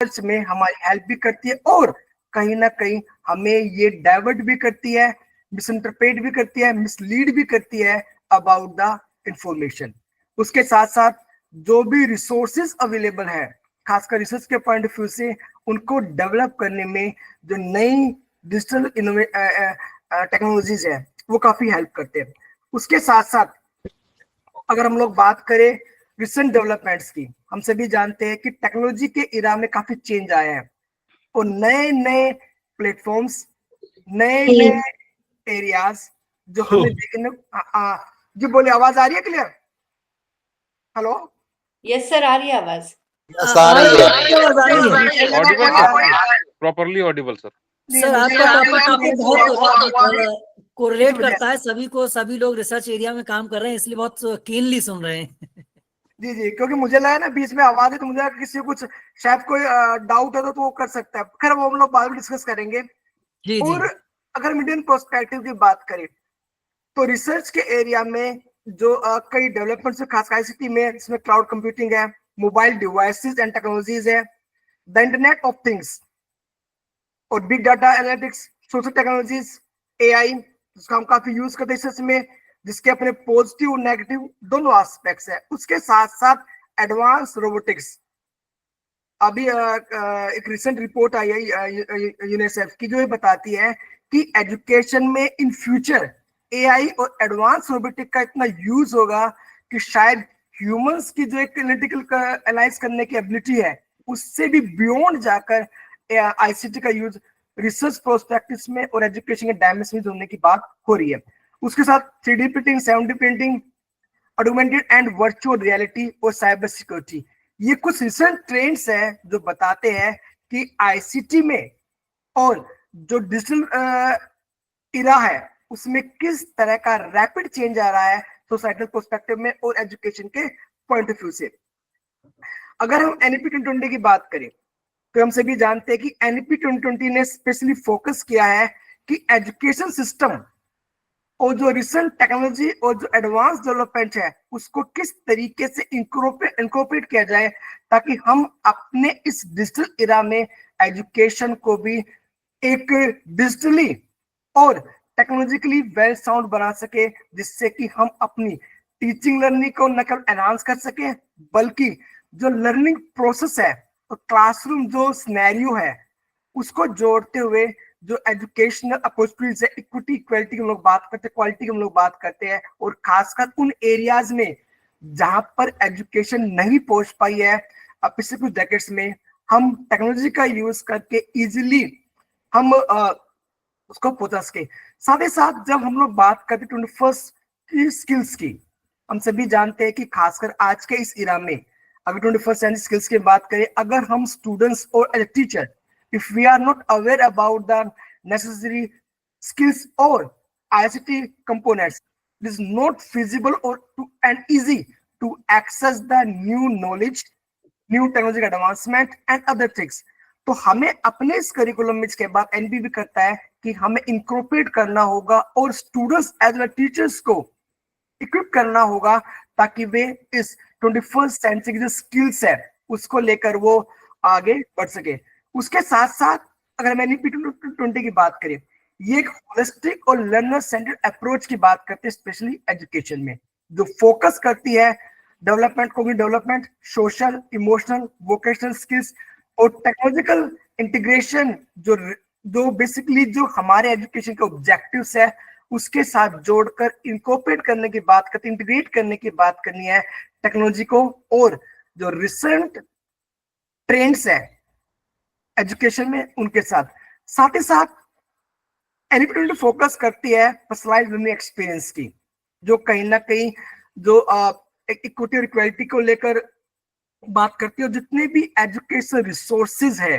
Research में हमारी help भी करती है और कहीं ना कहीं हमें ये डाइवर्ट भी करती है, मिसइंटरप्रेट भी करती है, मिसलीड भी करती है अबाउट द इंफॉर्मेशन। उसके साथ साथ जो भी रिसोर्सेज अवेलेबल है, खासकर रिसर्च के पॉइंट ऑफ व्यू से, उनको डेवलप करने में जो नई डिजिटल टेक्नोलॉजीज है वो काफी हेल्प करते हैं। उसके साथ साथ अगर हम लोग बात करें रिसेंट डेवलपमेंट्स की, हम सभी जानते हैं कि टेक्नोलॉजी के इरा में काफी चेंज आए हैं और नए नए प्लेटफॉर्म्स, नए नए एरियाज जो हमें देखने। जी बोले, आवाज आ रही है क्लियर? हेलो, यस सर, आ रही है आवाज। Properly Audible sir. सर आपका टॉपिक बहुत कोरिलेट करता है सभी को, सभी लोग रिसर्च एरिया में काम कर रहे हैं इसलिए बहुत कीनली सुन रहे हैं। जी जी, क्योंकि मुझे लगा ना बीच में आवाज है तो मुझे किसी को कुछ शायद कोई डाउट है तो वो कर सकता है। खैर वो हम लोग बाद में डिस्कस करेंगे। जी और अगर इंडियन पर्सपेक्टिव की बात करें तो रिसर्च के एरिया में जो कई डेवलपमेंट्स, खासकर आईसीटी में, इसमें क्लाउड कंप्यूटिंग है, मोबाइल डिवाइसेस एंड टेक्नोलॉजीज है, द इंटरनेट ऑफ थिंग्स और big data analytics, social technologies, AI जिसका हम काफी यूज करते हैं रिसर्च में, जिसके अपने पॉजिटिव और नेगेटिव दोनों एस्पेक्ट्स है। उसके साथ साथ एडवांस रोबोटिक्स। अभी एक रिसेंट रिपोर्ट आई है यूनिसेफ की जो ये बताती है कि एजुकेशन में इन फ्यूचर एआई और एडवांस रोबोटिक का इतना यूज होगा कि शायद ह्यूमंस की जो एक एनालिटिकल एनालाइज करने की एबिलिटी है उससे भी बियॉन्ड जाकर आईसीटी का यूज रिसर्च प्रोस्पेक्टिव्स में और एजुकेशन के डायमेंशन में होने की बात हो रही है। उसके साथ 3D printing, 7D printing, augmented and virtual reality और साइबर सिक्योरिटी, ये कुछ रिसेंट ट्रेंड्स हैं जो बताते हैं कि आईसीटी में और जो डिजिटल इरा है उसमें किस तरह का रैपिड चेंज आ रहा है सोसाइटल पर्सपेक्टिव में और एजुकेशन के पॉइंट ऑफ व्यू से। अगर हम एनईपी 2020 की बात करें तो हम सभी जानते हैं कि एनईपी 2020 ने स्पेशली फोकस किया है कि एजुकेशन सिस्टम और जो रिसेंट टेक्नोलॉजी और जो एडवांस डेवलपमेंट है उसको किस तरीके से इंकॉर्पोरेट किया जाए ताकि हम अपने इस डिजिटल इरा में एजुकेशन को भी एक डिजिटली और टेक्नोलॉजिकली वेल साउंड बना सके, जिससे कि हम अपनी टीचिंग लर्निंग को न केवल एनहांस कर सके बल्कि जो लर्निंग प्रोसेस है तो क्लासरूम जो सिनेरियो है उसको जोड़ते हुए जो एजुकेशनल अपॉर्चुनिटीज है, इक्विटी इक्वालिटी की हम लोग बात करते हैं, क्वालिटी की हम लोग बात करते हैं, और खासकर उन एरियाज में जहां पर एजुकेशन नहीं पहुंच पाई है पिछले कुछ डेकेड्स में, हम टेक्नोलॉजी का यूज करके इजीली हम उसको पहुंचा सके। साथ ही साथ जब हम लोग बात करते 21st की स्किल्स की, हम सभी जानते हैं कि खासकर आज के इस इरा में अगर 21st सेंचुरी स्किल्स की बात करें, अगर हम स्टूडेंट्स और as a teacher if we are not aware about the necessary skills or ICT components, it is not feasible or and easy to access the new knowledge, new technological advancement and other things। तो हमें अपने इस curriculum में इसके बाद NB भी करता है कि हमें इंकॉर्पोरेट करना होगा और स्टूडेंट्स एज वेल टीचर्स को इक्विप करना होगा ताकि वे इस 21st सेंचुरी की जो स्किल्स है उसको लेकर वो आगे बढ़ सके। उसके साथ साथ अगर मैंने P20 की बात करें, ये एक होलिस्टिक और लर्नर सेंटर्ड अप्रोच की बात करते हैं, स्पेशली एजुकेशन में, जो फोकस करती है development, cognitive development, social, emotional, vocational skills और टेक्नोलॉजिकल इंटीग्रेशन, जो बेसिकली जो हमारे एजुकेशन के ऑब्जेक्टिव्स है उसके साथ जोड़कर इंकॉर्पोरेट करने की बात करते, इंटीग्रेट करने की बात करनी है टेक्नोलॉजी को। और जो रिसेंट ट्रेंड्स है एजुकेशन में उनके साथ ही साथ एनईपी फोकस करती है पर्सनलाइज्ड लर्निंग एक्सपीरियंस की, जो कहीं ना कहीं जो इक्विटी और इक्वालिटी को लेकर बात करती है। और जितने भी एजुकेशन रिसोर्सेज है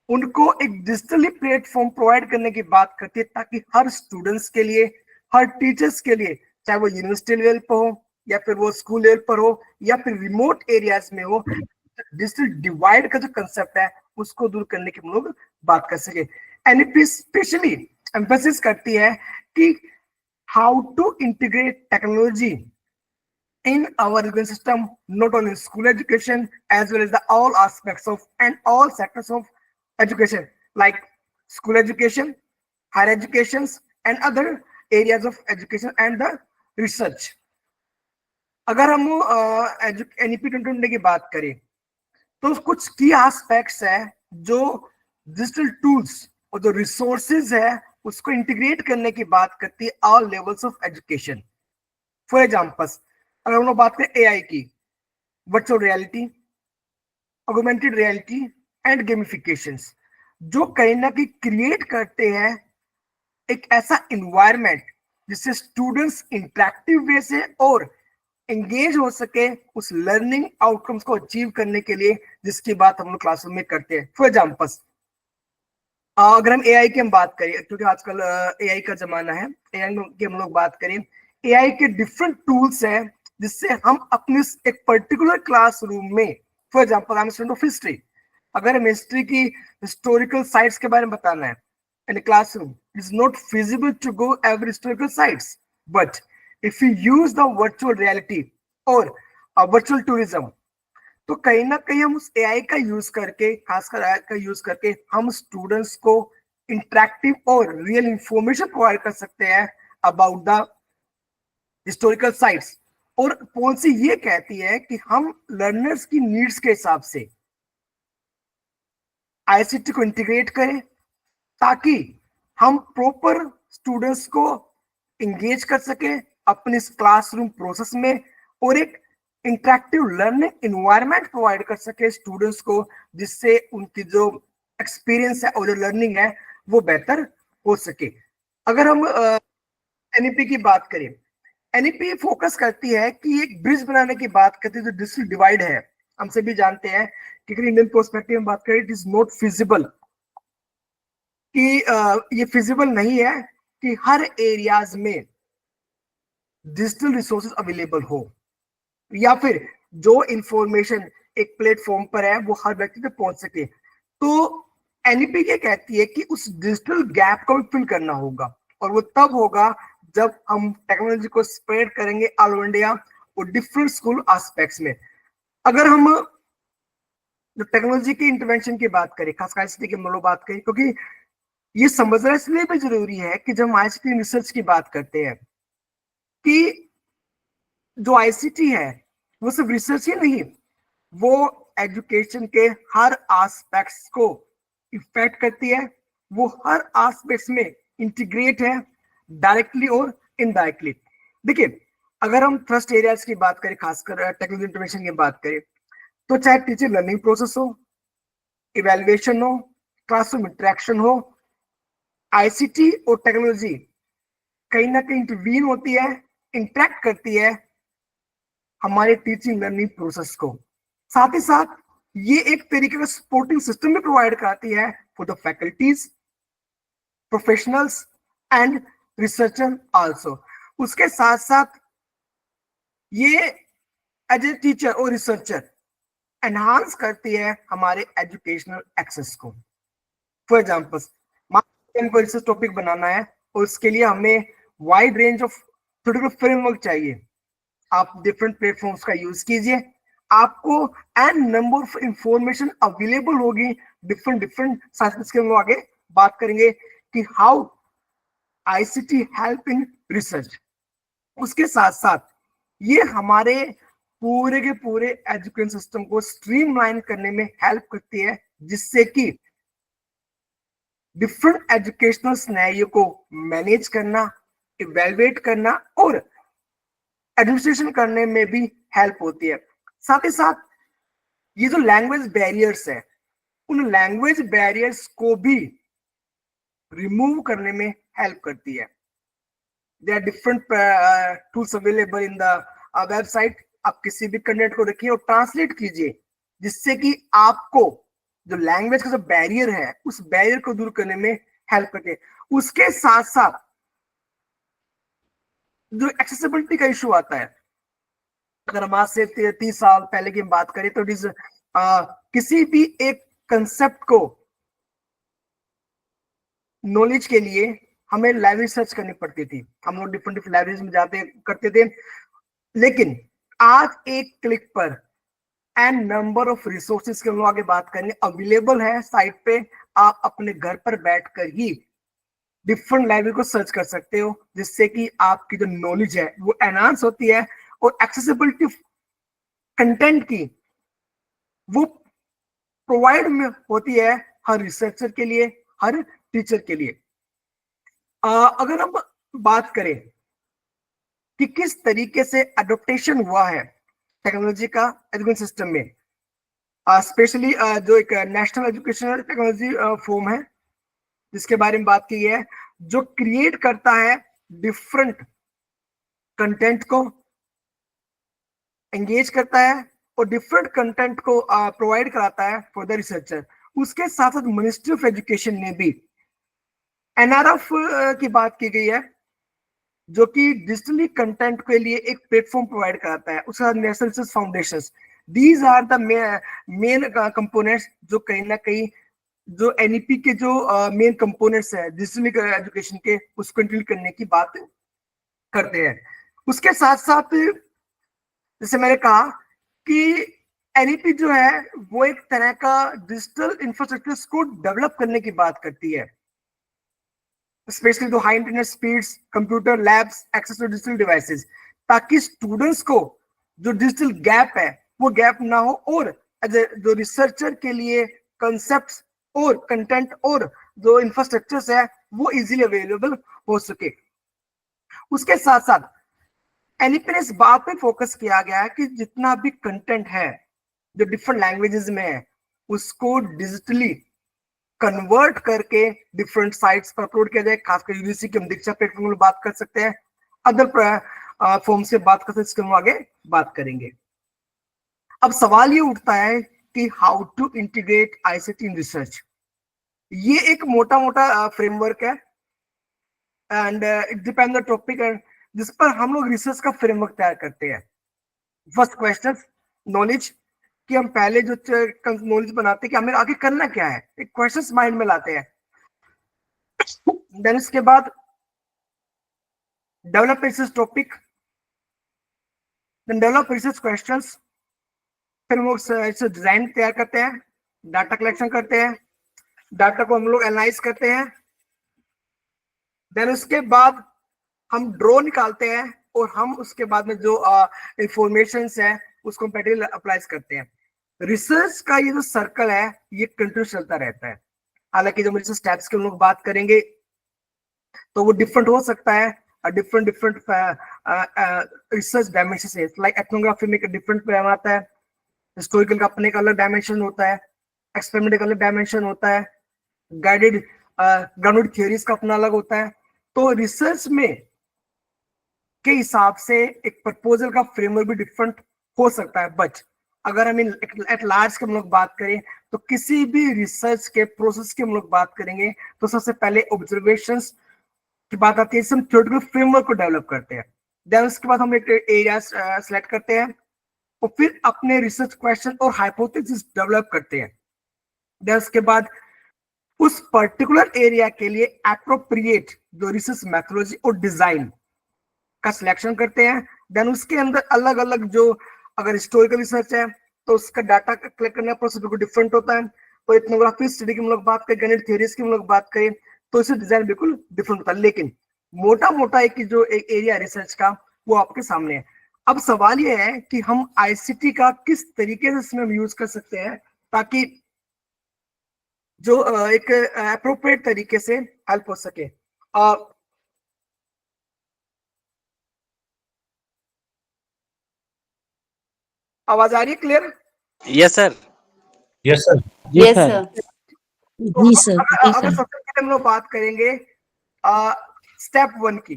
उनको एक डिजिटली प्लेटफॉर्म प्रोवाइड करने की बात करती है ताकि हर स्टूडेंट्स के लिए, हर टीचर्स के लिए, चाहे वो यूनिवर्सिटी लेवल पर हो या फिर वो स्कूल लेवल पर हो या फिर रिमोट एरियाज में हो, डिजिटल डिवाइड का जो कंसेप्ट है उसको दूर करने की हम लोग बात कर सके। एनईपी स्पेशली एम्फेसिस करती है कि how to integrate technology in our education system, not only school education, as well as the all aspects of and all sectors of education, like school education, higher educations, and other areas of education and the research. अगर हम NEP 2020 की बात करें तो कुछ की aspects है जो डिजिटल टूल्स और जो रिसोर्सेज है उसको इंटीग्रेट करने की बात करती है all levels of education. For examples, अगर हम लोग बात करें एआई की, virtual reality, augmented reality and gamifications, जो कहीं ना कहीं क्रिएट करते हैं एक ऐसा इन्वायरमेंट जिससे स्टूडेंट्स इंटरेक्टिव वे से और एंगेज हो सके उस लर्निंग आउटकम्स को अचीव करने के लिए, जिसकी बात हम लोग क्लासरूम में करते हैं. फॉर एग्जांपल्स, अगर हम एआई की हम बात करें, क्योंकि आजकल एआई का जमाना है, एआई की हम लोग बात करें, एआई के डिफरेंट टूल्स हैं जिससे हम अपने एक पर्टिकुलर क्लासरूम में, for example I am student of history, अगर हम हिस्ट्री की हिस्टोरिकल साइट्स के बारे में बताना है in a classroom, it is not feasible to go every historical sites. But if we use the virtual reality or virtual tourism, तो कहीं ना कहीं हम उस एआई का यूज करके, खासकर एआई का यूज करके, हम स्टूडेंट्स को इंटरेक्टिव और रियल इंफॉर्मेशन प्रोवाइड कर सकते हैं अबाउट द हिस्टोरिकल साइट्स. और पॉलिसी ये कहती है कि हम लर्नर्स की नीड्स के हिसाब से आईसीटी को इंटीग्रेट करें ताकि हम प्रॉपर स्टूडेंट्स को इंगेज कर सके अपने इस क्लासरूम प्रोसेस में और एक इंटरेक्टिव लर्निंग इन्वायरमेंट प्रोवाइड कर सके स्टूडेंट्स को, जिससे उनकी जो एक्सपीरियंस है और जो लर्निंग है वो बेहतर हो सके. अगर हम एनईपी की बात करें, एनईपी फोकस करती है कि एक ब्रिज बनाने की बात करती है जो डिजिटल डिवाइड है. हम सभी जानते हैं कि अगर इंडियन पर्सपेक्टिव में बात करें, इट इज नॉट फिजिबल, कि ये फिजिबल नहीं है कि हर एरियाज में डिजिटल रिसोर्सेज अवेलेबल हो, या फिर जो इंफॉर्मेशन एक प्लेटफॉर्म पर है वो हर व्यक्ति तक पहुंच सके. तो एनईपी ये कहती है कि उस डिजिटल गैप को भी फिल करना होगा, और वो तब होगा जब हम टेक्नोलॉजी को स्प्रेड करेंगे ऑल ओवर इंडिया और डिफरेंट स्कूल एस्पेक्ट्स में. अगर हम जो टेक्नोलॉजी की इंटरवेंशन की बात करें, खासकर आईसीटी की हम लोग बात करें, क्योंकि ये समझना इसलिए भी जरूरी है कि जब हम आईसीटी रिसर्च की बात करते हैं कि जो आईसीटी है वो सिर्फ रिसर्च ही नहीं, वो एजुकेशन के हर एस्पेक्ट्स को इफेक्ट करती है, वो हर एस्पेक्ट्स में इंटीग्रेट है डायरेक्टली और इनडायरेक्टली. देखिए, अगर हम थ्रस्ट एरियाज की बात करें, खासकर टेक्निकल इंटरवेंशन की बात करें, तो चाहे टीचर लर्निंग प्रोसेस हो, इवेल्युएशन हो, क्लासरूम इंटरेक्शन हो, आईसीटी और टेक्नोलॉजी कहीं ना कहीं इंटरवीन होती है, इंटरेक्ट करती है हमारे टीचिंग लर्निंग प्रोसेस को. साथ ही साथ ये एक तरीके का सपोर्टिंग सिस्टम भी प्रोवाइड कराती है for the faculties, professionals and researcher also. उसके साथ साथ ये एज ए टीचर और रिसर्चर एनहांस करती है हमारे एजुकेशनल एक्सेस को. फॉर एग्जाम्पल, हमको रिसर्च टॉपिक बनाना है और उसके लिए हमें wide range of theoretical framework चाहिए. आप डिफरेंट प्लेटफॉर्म्स का यूज कीजिए, आपको an number of information available होगी डिफरेंट साइंस के. हम लोग आगे बात करेंगे कि how ICT help in research. उसके साथ साथ ये हमारे पूरे के पूरे एजुकेशन सिस्टम को स्ट्रीमलाइन करने में हेल्प करती है, जिससे कि डिफरेंट एजुकेशनल सिनेरियो को मैनेज करना, इवेलुएट करना और एडमिनिस्ट्रेशन करने में भी हेल्प होती है. साथ ही साथ ये जो लैंग्वेज बैरियर्स है, उन लैंग्वेज बैरियर्स को भी रिमूव करने में हेल्प करती है. There are different tools available in the website. आप किसी भी कंटेंट को रखिए और ट्रांसलेट कीजिए, जिससे कि आपको जो लैंग्वेज का जो बैरियर है उस बैरियर को दूर करने में हेल्प करते हैं. उसके साथ साथ जो एक्सेसिबिलिटी का इशू आता है, अगर हम आज से 30 साल पहले की बात करें तो इट इज किसी भी एक कंसेप्ट को नॉलेज के लिए हमें लाइब्रेरी सर्च करनी पड़ती थी. हम लोग डिफरेंट लाइब्रेरीज में जाते करते थे. लेकिन आज एक क्लिक पर एन नंबर ऑफ रिसोर्सेज के हम लोग आगे बात करेंगे, अवेलेबल है साइट पे। आप अपने घर पर बैठकर ही डिफरेंट लाइब्रेरी को सर्च कर सकते हो, जिससे कि आपकी जो नॉलेज है वो एनहांस होती है, और एक्सेसिबिलिटी कंटेंट की वो प्रोवाइड में होती है हर रिसर्चर के लिए, हर टीचर के लिए। अगर हम बात करें कि किस तरीके से अडोप्टेशन हुआ है टेक्नोलॉजी का एजुकेशन सिस्टम में, स्पेशली जो एक नेशनल एजुकेशनल टेक्नोलॉजी फॉर्म है जिसके बारे में बात की है, जो क्रिएट करता है डिफरेंट कंटेंट को, एंगेज करता है और डिफरेंट कंटेंट को प्रोवाइड कराता है फॉर द रिसर्चर। उसके साथ साथ मिनिस्ट्री ऑफ एजुकेशन ने भी एनआरएफ की बात की गई है, जो कि डिजिटली कंटेंट के लिए एक प्लेटफॉर्म प्रोवाइड कराता है। उसके बाद national research foundation, these are the main components जो कहीं ना कहीं जो एनईपी के जो मेन कंपोनेंट्स है डिजिटल एजुकेशन के, उसको इंक्लूड करने की बात करते हैं। उसके साथ साथ जैसे मैंने कहा कि एनईपी जो है वो एक तरह का डिजिटल इंफ्रास्ट्रक्चर को डेवलप करने की बात करती है, स्पेशली जो high internet speeds, computer labs, access to digital devices, ताकि स्टूडेंट्स को जो डिजिटल गैप है वो गैप ना हो, और जो रिसर्चर के लिए कंसेप्ट्स और कंटेंट और जो इंफ्रास्ट्रक्चर्स है वो इजीली अवेलेबल हो सके। उसके साथ साथ एनईपी ने इस बात पे फोकस किया गया है कि जितना भी कंटेंट है जो डिफरेंट लैंग्वेजेस में है, उसको डिजिटली कन्वर्ट करके डिफरेंट साइट्स पर अपलोड किया जाए। खासकर यूजीसी की हम दीक्षा प्लेटफॉर्म में बात कर सकते हैं, अदर फॉर्म से बात कर सकते हैं, इसके हम आगे बात करेंगे। अब सवाल ये उठता है कि how to integrate ICT in research. ये एक मोटा मोटा फ्रेमवर्क है and it depend the topic, and जिस पर हम लोग रिसर्च का फ्रेमवर्क तैयार करते हैं। फर्स्ट क्वेश्चन नॉलेज, कि हम पहले जो नॉलेज बनाते हैं कि हमें आगे करना क्या है, एक क्वेश्चंस माइंड में लाते हैं। देन इसके बाद develop research topic, then develop research questions, फिर हम लोग डिजाइन तैयार करते हैं, डाटा कलेक्शन करते हैं, डाटा को हम लोग एनालाइज करते हैं, देन उसके बाद हम ड्रॉ निकालते हैं, और हम उसके बाद में जो इंफॉर्मेशन है उसको पैटर्न अप्लाई करते हैं। रिसर्च का ये जो सर्कल है ये कंटिन्यू चलता रहता है। हालांकि जब रिसर्च स्टेप्स की हम लोग बात करेंगे तो वो डिफरेंट हो सकता है, डिफरेंट रिसर्च डायमेंशन है। लाइक एथनोग्राफी में एक डिफरेंट आता है, हिस्टोरिकल का अपने का अलग डायमेंशन होता है, एक्सपेरिमेंट का अलग डायमेंशन होता है, गाइडेड ग्राउंडेड थ्योरीज का अपना अलग होता है। तो रिसर्च में के हिसाब से एक प्रपोजल का फ्रेमवर्क भी डिफरेंट हो सकता है, बट अगर हम एट लार्ज के हम लोग बात करें तो किसी भी रिसर्च के प्रोसेस की हम लोग बात करेंगे तो सबसे पहले ऑब्जर्वेशंस की बात आती है, हम थ्योरेटिकल फ्रेमवर्क को डेवलप करते हैं। देन उसके बाद हम एक एरिया सेलेक्ट करते हैं और फिर अपने रिसर्च क्वेश्चन और हाइपोथेसिस डेवलप करते हैं। देन उसके बाद उस पर्टिकुलर एरिया के लिए एप्रोप्रिएट जो रिसर्च मैथोलॉजी और डिजाइन का सिलेक्शन करते हैं। देन उसके अंदर अलग अलग जो अगर हिस्टोरिकल रिसर्च है तो उसका डाटा कलेक्ट करने का प्रोसेस बिल्कुल डिफरेंट होता है, और इथनोग्राफी स्टडी की हम लोग बात करें, गणित थ्योरीज की हम लोग बात करें तो इससे डिजाइन बिल्कुल डिफरेंट होता है। लेकिन मोटा मोटा एक जो एक एरिया रिसर्च का वो आपके सामने है। अब सवाल ये है कि हम आईसीटी का किस तरीके से इसमें हम यूज कर सकते हैं ताकि जो एक अप्रोप्रिएट तरीके से हेल्प हो सके। आवाज आ रही है clear? Yes sir. Yes sir. Yes, sir. जी सर, अगर सबसे पहले हम लोग बात करेंगे स्टेप 1 की,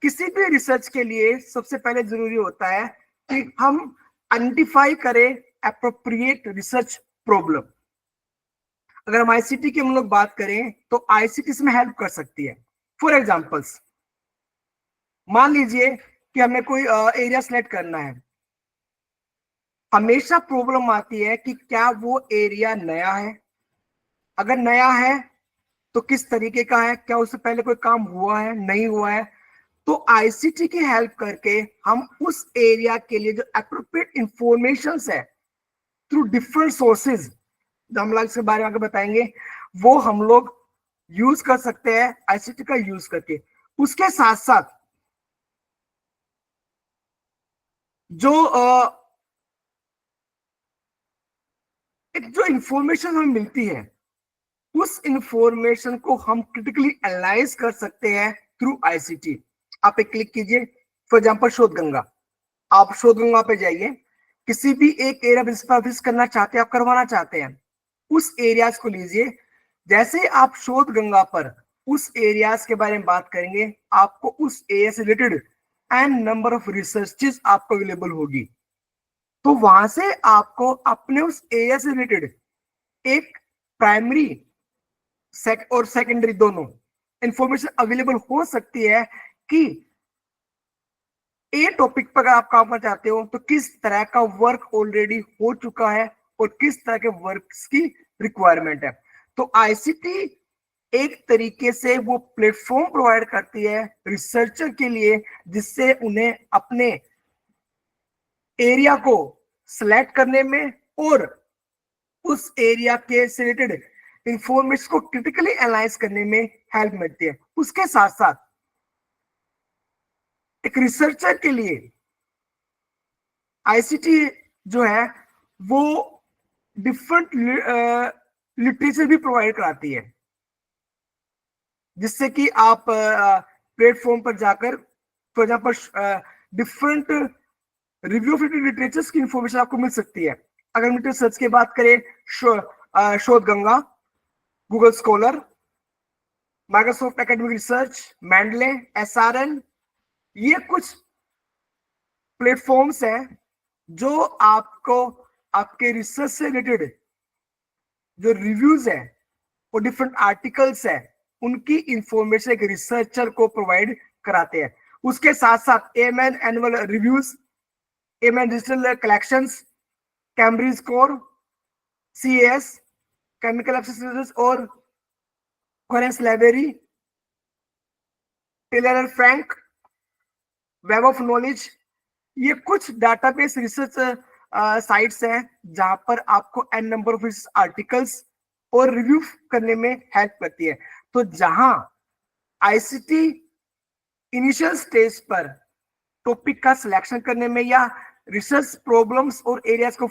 किसी भी रिसर्च के लिए सबसे पहले जरूरी होता है कि हम आइडेंटिफाई करें एप्रोप्रिएट रिसर्च प्रॉब्लम। अगर हम आईसीटी की हम लोग बात करें तो आईसीटी इसमें हेल्प कर सकती है। फॉर एग्जांपल्स, मान लीजिए कि हमें कोई एरिया सेलेक्ट करना है, हमेशा प्रॉब्लम आती है कि क्या वो एरिया नया है, अगर नया है तो किस तरीके का है, क्या उससे पहले कोई काम हुआ है नहीं हुआ है। तो आईसीटी की हेल्प करके हम उस एरिया के लिए जो एप्रोप्रिएट इंफॉर्मेशन है थ्रू डिफरेंट सोर्सेज, जो हम लोग इसके बारे में आगे बताएंगे, वो हम लोग यूज कर सकते हैं आईसीटी का यूज करके। उसके साथ साथ जो एक जो इंफॉर्मेशन हमें मिलती है, उस इंफॉर्मेशन को हम क्रिटिकली एनालाइज कर सकते हैं थ्रू आईसीटी। आप एक क्लिक कीजिए, फॉर एग्जांपल शोध गंगा, आप शोध गंगा पे जाइए, किसी भी एक एरिया विजिट करना चाहते हैं, आप करवाना चाहते हैं, उस एरियाज को लीजिए। जैसे आप शोध गंगा पर उस एरियाज के बारे में बात करेंगे, आपको उस एरिया से related an number of researches आपको अवेलेबल होगी। तो वहां से आपको अपने उस एरिया से रिलेटेड एक प्राइमरी और सेकेंडरी दोनों इंफॉर्मेशन अवेलेबल हो सकती है कि ए टॉपिक पर अगर आप काम करना चाहते हो तो किस तरह का वर्क ऑलरेडी हो चुका है और किस तरह के वर्क्स की रिक्वायरमेंट है। तो आईसीटी एक तरीके से वो प्लेटफॉर्म प्रोवाइड करती है रिसर्चर के लिए, जिससे उन्हें अपने एरिया को सिलेक्ट करने में और उस एरिया के से रिलेटेड इंफॉर्मेशन को क्रिटिकली एनालाइज करने में हेल्प मिलती है। उसके साथ साथ एक रिसर्चर के लिए आईसीटी जो है वो डिफरेंट लिटरेचर भी प्रोवाइड कराती है, जिससे कि आप प्लेटफॉर्म पर जाकर for example different review of literatures की इंफॉर्मेशन आपको मिल सकती है। अगर हम सर्च की बात करें, शोध Ganga, Google scholar, Microsoft academic research, Mandalay, SRN, ये कुछ प्लेटफॉर्म्स हैं जो आपको आपके रिसर्च से रिलेटेड जो रिव्यूज है और डिफरेंट आर्टिकल्स है उनकी इंफॉर्मेशन एक रिसर्चर को प्रोवाइड कराते हैं। उसके साथ साथ AMN annual reviews, AMN digital collections, Cambridge score, CS, chemical accessories और Cochrane library, Taylor Francis, Web of Knowledge, ये कुछ डाटाबेस रिसर्च साइट्स हैं जहां पर आपको एन नंबर ऑफ आर्टिकल्स और रिव्यू करने में हेल्प करती है। तो जहां आईसीटी इनिशियल स्टेज पर टॉपिक का सिलेक्शन करने में या रिसर्च प्रॉब्लम्स और एरियाज को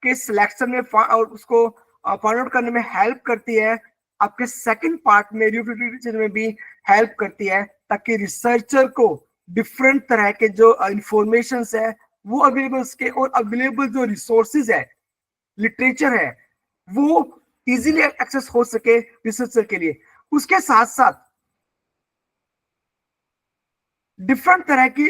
के सिलेक्शन में और उसको फाइंड आउट करने में हेल्प करती है, आपके सेकंड पार्ट में रिव्यू में भी हेल्प करती है, ताकि रिसर्चर को डिफरेंट तरह के जो इंफॉर्मेशन है वो अवेलेबल उसके और अवेलेबल जो रिसोर्सेज है, लिटरेचर है, वो इजीली एक्सेस हो सके रिसर्चर के लिए। उसके साथ साथ डिफरेंट तरह की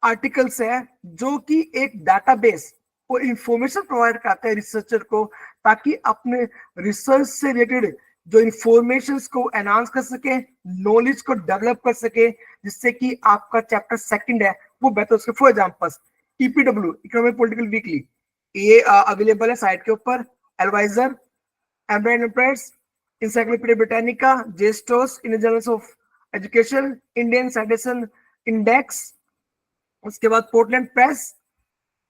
आर्टिकल्स है जो कि एक डाटाबेस और इंफॉर्मेशन प्रोवाइड करते हैं रिसर्चर को, ताकि अपने रिसर्च से रिलेटेड जो इंफॉर्मेशन को एनहांस कर सके, नॉलेज को डेवलप कर सके, जिससे कि आपका चैप्टर सेकंड है वो बेहतर उसके। For example EPW, economic political weekly, ये अवेलेबल है साइट के ऊपर, adviser, embrace, encyclopedia Britannica, JSTOR, Indian journals of education, Indian citation index, उसके बाद पोर्टलैंड प्रेस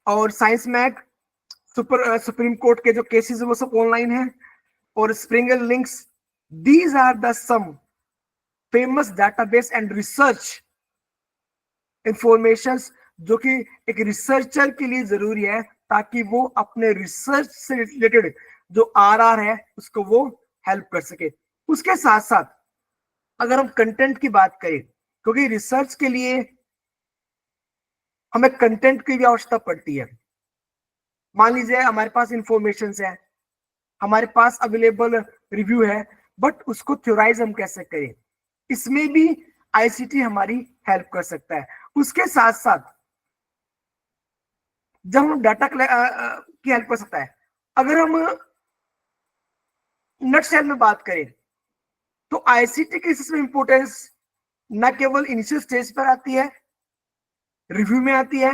और साइंस मैग, सुप्रीम कोर्ट के जो केसेस है वो सब ऑनलाइन है, और Springer links. These are the some famous database and research informations जो कि एक रिसर्चर के लिए जरूरी है, ताकि वो अपने रिसर्च से रिलेटेड जो आरआर है उसको वो हेल्प कर सके। उसके साथ साथ अगर हम कंटेंट की बात करें, क्योंकि रिसर्च के लिए हमें कंटेंट की भी आवश्यकता पड़ती है। मान लीजिए हमारे पास इंफॉर्मेशन है, हमारे पास अवेलेबल रिव्यू है, बट उसको थ्योराइज हम कैसे करें, इसमें भी आईसीटी हमारी हेल्प कर सकता है। उसके साथ साथ जब हम डाटा की हेल्प कर सकता है, अगर हम नटशेल में बात करें तो आईसीटी की इसमें इंपॉर्टेंस न केवल इनिशियल स्टेज पर आती है, रिव्यू में आती है,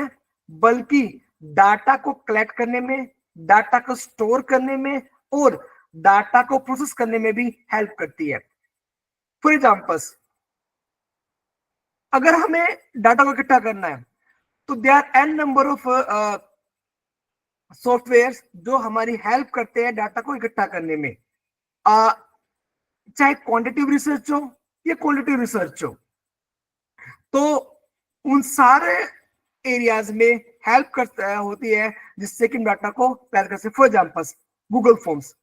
बल्कि डाटा को कलेक्ट करने में, डाटा को स्टोर करने में और डाटा को प्रोसेस करने में भी हेल्प करती है। फॉर एग्जांपल्स, अगर हमें डाटा को इकट्ठा करना है तो there are an number of software जो हमारी हेल्प करते हैं डाटा को इकट्ठा करने में, चाहे क्वांटिटेटिव रिसर्च हो या क्वालिटेटिव रिसर्च हो। तो उन सारे एरियाज में हेल्प करता होती है जिससे कि डाटा को तैयार कर सके। फॉर एग्जाम्पल गूगल फॉर्म्स,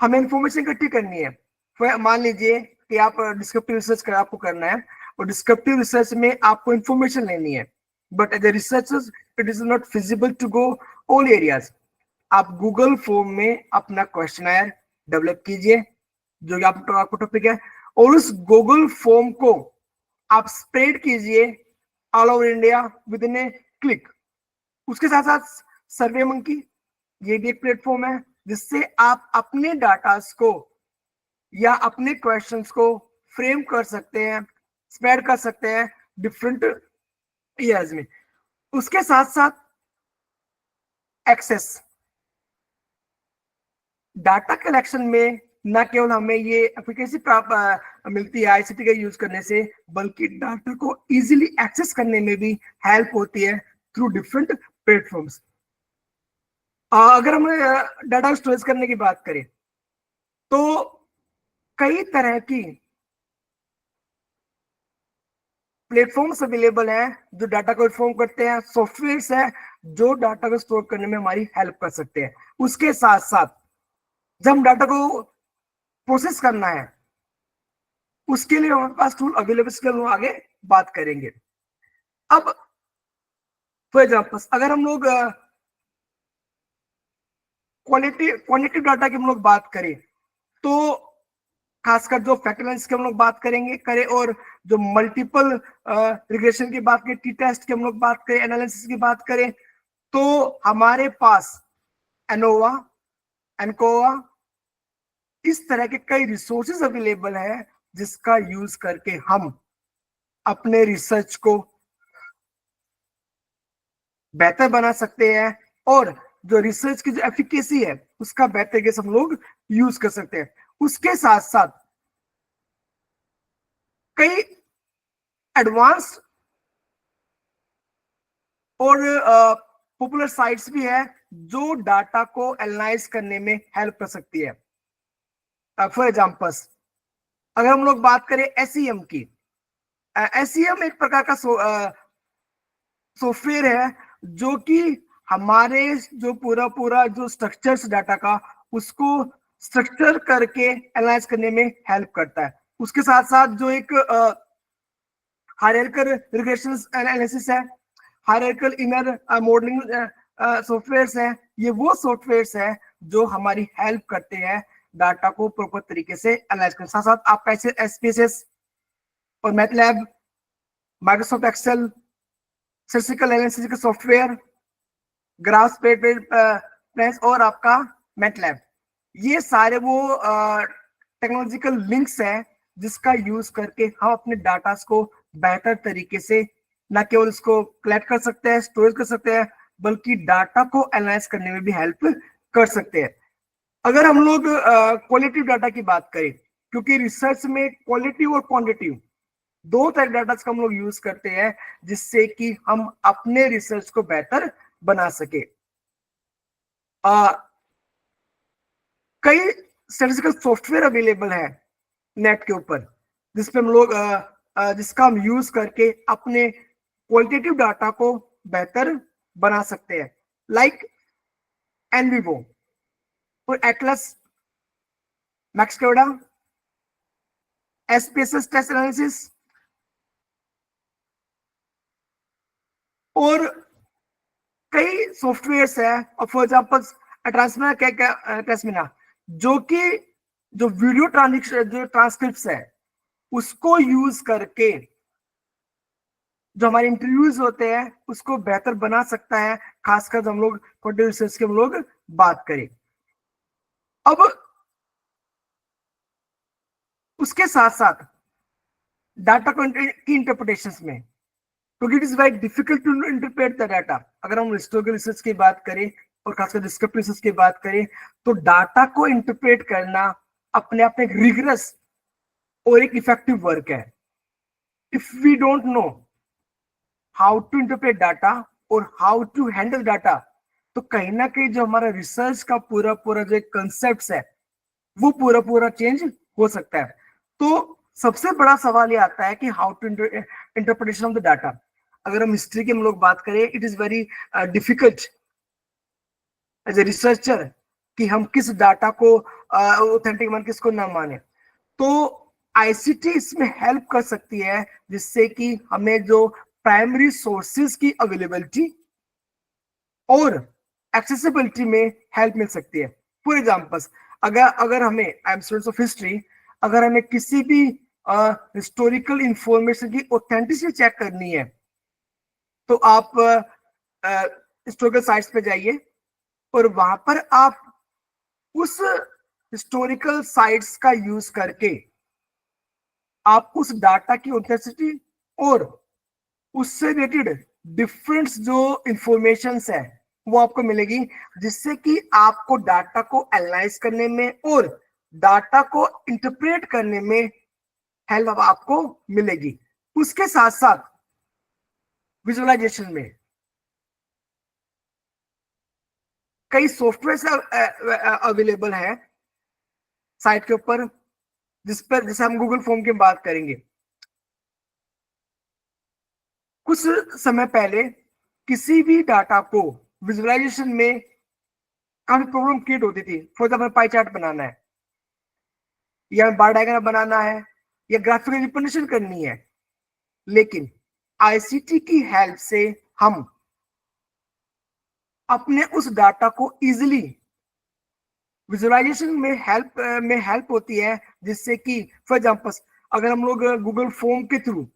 हमें इंफॉर्मेशन इकट्ठी करनी है। मान लीजिए कि आप डिस्क्रिप्टिव रिसर्च आपको करना है और डिस्क्रिप्टिव रिसर्च में आपको इंफॉर्मेशन लेनी है, but as a researchers it is not feasible to go all areas. आप गूगल फॉर्म में अपना क्वेश्चनर डेवलप कीजिए जो आपको टॉपिक है, और उस गूगल फॉर्म को आप स्प्रेड कीजिए all over India with in A click. उसके साथ साथ सर्वे मंकी, ये भी एक प्लेटफॉर्म है जिससे आप अपने डाटास को या अपने क्वेश्चंस को फ्रेम कर सकते हैं, स्प्रेड कर सकते हैं डिफरेंट एरियाज में। उसके साथ साथ एक्सेस, डाटा कलेक्शन में न केवल हमें ये एफिकेसी प्राप्त मिलती है आईसीटी का यूज करने से, बल्कि डाटा को इजीली एक्सेस करने में भी हेल्प होती है थ्रू डिफरेंट प्लेटफॉर्म्स। अगर हम डाटा स्टोरेज करने की बात करें तो कई तरह की प्लेटफॉर्म्स अवेलेबल हैं जो डाटा को इन्फॉर्म करते हैं, सॉफ्टवेयर्स है जो डाटा को स्टोर करने में हमारी हेल्प कर सकते हैं। उसके साथ साथ जब हम डाटा को प्रोसेस करना है उसके लिए हमारे पास टूल अवेलेबल, इसके हम आगे बात करेंगे। अब फॉर एग्जाम्पल अगर हम लोग क्वालिटेटिव डाटा की हम लोग बात करें तो खासकर जो फैक्टर एनालिसिस की हम लोग बात करें और जो मल्टीपल रिग्रेशन की बात करें, टी टेस्ट की हम लोग बात करें, एनालिसिस की बात करें, तो हमारे पास एनोवा, एनकोवा, इस तरह के कई रिसोर्सेज अवेलेबल है जिसका यूज करके हम अपने रिसर्च को बेहतर बना सकते हैं और जो रिसर्च की जो एफिकेसी है उसका बेहतर तरीके से हम लोग यूज कर सकते हैं। उसके साथ साथ कई एडवांस और पॉपुलर साइट्स भी है जो डाटा को एनालाइज करने में हेल्प कर सकती है। फॉर एग्जाम्पल्स अगर हम लोग बात करें एसईएम की, एसईएम एक प्रकार का सॉफ्टवेयर है जो कि हमारे जो पूरा जो स्ट्रक्चर्स डाटा का उसको स्ट्रक्चर करके एनालाइज करने में हेल्प करता है। उसके साथ साथ जो एक हायरार्किकल रिग्रेशन एनालिसिस है, हायरार्किकल इनर मॉडलिंग सॉफ्टवेयर्स है, ये वो सॉफ्टवेयर्स है जो हमारी हेल्प करते हैं डाटा को प्रॉपर तरीके से एनालाइज करने। साथ साथ आपका एसपीएसएस और मैथलैब, माइक्रोसॉफ्ट एक्सेल, स्टैटिस्टिकल एनालिसिस का सॉफ्टवेयर, ग्राफ प्लेस और आपका मैथलैब, ये सारे वो टेक्नोलॉजिकल लिंक्स हैं जिसका यूज करके हम अपने डाटा को बेहतर तरीके से न केवल उसको कलेक्ट कर सकते हैं, स्टोरेज कर सकते हैं, बल्कि डाटा को एनालाइज करने में भी हेल्प कर सकते हैं। अगर हम लोग क्वालिटेटिव डाटा की बात करें, क्योंकि रिसर्च में क्वालिटी और क्वांटिटी दो तरह डाटा का हम लोग यूज करते हैं जिससे कि हम अपने रिसर्च को बेहतर बना सके। कई स्टैटिस्टिकल सॉफ्टवेयर अवेलेबल है नेट के ऊपर जिसपे हम लोग जिसका हम यूज करके अपने क्वालिटेटिव डाटा को बेहतर बना सकते हैं, लाइक एनविवो और एटलस, मैक्सक्यूडा, एसपीएसएस टेस्ट एनालिसिस और कई सॉफ्टवेयर्स है। और फॉर एग्जांपल ट्रांसमिना जो कि जो वीडियो ट्रांसक्रिप्ट्स है उसको यूज करके जो हमारे इंटरव्यूज होते हैं उसको बेहतर बना सकता है, खासकर जब हम लोग क्वांटिटेटिव रिसर्च की हम लोग बात करें। अब उसके साथ साथ डाटा की इंटरप्रिटेशंस में, क्योंकि it is very difficult to interpret the data. अगर हम हिस्टोरिकल रिसर्च की बात करें और खासकर डिस्क्रिप्टिव रिसर्च की बात करें तो डाटा को इंटरप्रेट करना अपने आप में एक रिगरस और एक इफेक्टिव वर्क है। if we don't know how to interpret data और how to handle data, तो कहीं ना कहीं जो हमारा रिसर्च का पूरा पूरा जो कंसेप्ट है वो पूरा पूरा चेंज हो सकता है। तो सबसे बड़ा सवाल ये आता है कि how to interpretation of the data. अगर हम हिस्ट्री की हम लोग बात करें, it is very difficult as a researcher कि हम किस डाटा को ऑथेंटिक मान किसको ना माने। तो आईसीटी इसमें हेल्प कर सकती है जिससे कि हमें जो प्राइमरी सोर्सेज की अवेलेबिलिटी और एक्सेसिबिलिटी में हेल्प मिल सकती है। फॉर एग्जाम्पल, अगर हमें, I am student of history, अगर हमें किसी भी हिस्टोरिकल इंफॉर्मेशन की ऑथेंटिसिटी चेक करनी है तो आप हिस्टोरिकल साइट्स पे जाइए और वहां पर आप उस हिस्टोरिकल साइट्स का यूज करके आप उस डाटा की ऑथेंटिसिटी और उससे रिलेटेड डिफरेंट जो इंफॉर्मेशन है वो आपको मिलेगी, जिससे कि आपको डाटा को एनालाइज करने में और डाटा को इंटरप्रेट करने में हेल्प आपको मिलेगी। उसके साथ साथ विजुअलाइजेशन में कई सॉफ्टवेयर अवेलेबल है साइट के ऊपर, जैसे हम गूगल फॉर्म की बात करेंगे। कुछ समय पहले किसी भी डाटा को विजुअलाइजेशन में काफी प्रॉब्लम क्रिएट होती थी। फॉर एग्जाम्पल, पाई चार्ट बनाना है या बार डायग्राम बनाना है या ग्राफिकल रिप्रेजेंटेशन करनी है, लेकिन आईसीटी की हेल्प से हम अपने उस डाटा को इजीली विजुअलाइजेशन में हेल्प होती है, जिससे कि फॉर एग्जाम्पल अगर हम लोग गूगल फॉर्म के थ्रू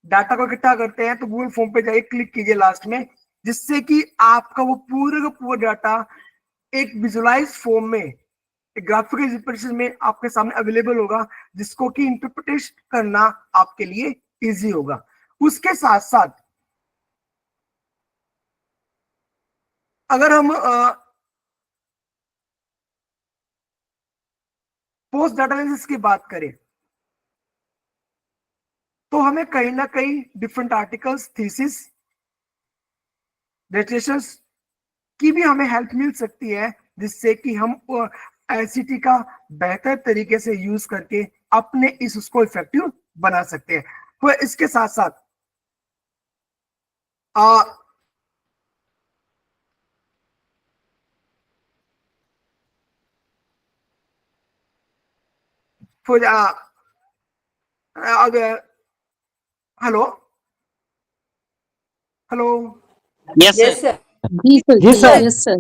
डाटा को इकट्ठा करते हैं तो गूगल फॉर्म पे जाइए, क्लिक कीजिए लास्ट में, जिससे कि आपका वो पूरा का पूरा डाटा एक विजुअलाइज फॉर्म में, एक ग्राफिकल रिप्रेजेंटेशन में आपके सामने अवेलेबल होगा, जिसको कि इंटरप्रिटेशन करना आपके लिए इजी होगा। उसके साथ साथ अगर हम पोस्ट डाटा एनालिसिस की बात करें तो हमें कहीं ना कहीं डिफरेंट आर्टिकल्स, थीसिस, डिसर्टेशंस की भी हमें हेल्प मिल सकती है, जिससे कि हम आईसीटी का बेहतर तरीके से यूज करके अपने इस उसको इफेक्टिव बना सकते हैं। तो इसके साथ साथ hello hello, yes Yes, sir. sir. जी सर, जी sir. Yes sir.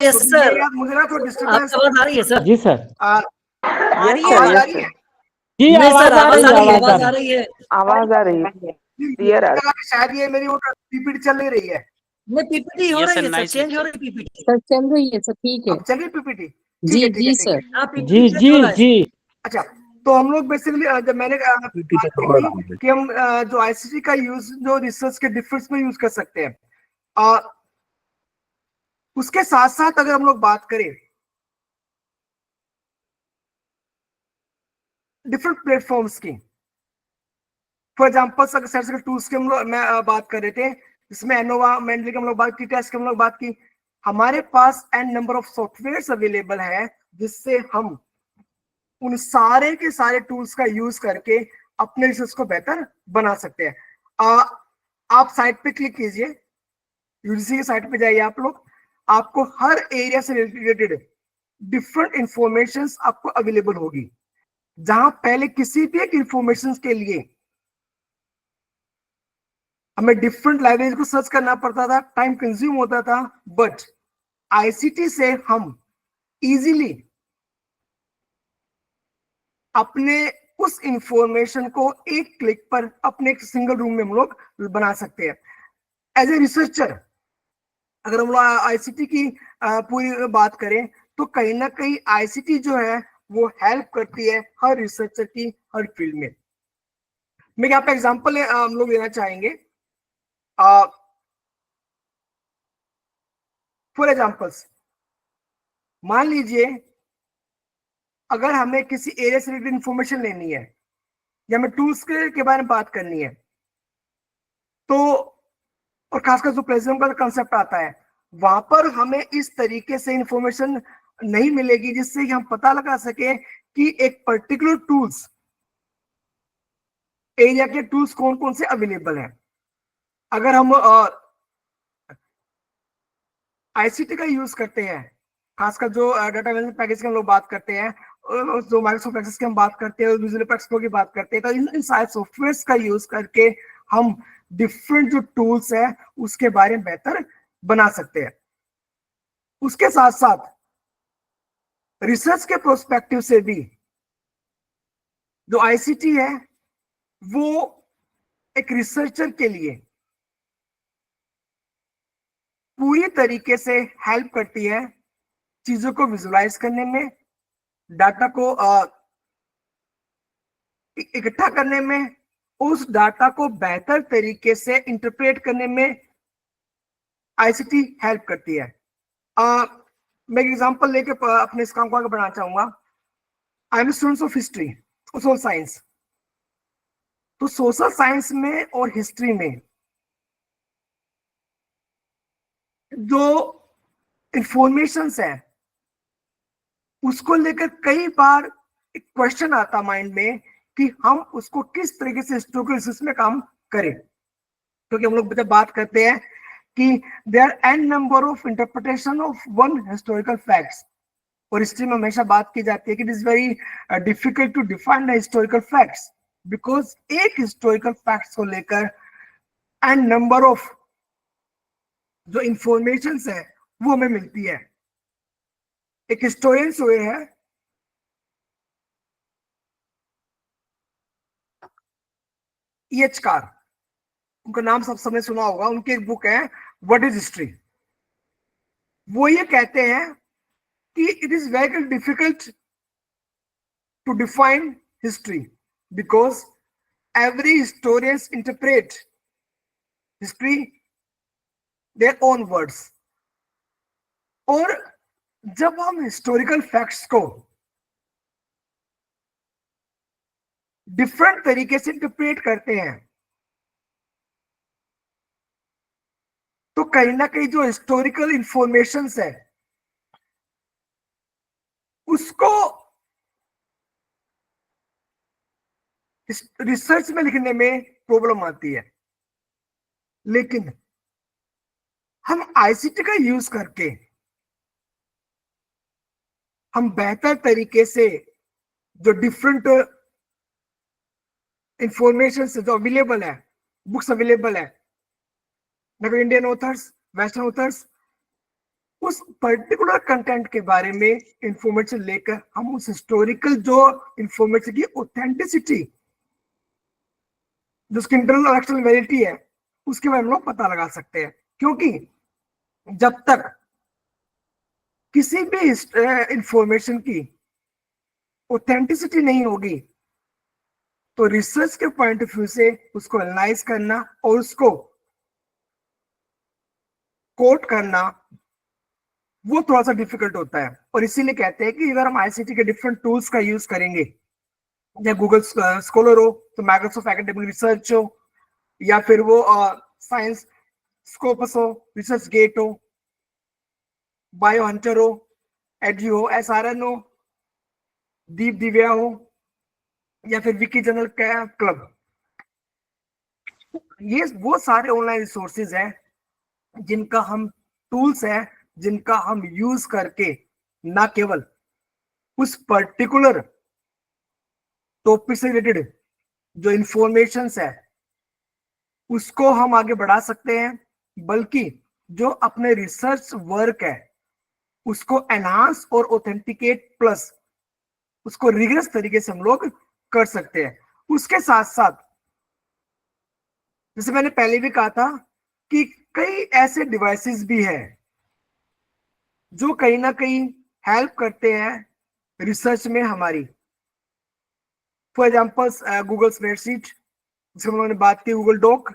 Yes sir, मुझे ना थोड़ा डिस्टर्बेंस आपकी आवाज आ रही है सर? जी सर। आ रही है आवाज आ आवाज? रही है? जी नहीं आवाज सर, आ रही है, आवाज आ रही है। आवाज आ रही है, क्लियर आ रही शायद ये मेरी वो पीपीटी चल नहीं रही है। नहीं, पीपीटी हो Yes, रही sir, है सर, nice. चेंज हो रही है पीपीटी। सर। चल रही है सर, ठीक है। अब चल रही पीपीटी? जी ठीक जी है सर। हाँ, जी पीपीटी चेंज जी हो रहा है। जी। अच्छा, तो हम लोग बेसिकली जब मैंने बात की थी कि हम जो आईसीटी का यूज जो रिसर्च के डिफरेंस में यूज कर सकते हैं, उसके साथ साथ अगर हम लोग बात करें डिफरेंट प्लेटफॉर्म्स की, फॉर एग्जाम्पल सर्चिकल टूल्स की हम लोग बात कर रहे थे, जिसमें एनोवा, मेंडली की हम लोग बात की, टेस्ट की हम लोग बात की। हमारे पास an number of software available है, जिससे हम उन सारे के सारे टूल्स का यूज करके अपने रिसर्च को बेहतर बना सकते हैं। आप साइट पे क्लिक कीजिए, यूजीसी की साइट पे जाइए आप लोग, आपको हर एरिया से रिलेटेड डिफरेंट इंफॉर्मेशन आपको अवेलेबल होगी। जहां पहले किसी भी एक इंफॉर्मेशन के लिए हमें डिफरेंट लाइब्रेरी को सर्च करना पड़ता था, टाइम कंज्यूम होता था, बट आईसीटी से हम इजीली अपने उस इंफॉर्मेशन को एक क्लिक पर अपने एक सिंगल रूम में हम लोग बना सकते हैं। एज ए रिसर्चर अगर हम लोग आईसीटी की पूरी बात करें तो कहीं ना कहीं आईसीटी जो है वो हेल्प करती है हर रिसर्चर की हर फील्ड में। मैं यहाँ पे एग्जांपल हम लोग लेना चाहेंगे। फॉर एग्जांपल्स, मान लीजिए अगर हमें किसी एरिया से रिलेटेड इंफॉर्मेशन लेनी है या हमें टूल्स के बारे में बात करनी है, तो और खासकर जो प्लेसमेंट का कंसेप्ट आता है, वहां पर हमें इस तरीके से इंफॉर्मेशन नहीं मिलेगी जिससे कि हम पता लगा सके कि एक पर्टिकुलर टूल्स एरिया के टूल्स कौन कौन से अवेलेबल हैं। अगर हम आईसीटी का यूज करते हैं, खासकर जो डाटा मैनेजमेंट पैकेज की हम लोग बात करते हैं, जो माइक्रोसॉफ्ट एक्सेस की हम बात करते हैं, विजुअल एक्सप्लो की बात करते हैं, तो इन सारे सॉफ्टवेयर्स का यूज करके हम डिफरेंट जो टूल्स है उसके बारे में बेहतर बना सकते हैं। उसके साथ साथ रिसर्च के प्रोस्पेक्टिव से भी जो आईसीटी है वो एक रिसर्चर के लिए पूरी तरीके से हेल्प करती है चीजों को विजुलाइज करने में, डाटा को इकट्ठा करने में, उस डाटा को बेहतर तरीके से इंटरप्रेट करने में आईसीटी हेल्प करती है। मैं एक एग्जांपल लेके अपने इस काम को आगे बढ़ाना चाहूंगा। I am student of history, social science. तो सोशल साइंस में और हिस्ट्री में जो इंफॉर्मेशंस है उसको लेकर कई बार एक क्वेश्चन आता माइंड में कि हम उसको किस तरीके से हिस्टोरिकल रिसर्च में काम करें, क्योंकि हम लोग जब बात करते हैं कि there are an number of interpretation of one historical facts, और हिस्ट्री में हमेशा बात की जाती है कि it is very difficult to define the historical facts, because एक हिस्टोरिकल फैक्ट्स को लेकर एन नंबर ऑफ जो इंफॉर्मेशन है वो हमें मिलती है। एक हिस्टोरियंस हुए हैं कार, उनका नाम सबने सुना होगा, उनकी एक बुक है व्हाट इज हिस्ट्री। वो ये कहते हैं कि it is very difficult to define history because every historians interpret history their own words. और जब हम हिस्टोरिकल फैक्ट्स को डिफरेंट तरीके से इंटरप्रेट करते हैं तो कहीं ना कहीं जो हिस्टोरिकल इंफॉर्मेशन है उसको रिसर्च में लिखने में प्रॉब्लम आती है। लेकिन हम आईसीटी का यूज करके हम बेहतर तरीके से जो डिफरेंट इंफॉर्मेशन जो अवेलेबल है, बुक्स अवेलेबल है, इंडियन ऑथर्स, वेस्टर्न ऑथर्स, उस पर्टिकुलर कंटेंट के बारे में इंफॉर्मेशन लेकर हम उस हिस्टोरिकल जो इंफॉर्मेशन की ऑथेंटिसिटी, जो उसकी इंटरनल और एक्सटर्नल वैलिडिटी है, उसके बारे में लोग पता लगा सकते हैं। क्योंकि जब तक किसी भी इंफॉर्मेशन की ऑथेंटिसिटी नहीं होगी तो रिसर्च के पॉइंट ऑफ व्यू से उसको एनालाइज करना और उसको कोट करना वो थोड़ा सा डिफिकल्ट होता है। और इसीलिए कहते हैं कि अगर हम आईसीटी के डिफरेंट टूल्स का यूज करेंगे, या गूगल स्कॉलर हो, तो माइक्रोसॉफ्ट एकेडमिक रिसर्च हो, या फिर वो साइंस स्कोपस हो, रिसर्च गेट हो, बायो हंटर हो, एडजी हो, एसआरएन हो, दीप दिव्या हो, या फिर विकी जर्नल क्लब, ये वो सारे ऑनलाइन रिसोर्सेज हैं जिनका हम टूल्स है जिनका हम यूज करके ना केवल उस पर्टिकुलर टॉपिक से रिलेटेड जो इंफॉर्मेशन है उसको हम आगे बढ़ा सकते हैं, बल्कि जो अपने रिसर्च वर्क है उसको एनहांस और ऑथेंटिकेट प्लस उसको रिगरस तरीके से हम लोग कर सकते हैं। उसके साथ साथ जैसे मैंने पहले भी कहा था कि कई ऐसे डिवाइसेस भी हैं जो कहीं ना कहीं हेल्प करते हैं रिसर्च में हमारी। फॉर एग्जांपल गूगल स्प्रेडशीट, जिसमें उन्होंने बात की, गूगल डॉक,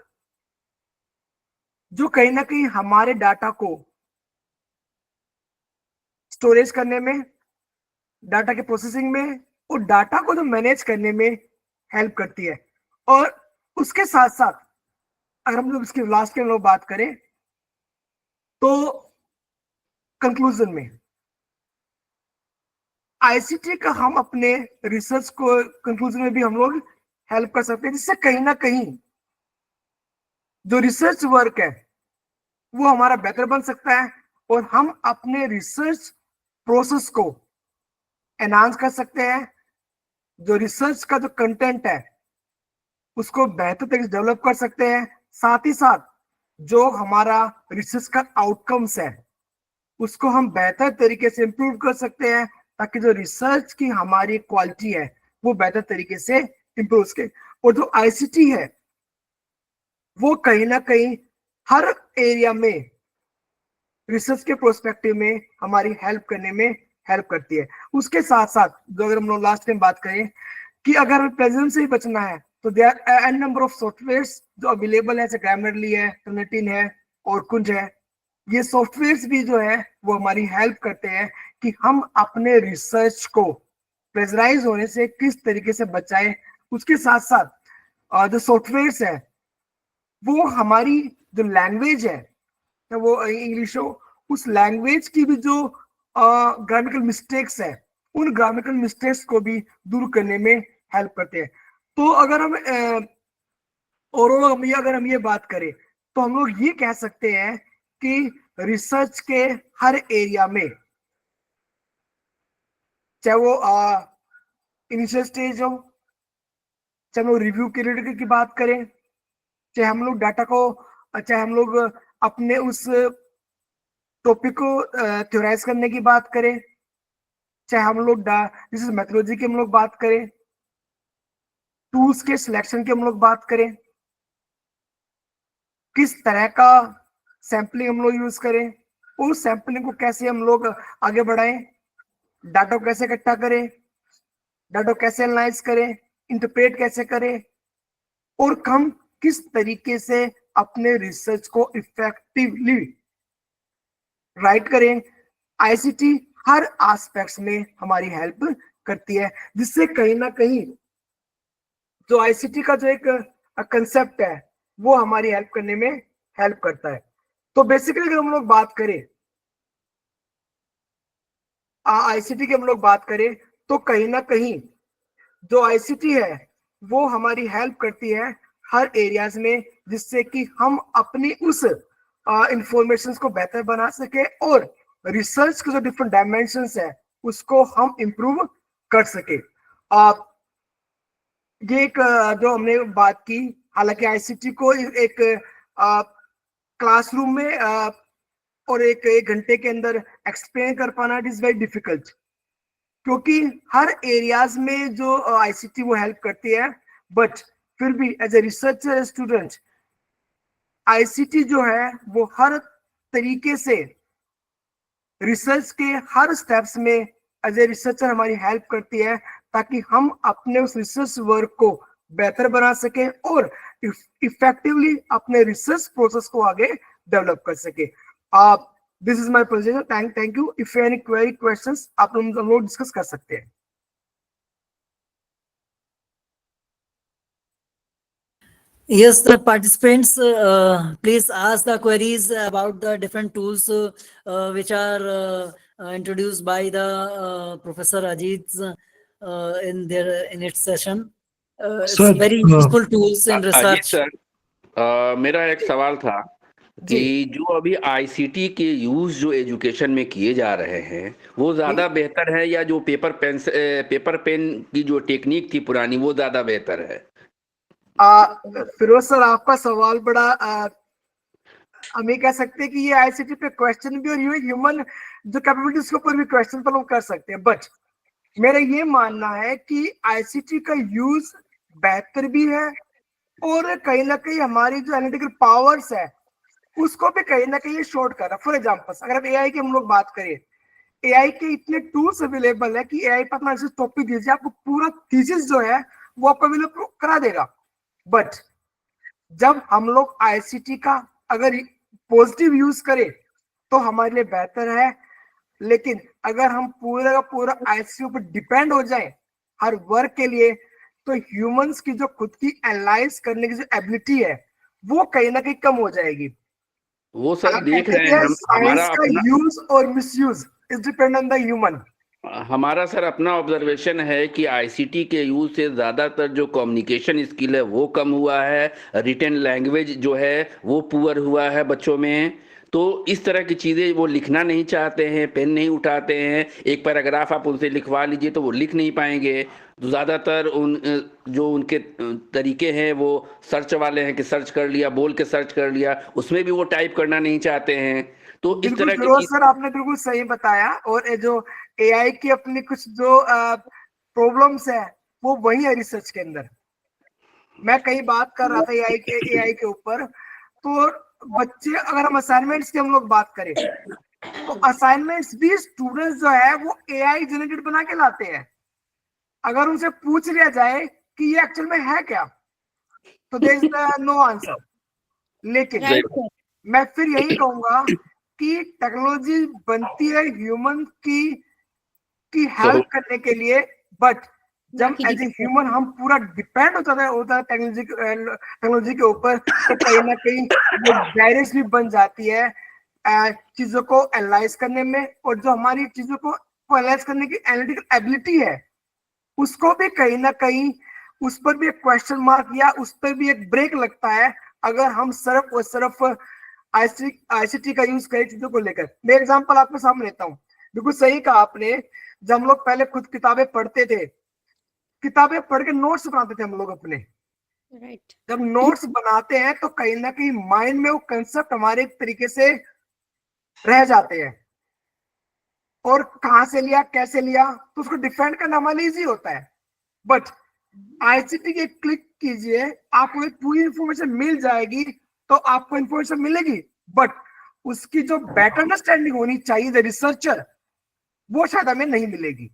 जो कहीं ना कहीं हमारे डाटा को स्टोरेज करने में, डाटा के प्रोसेसिंग में और डाटा को जो मैनेज करने में हेल्प करती है। और उसके साथ साथ अगर हम लोग इसके लास्ट के लोग बात करें तो कंक्लूजन में आईसीटी का हम अपने रिसर्च को कंक्लूजन में भी हम लोग हेल्प कर सकते हैं, जिससे कहीं ना कहीं जो रिसर्च वर्क है वो हमारा बेहतर बन सकता है और हम अपने रिसर्च प्रोसेस को एनहांस कर सकते हैं। जो रिसर्च का जो कंटेंट है उसको बेहतर तरीके से डेवलप कर सकते हैं। साथ ही साथ जो हमारा रिसर्च का आउटकम्स है उसको हम बेहतर तरीके से इंप्रूव कर सकते हैं, ताकि जो रिसर्च की हमारी क्वालिटी है वो बेहतर तरीके से इंप्रूव सके। और जो आईसीटी है वो कहीं ना कहीं हर एरिया में रिसर्च के प्रोस्पेक्टिव में हमारी हेल्प करने में हेल्प करती है। उसके साथ साथ जो अगर हम लोग लास्ट टाइम बात करें कि अगर प्रेजेंस से ही बचना है तो there are an number of softwares जो अवेलेबल है, जैसे ग्रामरली है, टर्निटिन है और कुंज है। ये सॉफ्टवेयर्स भी जो है वो हमारी हेल्प करते हैं कि हम अपने रिसर्च को प्रेशराइज होने से किस तरीके से बचाएं। उसके साथ साथ जो सॉफ्टवेयर्स है वो हमारी जो लैंग्वेज है, तो वो इंग्लिश हो, उस लैंग्वेज की भी जो ग्रामेटिकल मिस्टेक्स है उन ग्रामेटिकल मिस्टेक्स को भी दूर करने में हेल्प करते हैं। तो अगर हम ओवरऑल अगर हम ये बात करें तो हम लोग ये कह सकते हैं कि रिसर्च के हर एरिया में, चाहे वो इनिशियल स्टेज हो, चाहे हम लोग रिव्यू पीरियड की बात करें, चाहे हम लोग डाटा को, चाहे हम लोग अपने उस टॉपिक को थ्योराइज करने की बात करें, चाहे हम लोग जिस मेथोलॉजी की हम लोग बात करें, टूल्स के सिलेक्शन की हम लोग बात करें, किस तरह का सैंपलिंग हम लोग यूज करें, उस सैंपलिंग को कैसे हम लोग आगे बढ़ाएं, डाटा को कैसे इकट्ठा करें, डाटा को कैसे एनालाइज करें, इंटरप्रेट कैसे करें, और हम किस तरीके से अपने रिसर्च को इफेक्टिवली राइट करें। आईसीटी हर एस्पेक्ट्स में हमारी हेल्प करती है, जिससे कहीं ना कहीं जो आईसीटी का जो एक कंसेप्ट है वो हमारी हेल्प करने में हेल्प करता है। तो बेसिकली अगर हम लोग बात करें आईसीटी की हम लोग बात करें तो कहीं ना कहीं जो आईसीटी है वो हमारी हेल्प करती है हर एरियाज में, जिससे कि हम अपनी उस इंफॉर्मेशन को बेहतर बना सके और रिसर्च के जो डिफरेंट डायमेंशंस है उसको हम इंप्रूव कर सके। ये एक जो हमने बात की, हालांकि आईसीटी को एक क्लासरूम में और एक घंटे के अंदर एक्सप्लेन कर पाना इट इज वेरी डिफिकल्ट, क्योंकि हर एरियाज में जो आईसीटी वो हेल्प करती है। बट फिर भी as a researcher student ICT जो है वो हर तरीके से रिसर्च के हर स्टेप्स में एज ए रिसर्चर हमारी हेल्प करती है, ताकि हम अपने उस रिसर्च वर्क को बेहतर बना सके और इफेक्टिवली अपने रिसर्च प्रोसेस को आगे डेवलप कर सके। This is my presentation. Thank you. If any query questions आप लोग डिस्कस कर सकते हैं। Yes, the participants, please ask the queries about the different tools which are introduced by the Professor Ajit in its session. It's Sir, very useful tools in Ajit research. Sir, मेरा एक सवाल था जी। कि जो अभी आईसीटी के यूज जो education में किए जा रहे हैं वो ज्यादा बेहतर है या जो पेपर पेन की जो टेक्निक थी पुरानी वो ज्यादा बेहतर है? फिरोज सर, आपका सवाल बड़ा हम ये कह सकते हैं कि ये आईसीटी पे क्वेश्चन भी और ह्यूमन जो कैपेबिलिटीज के ऊपर भी क्वेश्चन पर हम कर सकते हैं। बट मेरा ये मानना है कि आईसीटी का यूज बेहतर भी है और कहीं ना कहीं हमारी जो एनालिटिकल पावर्स है उसको भी कहीं ना कहीं शॉर्ट कर रहा है। फॉर एग्जाम्पल अगर अब एआई की हम लोग बात करें, एआई के इतने टूल्स अवेलेबल है कि एआई पर अपना टॉपिक दीजिए, आपको पूरा थीसिस जो है वो आपको अवेलेबल करा देगा। बट जब हम लोग आईसीटी का अगर पॉजिटिव यूज करें तो हमारे लिए बेहतर है, लेकिन अगर हम पूरा का पूरा आईसीटी पर डिपेंड हो जाए हर वर्क के लिए तो ह्यूमंस की जो खुद की एनालाइज करने की जो एबिलिटी है वो कहीं ना कहीं कम हो जाएगी। वो सर देख रहे हैं हम, साइंस का यूज और misuse is depend on the human. हमारा सर अपना ऑब्जर्वेशन है कि आईसीटी के यूज से ज्यादातर जो कम्युनिकेशन स्किल है वो कम हुआ है, रिटन लैंग्वेज जो है वो पुअर हुआ है बच्चों में। तो इस तरह की चीजें वो लिखना नहीं चाहते हैं, पेन नहीं उठाते हैं। एक पैराग्राफ आप उनसे लिखवा लीजिए तो वो लिख नहीं पाएंगे। तो ज्यादातर जो उनके तरीके हैं वो सर्च वाले हैं कि सर्च कर लिया, बोल के सर्च कर लिया, उसमें भी वो टाइप करना नहीं चाहते हैं। तो इस तरह की चीज सर आपने बिल्कुल सही बताया। और ये जो एआई की अपनी कुछ जो प्रॉब्लम्स है वो वही है रिसर्च के अंदर। मैं कई बात कर रहा था एआई के ऊपर। तो बच्चे, अगर हम असाइनमेंट्स की हम लोग बात करें तो असाइनमेंट्स भी स्टूडेंट्स जो है वो एआई जनरेटेड बना के लाते हैं। अगर उनसे पूछ लिया जाए कि ये एक्चुअल में है क्या तो देयर इज नो आंसर। लेकिन मैं फिर यही कहूंगा कि टेक्नोलॉजी बनती है ह्यूमन की हेल्प करने के लिए, बट जब एज ए ह्यूमन हम पूरा डिपेंड होता है टेक्नोलॉजी के ऊपर तो कहीं ना कहीं वो बैरियर्स भी बन जाती है चीजों को एनालाइज करने में। और जो हमारी चीजों को एनालाइज करने की एनालिटिकल एबिलिटी है उसको भी कहीं ना कहीं उस पर भी एक क्वेश्चन मार्क या उस पर भी एक ब्रेक लगता है अगर हम सिर्फ और सिर्फ आईसीटी का यूज करें चीजों को लेकर। मैं एग्जांपल आपके सामने लेता हूँ। बिल्कुल सही कहा आपने। जब हम लोग पहले खुद किताबें पढ़ते थे, किताबें पढ़ के नोट्स बनाते थे हम लोग अपने। जब नोट्स बनाते हैं तो कहीं ना कहीं माइंड में वो कंसेप्ट हमारे एक तरीके से रह जाते हैं और कहां से लिया कैसे लिया तो उसको डिफेंड करना हमारे लिए इजी होता है। बट आईसीटी के क्लिक कीजिए, आपको एक पूरी इंफॉर्मेशन मिल जाएगी तो आपको इंफॉर्मेशन मिलेगी, बट उसकी जो बेटर अंडरस्टैंडिंग होनी चाहिए द रिसर्चर वो शायद हमें नहीं मिलेगी।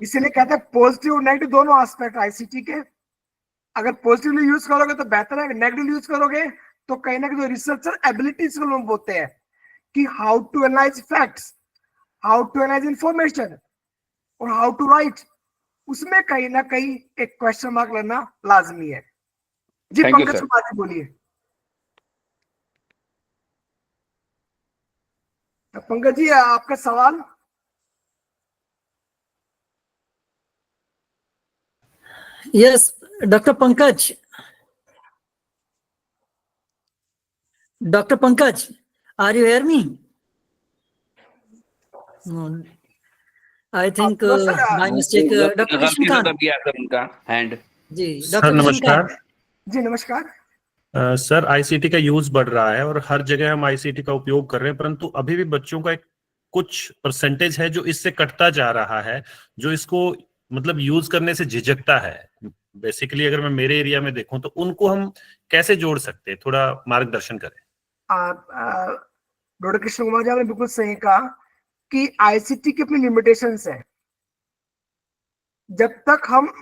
इसीलिए कहते हैं पॉजिटिव और नेगेटिव दोनों एस्पेक्ट आईसीटी के। अगर पॉजिटिवली यूज करोगे तो बेहतर है, नेगेटिवली यूज करोगे तो कहीं ना कहीं जो रिसर्चर एबिलिटीज को लोग बोलते हैं कि how to analyse facts, how to analyse information और हाउ टू राइट, उसमें कहीं ना कहीं एक क्वेश्चन मार्क लेना लाजमी है। जी पंकज कुमार जी बोलिए। पंकज जी आपका सवाल। Yes, Dr. Pankaj. Dr. Pankaj, are you hear me? No. I think by mistake, Dr. Krishnakant. उनका हैंड। जी, सर Dr. नमस्कार। Krishnakant. जी नमस्कार। सर आईसीटी का यूज बढ़ रहा है और हर जगह हम आईसीटी का उपयोग कर रहे हैं, परंतु अभी भी बच्चों का एक कुछ परसेंटेज है जो इससे कटता जा रहा है, जो इसको मतलब यूज करने से झिझकता है। बेसिकली अगर मैं मेरे एरिया में देखूं तो उनको हम कैसे जोड़ सकते हैं, थोड़ा मार्गदर्शन करें। डॉक्टर कृष्ण कुमार जी आपने बिल्कुल सही कहा कि आईसीटी की अपनी लिमिटेशंस है। जब तक हम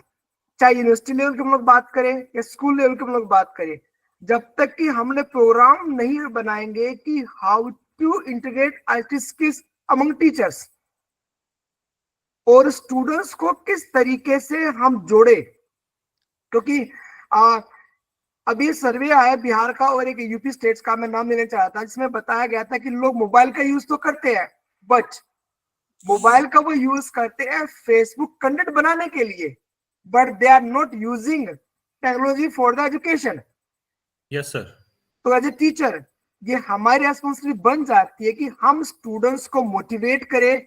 चाहे यूनिवर्सिटी लेवल की हम लोग बात करें या स्कूल लेवल की हम लोग बात करें, जब तक कि हमने प्रोग्राम नहीं बनाएंगे कि how to integrate IT skills among teachers और स्टूडेंट्स को किस तरीके से हम जोड़े, क्योंकि अभी सर्वे आया बिहार का और एक यूपी स्टेट्स का, मैं नाम लेना चाहता था, जिसमें बताया गया था कि लोग मोबाइल का यूज तो करते हैं बट मोबाइल का वो यूज करते हैं फेसबुक कंटेंट बनाने के लिए, but they are not using technology for the education. Yes sir. तो एज ए टीचर ये हमारी रेस्पॉन्सिबिलिटी बन जाती है कि हम स्टूडेंट्स को मोटिवेट करें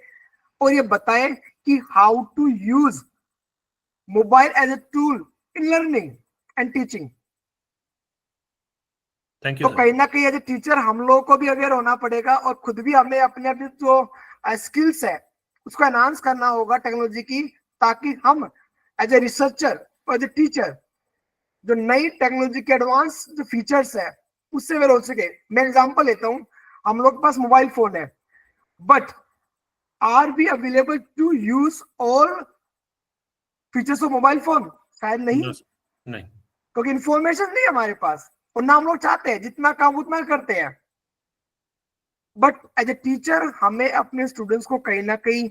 और ये बताएं कि how to use mobile as a tool in learning and teaching. Thank you. तो कहीं ना कहीं एज ए टीचर हम लोगों को भी अवेयर होना पड़ेगा और खुद भी हमें अपने अपने जो स्किल्स है उसको एनहांस करना होगा टेक्नोलॉजी की, ताकि हम एज ए रिसर्चर और एज ए टीचर जो नई टेक्नोलॉजी के एडवांस जो फीचर्स है उससे अवेयर हो सके। मैं एग्जांपल लेता हूं, हम लोग के पास मोबाइल फोन है but are we available to use all features of mobile phone? शायद नहीं, क्योंकि इंफॉर्मेशन नहीं हमारे पास और ना हम लोग चाहते हैं, जितना काम उतना करते हैं। बट एज ए टीचर हमें अपने स्टूडेंट्स को कहीं ना कहीं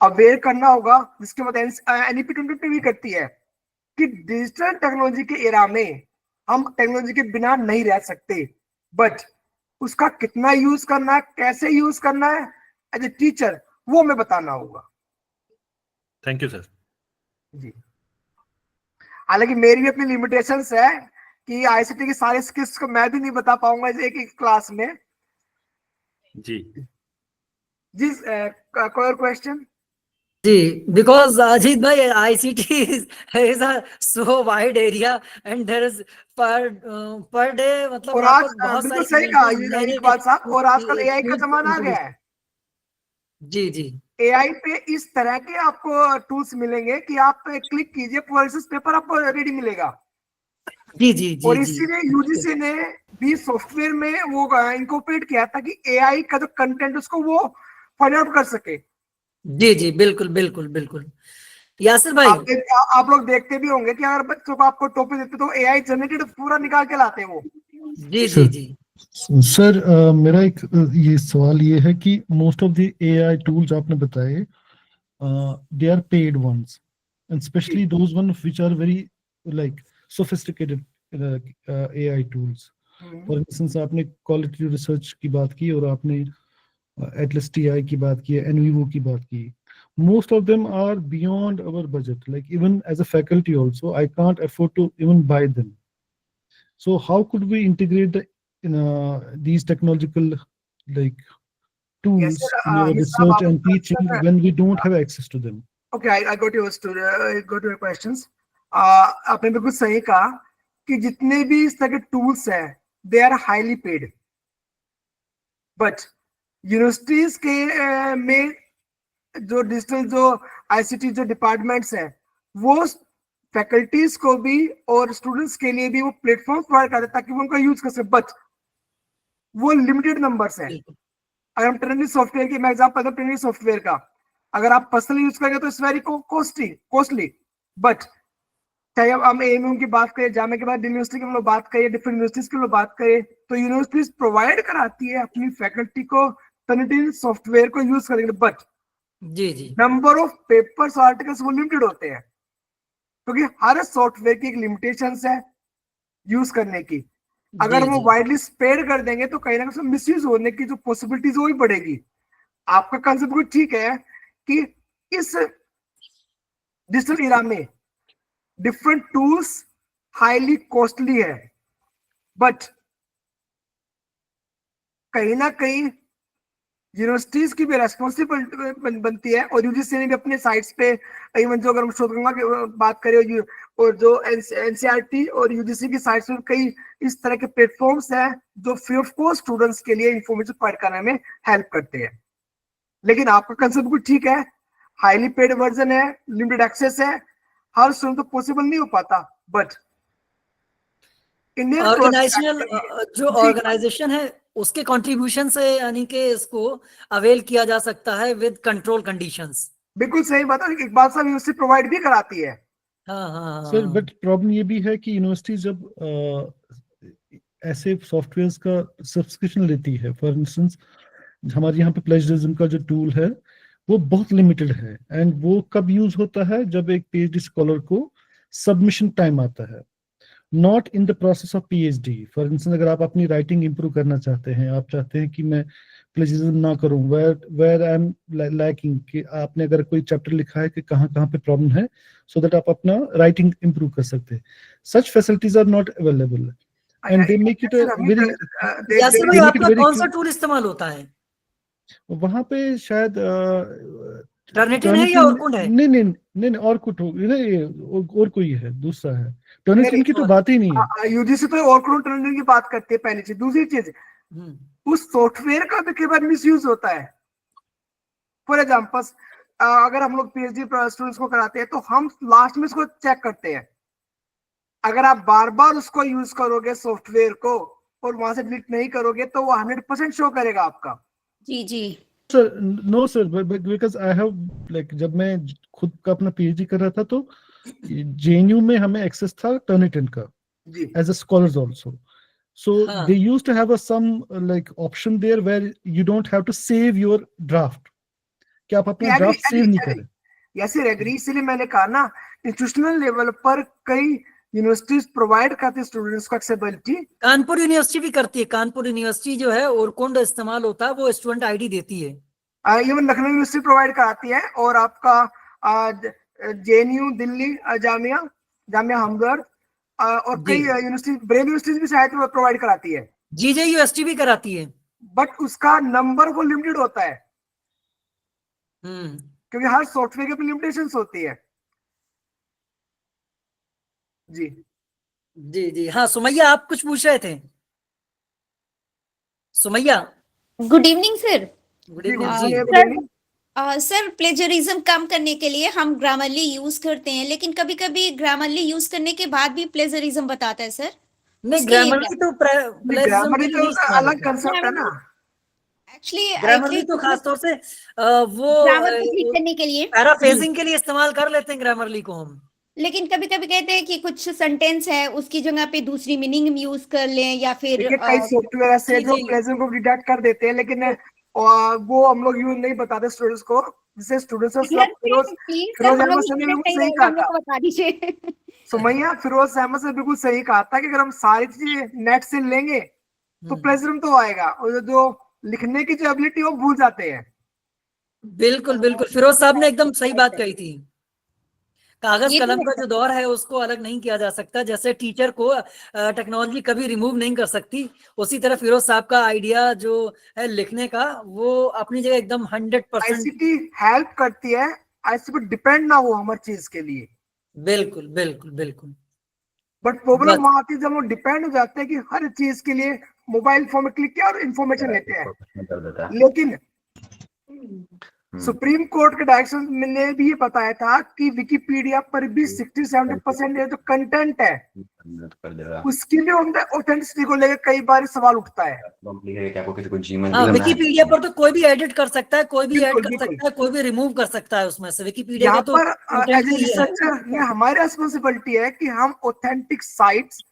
अवेयर करना होगा, जिसके बाद एनईपी 2020 भी करती है कि डिजिटल टेक्नोलॉजी के एरा में हम टेक्नोलॉजी के बिना नहीं रह सकते, बट उसका कितना यूज करना है, कैसे यूज करना है एज ए टीचर, वो हमें बताना होगा। Thank you sir. जी, हालांकि मेरी भी अपनी लिमिटेशंस है कि आईसीटी की सारी स्किल्स को मैं भी नहीं बता पाऊंगा एक एक क्लास में। जी जी, कोई और क्वेश्चन? जी, because Ajit bhai, ICT is a so wide area and there is per day मतलब और वहाँ आज पर बहुत बिल्कुल सारी सही कहा events, ये नए इकबाल साहब, और आजकल नए एआई का tools जमाना आ गया introduce- है। जी जी एआई पे इस तरह के आपको टूल्स मिलेंगे कि आप क्लिक कीजिए, प्रोसेस पेपर आपको रेडी मिलेगा। जी जी जी और जी इसीलिए यूजीसी ने भी सॉफ्टवेयर में वो इंकॉर्पोरेट किया था कि एआई का जो कंटेंट उसको वो फाइंड आउट कर सके। जी जी, बिल्कुल बिल्कुल बिल्कुल। यासिर भाई, आप लोग देखते भी होंगे कि अगर बच्चों को आपको टॉपिक देते तो एआई जनरेटेड पूरा निकाल के लाते हैं वो। जी जी जी सर मेरा एक ये सवाल ये है कि most of the AI tools आपने बताए they are paid ones and specially those one which are very like sophisticated AI tools. For instance आपने क्वालिटी रिसर्च की बात की और आपने एटलस टीआई की बात की, एनवीवो की बात की। Most of them are beyond our budget. Like even as a faculty also, I can't afford to even buy them. So how could we integrate these technological like Yes, tools sir. in our Mr. research Babu, and teaching when we don't have access to them? Okay, I got your story. Got your questions. आपने बिल्कुल सही कहा कि जितने भी इस तरह के टूल्स हैं, they are highly paid, but universities के में जो डिजिटल जो आईसीटी जो डिपार्टमेंट्स हैं, वो फैकल्टीज को भी और स्टूडेंट्स के लिए भी वो प्लेटफॉर्म प्रोवाइड करते हैं ताकि वो उनका यूज कर सके, बट वो लिमिटेड नंबर्स हैं। अगर हम ट्रेनिंग सॉफ्टवेयर की मैं एग्जांपल दूं, ट्रेनिंग सॉफ्टवेयर का अगर आप पर्सनली यूज करेंगे तो इट्स वेरी कॉस्टली, बट चाहे अब हम एएमयू की बात करें, जामे के बाद यूनिवर्सिटी की हम लोग बात करें, डिफरेंट यूनिवर्सिटीज की हम लोग बात करें, तो यूनिवर्सिटीज प्रोवाइड कराती है अपनी फैकल्टी को ट्रेनिंग सॉफ्टवेयर को यूज करेंगे, बट जी जी नंबर ऑफ पेपर्स आर्टिकल्स वो लिमिटेड होते हैं, क्योंकि हर सॉफ्टवेयर की एक लिमिटेशंस है यूज करने की। अगर जी, वो जी। वाइडली स्प्रेड कर देंगे तो कहीं ना कहीं मिसयूज होने की जो पॉसिबिलिटीज वो भी बढ़ेगी। आपका कंसेप्ट भी ठीक है कि इस डिजिटल इरा में डिफरेंट टूल्स हाईली कॉस्टली है, बट कहीं ना कहीं यूनिवर्सिटीज की भी रेस्पॉन्सिबिलिटी बनती है, और यूजीसी ने भी अपने साइट्स पे इवन जो अगर हम शोधगंगा की बात करें और जो एनसीईआरटी और यूजीसी की साइट्स पे कई इस तरह के प्लेटफॉर्म्स हैं जो फ्री ऑफ कॉस्ट स्टूडेंट्स के लिए इंफॉर्मेशन प्रोवाइड करने में हेल्प करते हैं। लेकिन आपका कंसेप्ट भी ठीक है, हाईली पेड वर्जन है, लिमिटेड एक्सेस है, हर स्टूडेंट तो पॉसिबल नहीं हो पाता, बट इंडियन ऑर्गेनाइजेशनल जो ऑर्गेनाइजेशन है उसके कंट्रीब्यूशन से यानी कि इसको अवेल किया जा सकता है विद कंट्रोल कंडीशंस। बिल्कुल सही बात है, इकबाल साहब यूनिवर्सिटी प्रोवाइड भी कराती है। हाँ हाँ सर बट प्रॉब्लम ये भी है कि यूनिवर्सिटी जब ऐसे सॉफ्टवेयर्स का सब्सक्रिप्शन लेती है, फॉर इंस्टेंस हमारे यहाँ पे प्लेजरिज्म का जो टूल है वो बहुत लिमिटेड है, एंड वो कब यूज होता है जब एक पीएचडी स्कॉलर को सबमिशन टाइम आता है, not in the process of PhD. For instance अगर आप अपनी राइटिंग इंप्रूव करना चाहते हैं, आप चाहते हैं कि मैं प्लेजरिज्म ना करूं, वेयर आई एम लैकिंग, कि आपने अगर कोई चैप्टर लिखा है कि कहाँ कहाँ पे प्रॉब्लम है, सो दैट आप अपना राइटिंग इंप्रूव कर सकते हैं। Such facilities are not available and they make it very, Yasir भाई, make it आपका very कौन सा clear. टूल इस्तेमाल होता है? वहां पे शायद टर्निटिन है या ऑर्कुट है? नहीं नहीं नहीं नहीं, और कुछ और कोई है, दूसरा है। टर्निटिन की तो बात ही नहीं है। यूजीसी तो और ट्रेनिंग की बात करती है पहली चीज। दूसरी चीज, उस सॉफ्टवेयर का भी कई बार मिसयूज होता है। फॉर एग्जाम्पल अगर हम लोग पीएचडी स्टूडेंट्स को कराते हैं तो हम लास्ट में उसको चेक करते हैं, अगर आप बार बार उसको यूज करोगे सॉफ्टवेयर को और वहां से डिलीट नहीं करोगे तो वो 100% शो करेगा आपका। जी जी sir no sir, because I have like जब मैं खुद का अपना पीएचडी कर रहा था तो जेएनयू में हमें एक्सेस था टर्निटिन का जी as a scholars also, so हाँ. they used to have some like option there where you don't have to save your draft, कि आप अपना ड्राफ्ट सेव नहीं करें। यस एग्री, इसलिए मैंने कहा ना इंस्टीट्यूशनल लेवल पर कई यूनिवर्सिटीज प्रोवाइड करती है स्टूडेंट्स को एक्सेसिबिलिटी। कानपुर यूनिवर्सिटी भी करती है, कानपुर यूनिवर्सिटी जो है ओरकुंड इस्तेमाल होता है, वो स्टूडेंट आईडी देती है। इवन लखनऊ यूनिवर्सिटी प्रोवाइड कराती है, और आपका जेएनयू दिल्ली, जामिया हमदर्द और कई यूनिवर्सिटी, ब्रेन यूनिवर्सिटीज भी शायद प्रोवाइड कराती है। जीजेयूएसटी भी कराती है। बट उसका नंबर वो लिमिटेड होता है, क्योंकि हर सॉफ्टवेयर की अपनी लिमिटेशंस होती है। जी जी जी हाँ, सुमैया आप कुछ पूछ रहे थे? Sumaiya, good evening sir. Good evening जी, जी। good evening। सर प्लेजरिज्म कम करने के लिए हम ग्रामरली यूज करते हैं, लेकिन कभी कभी ग्रामरली यूज करने के बाद भी प्लेजरिज्म बताता है सर। नहीं, उसके लिए ग्रामरली तो प्लेजरिज्म ग्रामर के लिए तो इस्तेमाल अलग होता है। कंसेप्ट है ना। ग्रामरली तो खासतौर से वो ग्रामर को ठीक करने के लिए, पैराफ्रेजिंग के लिए इस्तेमाल कर लेते हैं ग्रामरली को हम। लेकिन कभी कभी कहते हैं कि कुछ सेंटेंस है उसकी जगह पे दूसरी मीनिंग यूज कर लें, या फिर देखिए कई सॉफ्टवेयर ऐसे जी, जो जी। प्लेजर को डिटेक्ट कर देते हैं, लेकिन वो हम लोग यूज नहीं बताते स्टूडेंट्स को, जिससे स्टूडेंट्स फिरोज अहमद से ने बिल्कुल सही कहा था। बता दीजिए। सुमैया, फिरोज अहमद से बिल्कुल सही कहा था कि अगर हम सारी चीजें नेट से लेंगे तो प्लेजरिज्म तो आएगा, और जो लिखने की जो एबिलिटी वो भूल जाते हैं। बिल्कुल बिल्कुल, फिरोज साहब ने एकदम सही बात कही थी। कागज ये तो कलम है। का जो दौर है उसको अलग नहीं किया जा सकता। जैसे टीचर को टेक्नोलॉजी कभी रिमूव नहीं कर सकती, उसी तरह फिरोज साहब का आइडिया जो है लिखने का, वो अपनी जगह एकदम 100%। आईसीटी हेल्प करती है, आईसीटी पर डिपेंड ना हो हर चीज के लिए। बिल्कुल बिल्कुल बिल्कुल। बट प्रॉब्लम वहां आती है जब वो डिपेंड हो जाते हैं कि हर चीज के लिए मोबाइल फोन में क्लिक किया और इंफॉर्मेशन लेते हैं। लेकिन सुप्रीम कोर्ट के डायरेक्शन ने भी ये बताया था कि विकिपीडिया पर भी 60-70% जो कंटेंट है उसके लिए ऑथेंटिसिटी को लेकर कई बार सवाल उठता है। हाँ, विकिपीडिया पर तो कोई भी एडिट कर सकता है, कोई भी ऐड कर सकता है, कोई भी रिमूव कर सकता है उसमें से। विकिपीडिया यहाँ का तो पर एज ए रिसर्चर ये हमारी रिस्पॉन्सिबिलिटी है कि हम ऑथेंटिक साइट्स,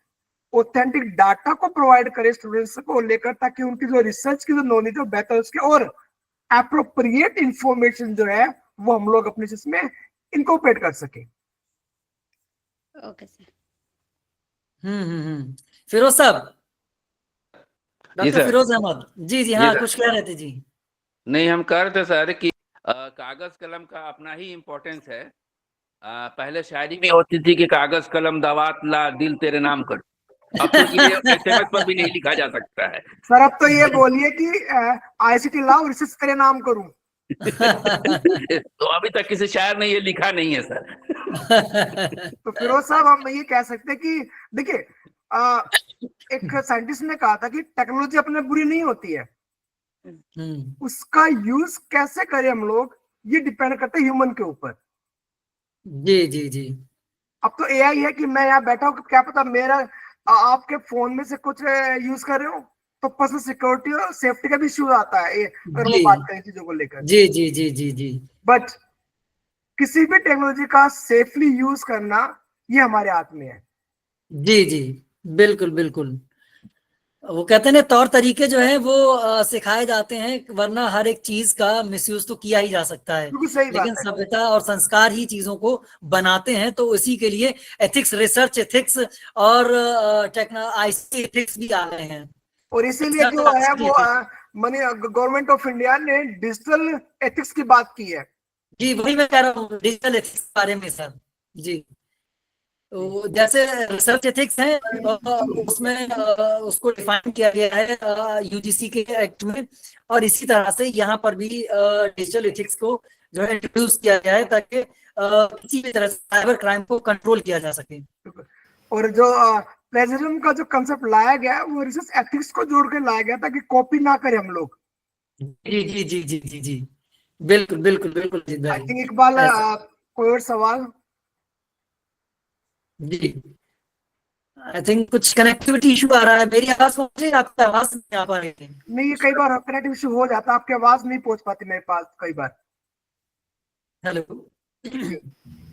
ऑथेंटिक डाटा को प्रोवाइड करें स्टूडेंट्स को लेकर, ताकि उनकी जो रिसर्च की जो नॉलेज हो बेहतर उसके, और एप्रोप्रिएट इंफॉर्मेशन जो है वो हम लोग अपने इसमें इनकॉर्पोरेट कर सके। Okay sir. फिरोज साहब, जी डॉक्टर सर। फिरोज अहमद जी जी हाँ, कुछ कह रहे थे जी। नहीं, हम कह रहे थे सर कि कागज कलम का अपना ही इम्पोर्टेंस है। पहले शायरी में होती थी कि कागज कलम दावत ला दिल तेरे नाम कर, अब तो ये एसएमएस पर भी नहीं लिखा जा सकता है। सर अब तो ये बोलिए कि आईसीटी लाओ, रिसर्च तेरे नाम करूं। तो अभी तक किसी शायर ने ये लिखा नहीं है सर। तो फिरोज साहब हम ये कह सकते हैं कि देखिए एक साइंटिस्ट ने कहा था कि टेक्नोलॉजी अपने बुरी नहीं होती है, उसका यूज कैसे करें हम लोग ये डिपेंड करता है ह्यूमन के ऊपर। जी जी जी। अब तो एआई है कि मैं यहाँ बैठा हूँ, क्या पता मेरा आपके फोन में से कुछ यूज कर रहे हो, तो पर्सनल सिक्योरिटी और सेफ्टी का भी इश्यू आता है अगर वो बात करें चीजों को लेकर। जी जी जी जी जी। बट किसी भी टेक्नोलॉजी का सेफली यूज करना ये हमारे हाथ में है। जी जी बिल्कुल बिल्कुल। वो कहते हैं ना, तौर तरीके जो है वो सिखाए जाते हैं, वरना हर एक चीज का मिसयूज तो किया ही जा सकता है, बिल्कुल सही बात लेकिन है। सभ्यता और संस्कार ही चीजों को बनाते हैं। तो इसी के लिए एथिक्स, रिसर्च एथिक्स और आईसी एथिक्स भी आ गए हैं। और इसीलिए जो है वो माने गवर्नमेंट ऑफ इंडिया ने डिजिटल एथिक्स की बात की है। जी वही मैं कह रहा हूँ, डिजिटल एथिक्स के बारे में सर जी। तो जैसे रिसर्च एथिक्स है उसमें उसको डिफाइन किया गया है यूजीसी के एक्ट में, और इसी तरह से यहाँ पर भी डिजिटल एथिक्स को जो है इंट्रोड्यूस किया गया है, ताकि किसी भी तरह से साइबर क्राइम को कंट्रोल किया जा सके। और जो प्लेजरिज्म का जो कंसेप्ट लाया गया है वो रिसर्च एथिक्स को जोड़ के लाया गया ताकि कॉपी ना करें हम लोग। जी जी जी जी जी जी बिल्कुल बिल्कुल बिल्कुल। आई थिंक इकबाल कोई और सवाल? जी आई थिंक कुछ कनेक्टिविटी इशू आ रहा है। मेरी आवाज पहुंच रही है? आपकी आवाज नहीं आ पा रही थी। नहीं, ये कई बार कनेक्टिव इशू हो जाता है, आपकी आवाज नहीं पहुंच पाती मेरे पास कई बार। हेलो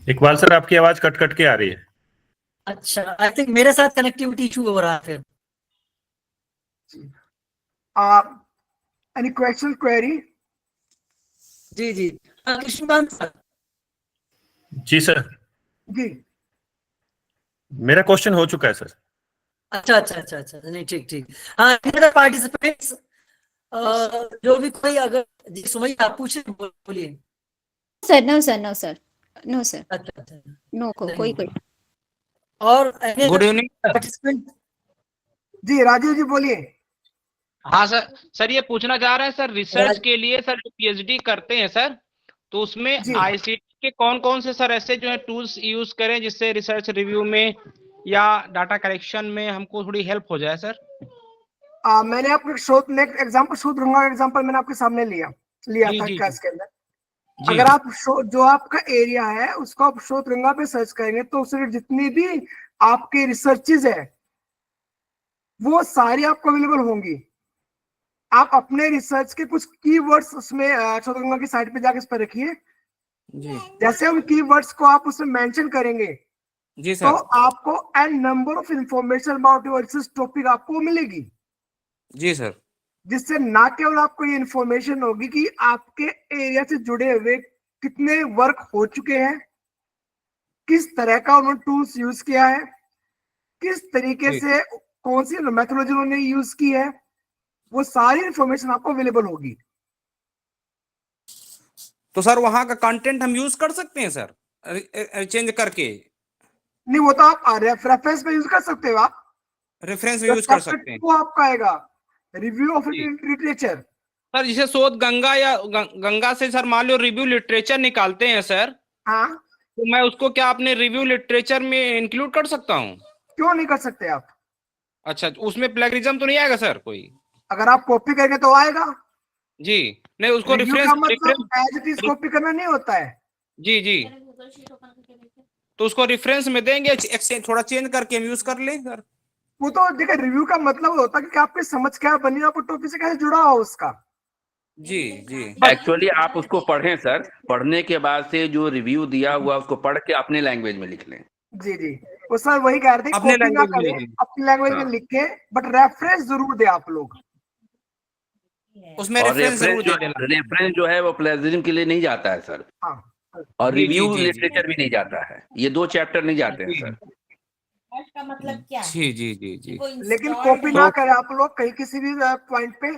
इकबाल सर, आपकी आवाज कट कट के आ रही है। अच्छा, आई थिंक मेरे साथ कनेक्टिविटी इशू हो रहा है फिर। Any question, query? जी जी कृष्णकांत सर। जी सर, जी मेरा क्वेश्चन हो चुका है सर। अच्छा, नहीं ठीक ठीक। हाँ, पार्टिसिपेंट्स जो भी कोई अगर जी सुमैया आप पूछे बोलिए। Sir no sir no sir no sir अच्छा नो को कोई कोई और गुड इवनिंग सर। पार्टिसिपेंट। जी राजीव जी बोलिए। हाँ सर, सर ये पूछना चाह रहे हैं सर, रिसर्च राज- के लिए सर जो पीएचडी करते हैं सर, तो उसमें जी। आईसीटी के कौन कौन से सर ऐसे जो है टूल्स यूज करें जिससे रिसर्च रिव्यू में या डाटा कलेक्शन में हमको थोड़ी हेल्प हो जाए सर? मैंने आपको शोध नेक्स्ट एग्जांपल शोधगंगा एग्जांपल मैंने आपके सामने लिया जी, था जी, क्लास के अंदर। जी अगर आप जो आपका एरिया है उसको आप शोधगंगा पे सर्च करेंगे तो उसमें जितनी भी आपकी रिसर्चेज है वो सारी आपको अवेलेबल होंगी। आप अपने रिसर्च के कुछ कीवर्ड्स उसमें शोधगंगा की साइट पे जाके इस पर रखिए। जी जैसे उन कीवर्ड्स को आप उसमें मेंशन करेंगे जी तो सर। आपको an number of information about your research topic आपको मिलेगी, जी सर। जिससे ना केवल आपको ये इंफॉर्मेशन होगी कि आपके एरिया से जुड़े हुए कितने वर्क हो चुके हैं, किस तरह का उन्होंने टूल्स यूज किया है, किस तरीके जी। से कौन सी मेथोडोलॉजी उन्होंने यूज की है, वो सारी इंफॉर्मेशन आपको अवेलेबल होगी। तो सर वहां का कंटेंट हम यूज कर सकते हैं सर चेंज करके? नहीं, वो तो आप रेफरेंस में यूज कर सकते हो। आप रेफरेंस में यूज कर सकते हैं? वो आपका आएगा रिव्यू ऑफ जी। लिटरेचर। सर जिसे शोध गंगा या गंगा से सर मान लो रिव्यू लिटरेचर निकालते हैं सर, हाँ, तो मैं उसको क्या अपने रिव्यू लिटरेचर में इंक्लूड कर सकता हूँ? क्यों नहीं कर सकते आप? अच्छा, उसमें प्लेगरिज्म तो नहीं आएगा सर कोई? अगर आप कॉपी करेंगे तो आएगा। जी नहीं, उसको रिव्यू रेफरेंस का मतलब एज इट इज कॉपी करना नहीं होता है। जी जी, तो उसको रेफरेंस में देंगे, एक्सचेंज थोड़ा चेंज करके हम यूज कर लें सर? वो तो देखिए, रिव्यू का मतलब होता है कि आपकी समझ क्या बनी, आपको टॉपिक से कैसे जुड़ा हो उसका। जी जी एक्चुअली आप उसको पढ़ें सर, पढ़ने के बाद से जो रिव्यू दिया हुआ उसको पढ़ के अपने लैंग्वेज में लिख लें। जी जी, वो सर वही कह रहे थे, अपने कॉपी ना language में करें, लिखें। अपनी लैंग्वेज में हाँ। लिख के, बट रेफरेंस जरूर दे आप लोग। उसमें और रेफरेंस जरूर दे देना। रेफरेंस जो है वो प्लेजरिज्म के लिए नहीं जाता है सर, हाँ और जी, रिव्यू जी, जी, लिटरेचर भी नहीं जाता है, ये 2 चैप्टर नहीं जाते हैं सर। का मतलब क्या है? जी जी जी जी। वो लेकिन installed कॉपी है। ना करें आप लोग कहीं किसी भी पॉइंट पे।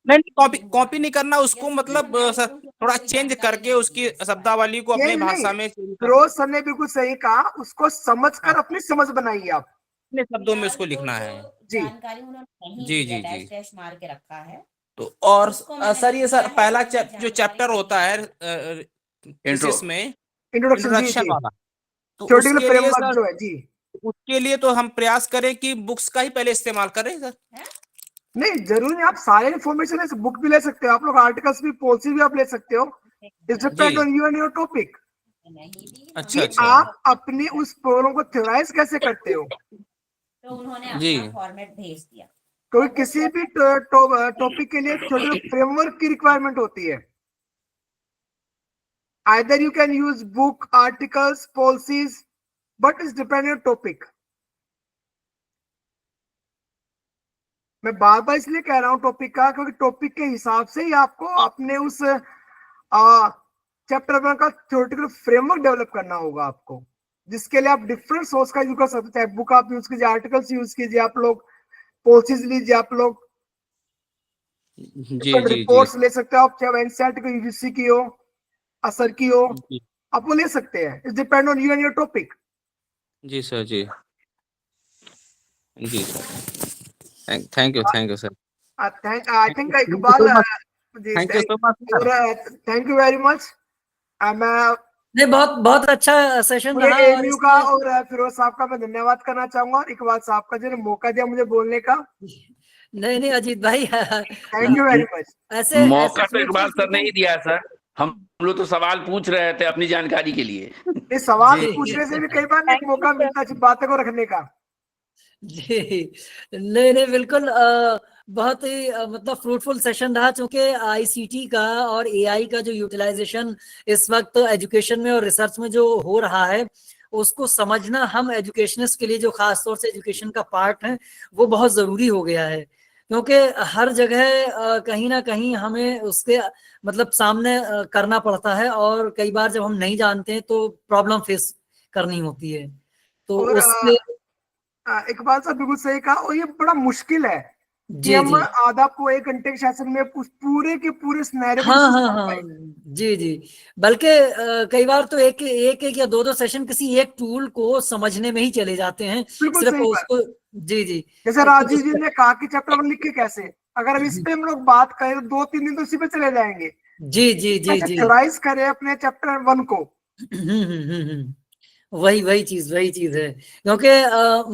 नहीं, कॉपी नहीं करना उसको, मतलब सर थोड़ा चेंज करके उसकी शब्दावली को अपने नहीं, भाषा में change करके फिरोज सर ने बिल्कुल सही कहा, उसको समझकर हाँ। अपनी समझ बनाइए आप। अपने शब्दों में उसको लिखना है। जी। जानकारी उन्होंने नहीं जी, दिया, जी, जी। डैश डैश मार के रखा है। तो और उसको मैंने सर ये सर लिखा है, पहला उसमें जो जानकारी चैप्टर होता है इंट्रो थीसिस में, इंट्रोडक्शन, जी इंट्रोडक्शन जी, वाला, तो थ्योरेटिकल उसके लिए फ्रेमवर्क सर, जो है जी। उसके लिए तो हम प्रयास करें कि बुक्स का ही पहले इस्तेमाल करें सर? नहीं, जरूरी नहीं, आप सारे इन्फॉर्मेशन है बुक भी ले सकते हो आप लोग, आर्टिकल्स भी, पॉलिसी भी आप ले सकते हो। It's depend on you and your topic नहीं भी अच्छा कि अच्छा। आप अपनी उस प्रॉब्लम को थ्योराइज कैसे करते हो। तो उन्होंने जी। अपना फॉर्मेट भेज दिया। क्योंकि किसी भी टॉपिक के लिए थ्योरेटिकल फ्रेमवर्क की रिक्वायरमेंट होती है। Either you can use book, articles, policies, but it's depend on topic. मैं बार बार इसलिए कह रहा हूं टॉपिक का, क्योंकि टॉपिक के हिसाब से ही आपको अपने उस चैप्टर का थ्योरेटिकल फ्रेमवर्क डेवलप करना होगा आपको, जिसके लिए आप डिफरेंट सोर्स का यूज कर सकते हैं। चाहे बुक आप यूज कीजिए, आर्टिकल्स यूज कीजिए, आप लोग पॉलिसीज लीजिए, आप लोग जी जी जी रिपोर्ट्स ले सकते हो आप, चाहे एनसीईआरटी की, यूजीसी की हो, असर की हो, जी आप वो ले सकते हैं। It's depend on you and your topic. जी सर। जी जी sir, thank you sir. I think Iqbal ji, thank you so much sir. और थैंक यू वेरी मच। मैं नहीं, बहुत बहुत अच्छा सेशन पूरे रहा। और एएमयू का इसमें और फिरोज साहब का मैं धन्यवाद करना चाहूंगा, और इकबाल साहब का जिन्होंने मौका दिया मुझे बोलने का। नहीं अजीत भाई थैंक यू वेरी मच। ऐसे मौका तो fruitful इकबाल सर ने session- ही दिया है सर, हम लोग तो सवाल पूछ रहे थे अपनी जानकारी के लिए। इस सवाल जी। पूछने से भी कई बार एक मौका मिलता है बातें को रखने का। जी नहीं बिल्कुल बहुत ही मतलब फ्रूटफुल सेशन रहा, क्योंकि आईसीटी का और एआई का जो यूटिलाइजेशन इस वक्त एजुकेशन में और रिसर्च में जो हो रहा है, उसको समझना हम एजुकेशनिस्ट के लिए, जो खास तौर से एजुकेशन का पार्ट है, वो बहुत जरूरी हो गया है। क्योंकि हर जगह कहीं ना कहीं हमें उसके मतलब सामने करना पड़ता है, और कई बार जब हम नहीं जानते हैं तो प्रॉब्लम फेस करनी होती है, तो और उससे एक बात सर बिल्कुल सही कहा, और ये बड़ा मुश्किल है कि जी हम जी आधा को 1 घंटे के सेशन में उस पूरे के पूरे सिनेरियो को हाँ डिस्कस हाँ कर हाँ पाए। जी जी, बल्कि कई बार तो एक या दो सेशन किसी एक टूल को समझने में ही चले जाते हैं, बिल्कुल सिर्फ सही बात। उसको। जी जी जैसे कुछ राजीव जी ने कहा कि चैप्टर 1 लिख के कैसे, अगर हम इस पे हम लोग बात करें तो 2-3 दिन तो इसी पे चले जाएंगे। जी जी जी कैसे जी थोराइज करें अपने चैप्टर 1 को। वही चीज है, क्योंकि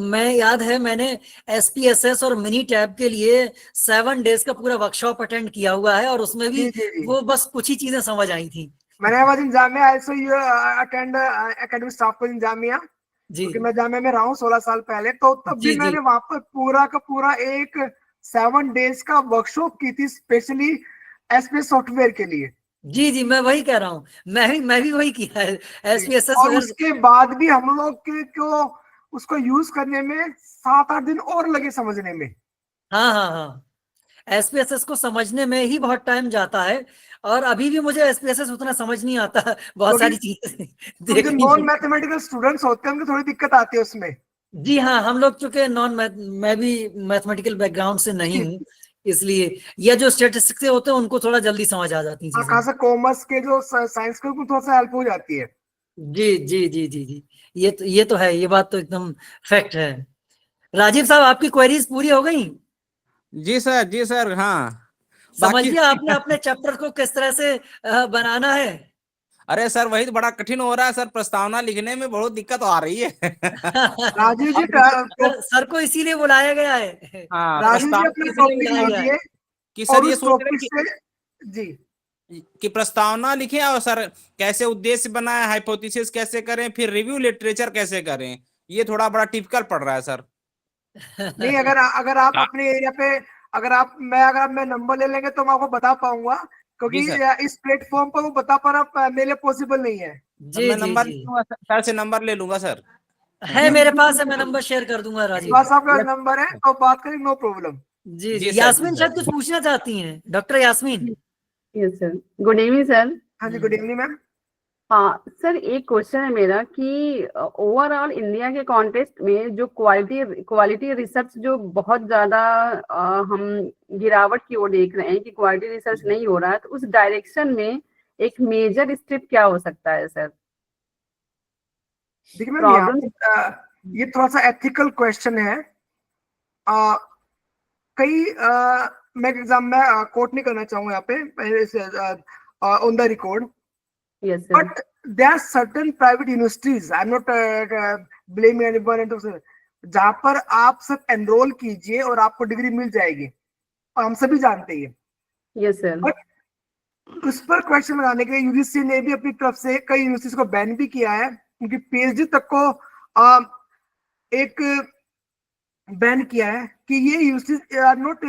मैं याद है मैंने एसपीएसएस और मिनी टैब के लिए 7 डेज का पूरा वर्कशॉप अटेंड किया हुआ है, और उसमें भी जी जी जी, वो बस कुछ ही चीजें समझ आई थी। मैंने was in Jamia also you attend academic staff को in Jamia, जी क्योंकि मैं जामिया में रहा हूँ 16 साल पहले, तो तब भी जी जी मैंने वहां पर पूरा का पूरा एक 7 डेज का वर्कशॉप की थी स्पेशली एसपीएस सॉफ्टवेयर के लिए। जी जी, मैं वही कह रहा हूँ, मैं भी वही किया है जी, एसपीएसएस और वगैरह। उसके बाद भी हम लोग के को उसको यूज करने में 7-8 दिन और लगे समझने में। हाँ, एसपीएसएस को समझने में ही बहुत टाइम जाता है, और अभी भी मुझे एसपीएसएस उतना समझ नहीं आता, बहुत क्योंकि सारी चीजें क्योंकि जो देखनी नॉन पड़ती। मैथमेटिकल स्टूडेंट्स होते हैं उनको थोड़ी दिक्कत आती है उसमें। जी हाँ, हम लोग चूंकि मैं भी मैथमेटिकल बैकग्राउंड से नहीं हूँ, इसलिए या जो स्टेटिस्टिक्स से होते हैं उनको थोड़ा जल्दी समझ आ जाती हैं चीजें। खासा कॉमर्स के जो साइंस के उनको थोड़ा सा हेल्प हो जाती है। जी जी जी जी जी, ये तो है, ये बात तो एकदम फैक्ट है। राजीव साहब, आपकी क्वेरीज पूरी हो गई? जी सर, हाँ। समझ बाकी लिया आपने अपने चैप्टर को किस तरह से बनाना है? अरे सर, वही तो बड़ा कठिन हो रहा है सर, प्रस्तावना लिखने में बहुत दिक्कत आ रही है। राजीव जी सर को इसीलिए बुलाया गया है। हाँ, राजीव जी प्रस्तावना अपना इसीलिए टॉपिक बुलाया गया है। लीजिए कि और सर ये उस सोच रहे टॉपिक हैं से जी कि प्रस्तावना लिखें, और सर कैसे उद्देश्य बनाए, हाइपोथेसिस कैसे करें, फिर रिव्यू लिटरेचर कैसे करें। ये थोड़ा बड़ा टिपिकल पड़ रहा है सर। नहीं, अगर अगर आप अपने एरिया पे अगर मैं नंबर ले लेंगे तो मैं आपको बता पाऊंगा, क्योंकि जी सर। इस प्लेटफॉर्म पर वो बता पाना मेरे लिए पॉसिबल नहीं है। सर, जी मैं जी नंबर जी, ले लूंगा सर से नंबर ले लूंगा सर। है मेरे पास है, मैं नंबर शेयर कर दूंगा राजीव। बस आपका नंबर है तो बात करें, नो प्रॉब्लम। जी जी जी, सर, जी यास्मीन सर। शायद कुछ पूछना चाहती हैं, doctor Yasmin. Yes sir, good evening sir. हाँ जी, गुड इवनिंग मैम। हाँ सर, एक क्वेश्चन है मेरा कि ओवरऑल इंडिया के कॉन्टेक्स्ट में जो क्वालिटी रिसर्च जो बहुत ज्यादा हम गिरावट की ओर देख रहे हैं कि क्वालिटी रिसर्च नहीं हो रहा है, तो उस डायरेक्शन में एक मेजर स्टेप क्या हो सकता है सर? देखिए मैम, यहाँ प्रॉब्लम। पे ये थोड़ा सा एथिकल क्वेश्चन है। कई मैं एग्जाम में कोट नहीं करना चाहूंगा यहाँ पे on the record, yes sir. But there are certain private universities, I'm not blaming anyone, जहां पर आप सब एनरोल कीजिए और आपको डिग्री मिल जाएगी, और हम सभी जानते हैं। Yes sir. बट उस पर क्वेश्चन बनाने के लिए यूजीसी ने भी अपनी तरफ से कई यूनिवर्सिटीज को बैन भी किया है, उनकी पीएचडी तक को एक बैन किया है कि ये universities are not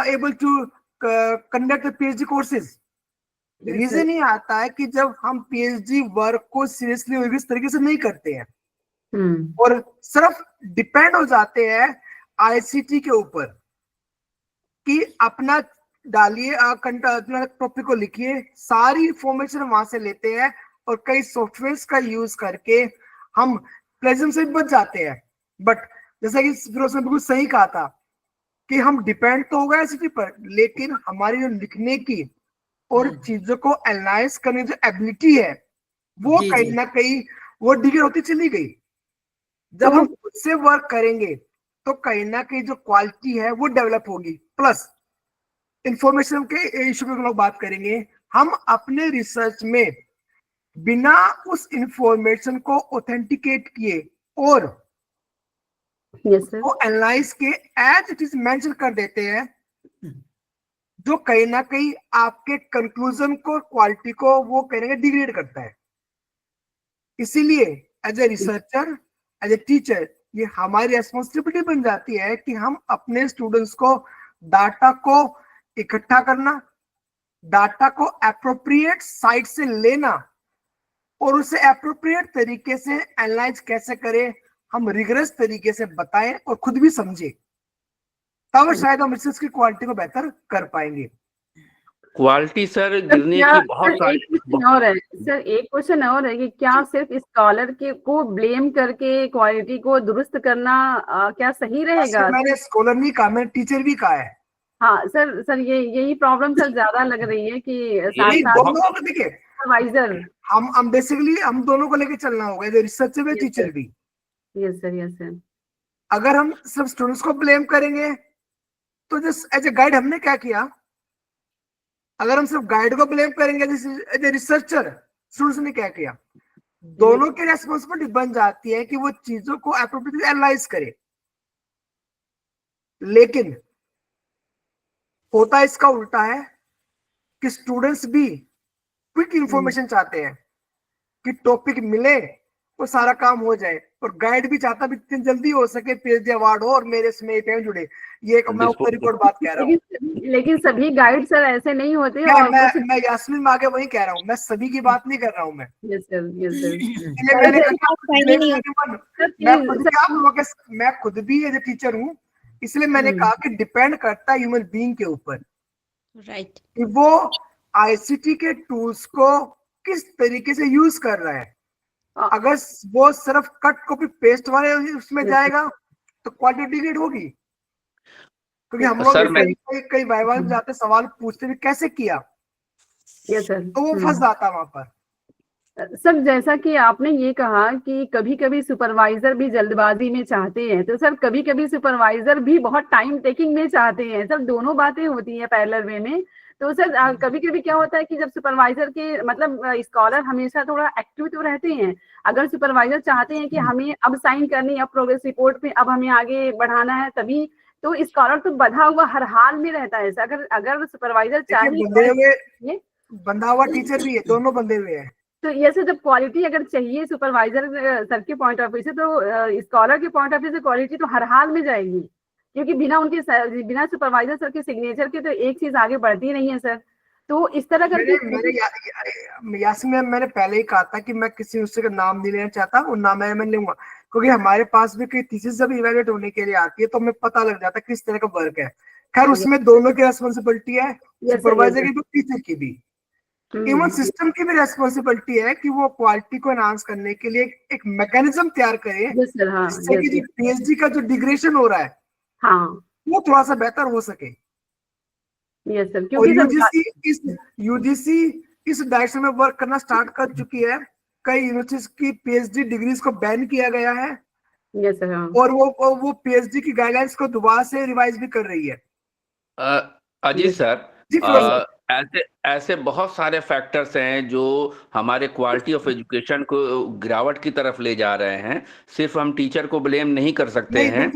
able to conduct PhD courses. Reason ये आता है कि जब हम पीएचडी वर्क को सीरियसली और इस तरीके से नहीं करते हैं और सिर्फ डिपेंड हो जाते हैं आईसीटी के ऊपर कि अपना डालिए टॉपिक को लिखिए, सारी इंफॉर्मेशन वहां से लेते हैं और कई सॉफ्टवेयर का यूज करके हम प्लेजम से बच जाते हैं। बट जैसा कि फिरोज ने बिल्कुल सही कहा था कि हम डिपेंड तो हो गए आईसीटी पर, लेकिन हमारी जो लिखने की और चीजों को एनालाइज करने की जो एबिलिटी है वो जी, कहीं जी। ना कहीं वो डिग्रेड होती चली गई। जब हम खुद से वर्क करेंगे तो कहीं ना कहीं जो क्वालिटी है वो डेवलप होगी। प्लस इंफॉर्मेशन के इशू पे लोग बात करेंगे, हम अपने रिसर्च में बिना उस इंफॉर्मेशन को ऑथेंटिकेट किए और यस सर। वो एनालाइज के एज इट इज मेंशन कर देते हैं, जो कहीं ना कहीं आपके कंक्लूजन को, क्वालिटी को वो कहेंगे डिग्रेड करता है। इसीलिए as a researcher, as a teacher, ये हमारी रेस्पॉन्सिबिलिटी बन जाती है कि हम अपने स्टूडेंट्स को डाटा को इकट्ठा करना, डाटा को एप्रोप्रिएट साइट से लेना और उसे एप्रोप्रिएट तरीके से एनालाइज कैसे करें, हम रिगरस तरीके से बताएं और खुद भी समझे। तब शायद हम रिसर्च की क्वालिटी को बेहतर कर पाएंगे। क्वालिटी सर सर गिरने क्या की बहुत सर एक क्वेश्चन और है सर, एक क्वेश्चन और है कि क्या सिर्फ स्कॉलर के को ब्लेम करके क्वालिटी को दुरुस्त करना क्या सही रहेगा? मैंने स्कॉलर नहीं कहा, मैंने टीचर भी कहा है। हाँ सर यही प्रॉब्लम सर ज्यादा लग रही है कि साथ नहीं, साथ दोनों को देखिए, सुपरवाइजर। हम बेसिकली हम दोनों को लेके चलना होगा, रिसर्चर भी Yes, टीचर sir. भी। Yes sir, yes sir. अगर हम सब स्टूडेंट्स को ब्लेम करेंगे तो जस्ट एज ए गाइड हमने क्या किया? अगर हम सिर्फ गाइड को ब्लेम करेंगे एज ए रिसर्चर, स्टूडेंट्स ने क्या किया? दोनों की रेस्पॉन्सिबिलिटी बन जाती है कि वो चीजों को एप्रोप्रिएटली एनालाइज करे। लेकिन होता इसका उल्टा है कि स्टूडेंट्स भी क्विक इंफॉर्मेशन चाहते हैं कि टॉपिक मिले वो सारा काम हो जाए, और गाइड भी चाहता भी जितनी जल्दी हो सके पीएचडी अवार्ड हो और मेरे इसमें टाइम जुड़े। ये एक मैं ऊपर रिकॉर्ड बात कह रहा हूँ। लेकिन सभी गाइड सर ऐसे नहीं होते। और मैं यास्मीन में आगे वही कह रहा हूँ, मैं सभी की बात नहीं कर रहा हूँ मैं। Yes sir, yes sir. मैं खुद भी एज ए टीचर हूँ, इसलिए मैंने कहा कि डिपेंड करता है ह्यूमन बीइंग के ऊपर, राइट, कि वो आईसीटी के टूल्स को किस तरीके से यूज कर रहा है। अगर वो सिर्फ कट कॉपी पेस्ट वाले उसमें जाएगा तो क्वालिटी डिग्रेड होगी, क्योंकि हम लोग कई वाइवा में जाते सवाल पूछते भी कैसे किया, यस सर, तो वो फंस जाता वहां पर। सर जैसा कि आपने ये कहा कि कभी कभी सुपरवाइजर भी जल्दबाजी में चाहते हैं, तो सर कभी कभी सुपरवाइजर भी बहुत टाइम टेकिंग में चाहते हैं। सर दोनों बातें होती हैं पैरेलल वे में। तो सर कभी कभी क्या होता है कि जब सुपरवाइजर के मतलब स्कॉलर हमेशा थोड़ा एक्टिव तो रहते हैं, अगर सुपरवाइजर चाहते हैं कि हमें अब साइन करनी, अब प्रोग्रेस रिपोर्ट पे अब हमें आगे बढ़ाना है, तभी तो स्कॉलर तो बंधा हुआ हर हाल में रहता है। अगर सुपरवाइजर चाहिए, बंधा हुआ टीचर भी है, दोनों बंधे हुए हैं। तो ये से जब क्वालिटी अगर चाहिए सुपरवाइजर सर के पॉइंट ऑफ व्यू से, तो स्कॉलर के पॉइंट ऑफ व्यू से क्वालिटी तो हर हाल में जाएगी, क्योंकि बिना सुपरवाइजर सर के सिग्नेचर के तो एक चीज आगे बढ़ती नहीं है सर। तो इस तरह करके यास्मीन मैंने पहले ही कहा था कि मैं किसी दूसरे का नाम नहीं लेना चाहता, और नाम मैं लूंगा, क्योंकि हमारे पास भी कई थीसिस जब इवैल्यूएट होने के लिए आती है तो हमें पता लग जाता है किस तरह का वर्क है। खैर उसमें दोनों की रेस्पॉन्सिबिलिटी है, सुपरवाइजर की भी, टीचर की भी, इवन सिस्टम की भी रेस्पॉन्सिबिलिटी है कि वो क्वालिटी को एनहांस करने के लिए एक मैकेनिज्म तैयार करे, जिससे कि पीएचडी का जो डिग्रेडेशन हो रहा है वो थोड़ा सा बेहतर हो सके। यस सर, क्योंकि यूजीसी इस डायरेक्शन में वर्क करना स्टार्ट कर चुकी है। कई यूनिवर्सिटीज की पीएचडी डिग्रीज को बैन किया गया है। यस सर, और वो पीएचडी की गाइडलाइंस को दोबारा से रिवाइज भी कर रही है। अजीत सर, ऐसे बहुत सारे फैक्टर्स हैं जो हमारे क्वालिटी ऑफ एजुकेशन को गिरावट की तरफ ले जा रहे हैं। सिर्फ हम टीचर को ब्लेम नहीं कर सकते हैं।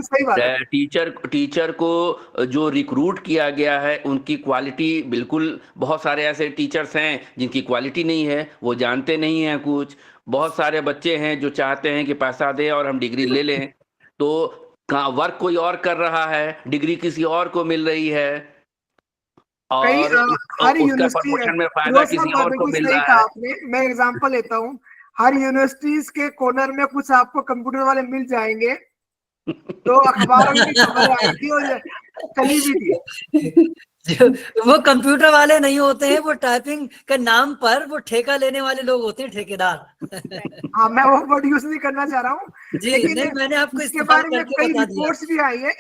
टीचर को जो रिक्रूट किया गया है उनकी क्वालिटी, बिल्कुल बहुत सारे ऐसे टीचर्स हैं जिनकी क्वालिटी नहीं है, वो जानते नहीं हैं कुछ। बहुत सारे बच्चे हैं जो चाहते हैं कि पैसा दे और हम डिग्री ले लें, तो वर्क कोई और कर रहा है, डिग्री किसी और को मिल रही है, और हर उसका प्रमोशन में फायदा किसी और को मिल रहा है। मैं एग्जांपल लेता हूँ, हर यूनिवर्सिटीज के कॉर्नर में कुछ आपको कंप्यूटर वाले मिल जाएंगे, तो अखबारों में खबर आएगी और चली भी थी। वो कंप्यूटर वाले नहीं होते हैं, वो टाइपिंग के नाम पर वो ठेका लेने वाले लोग होते हैं, ठेकेदार। हाँ, मैं वो वर्ड यूज नहीं करना चाह रहा हूँ, जी, लेकिन नहीं, मैंने आपको इसके बारे में कई रिपोर्ट्स भी आई है।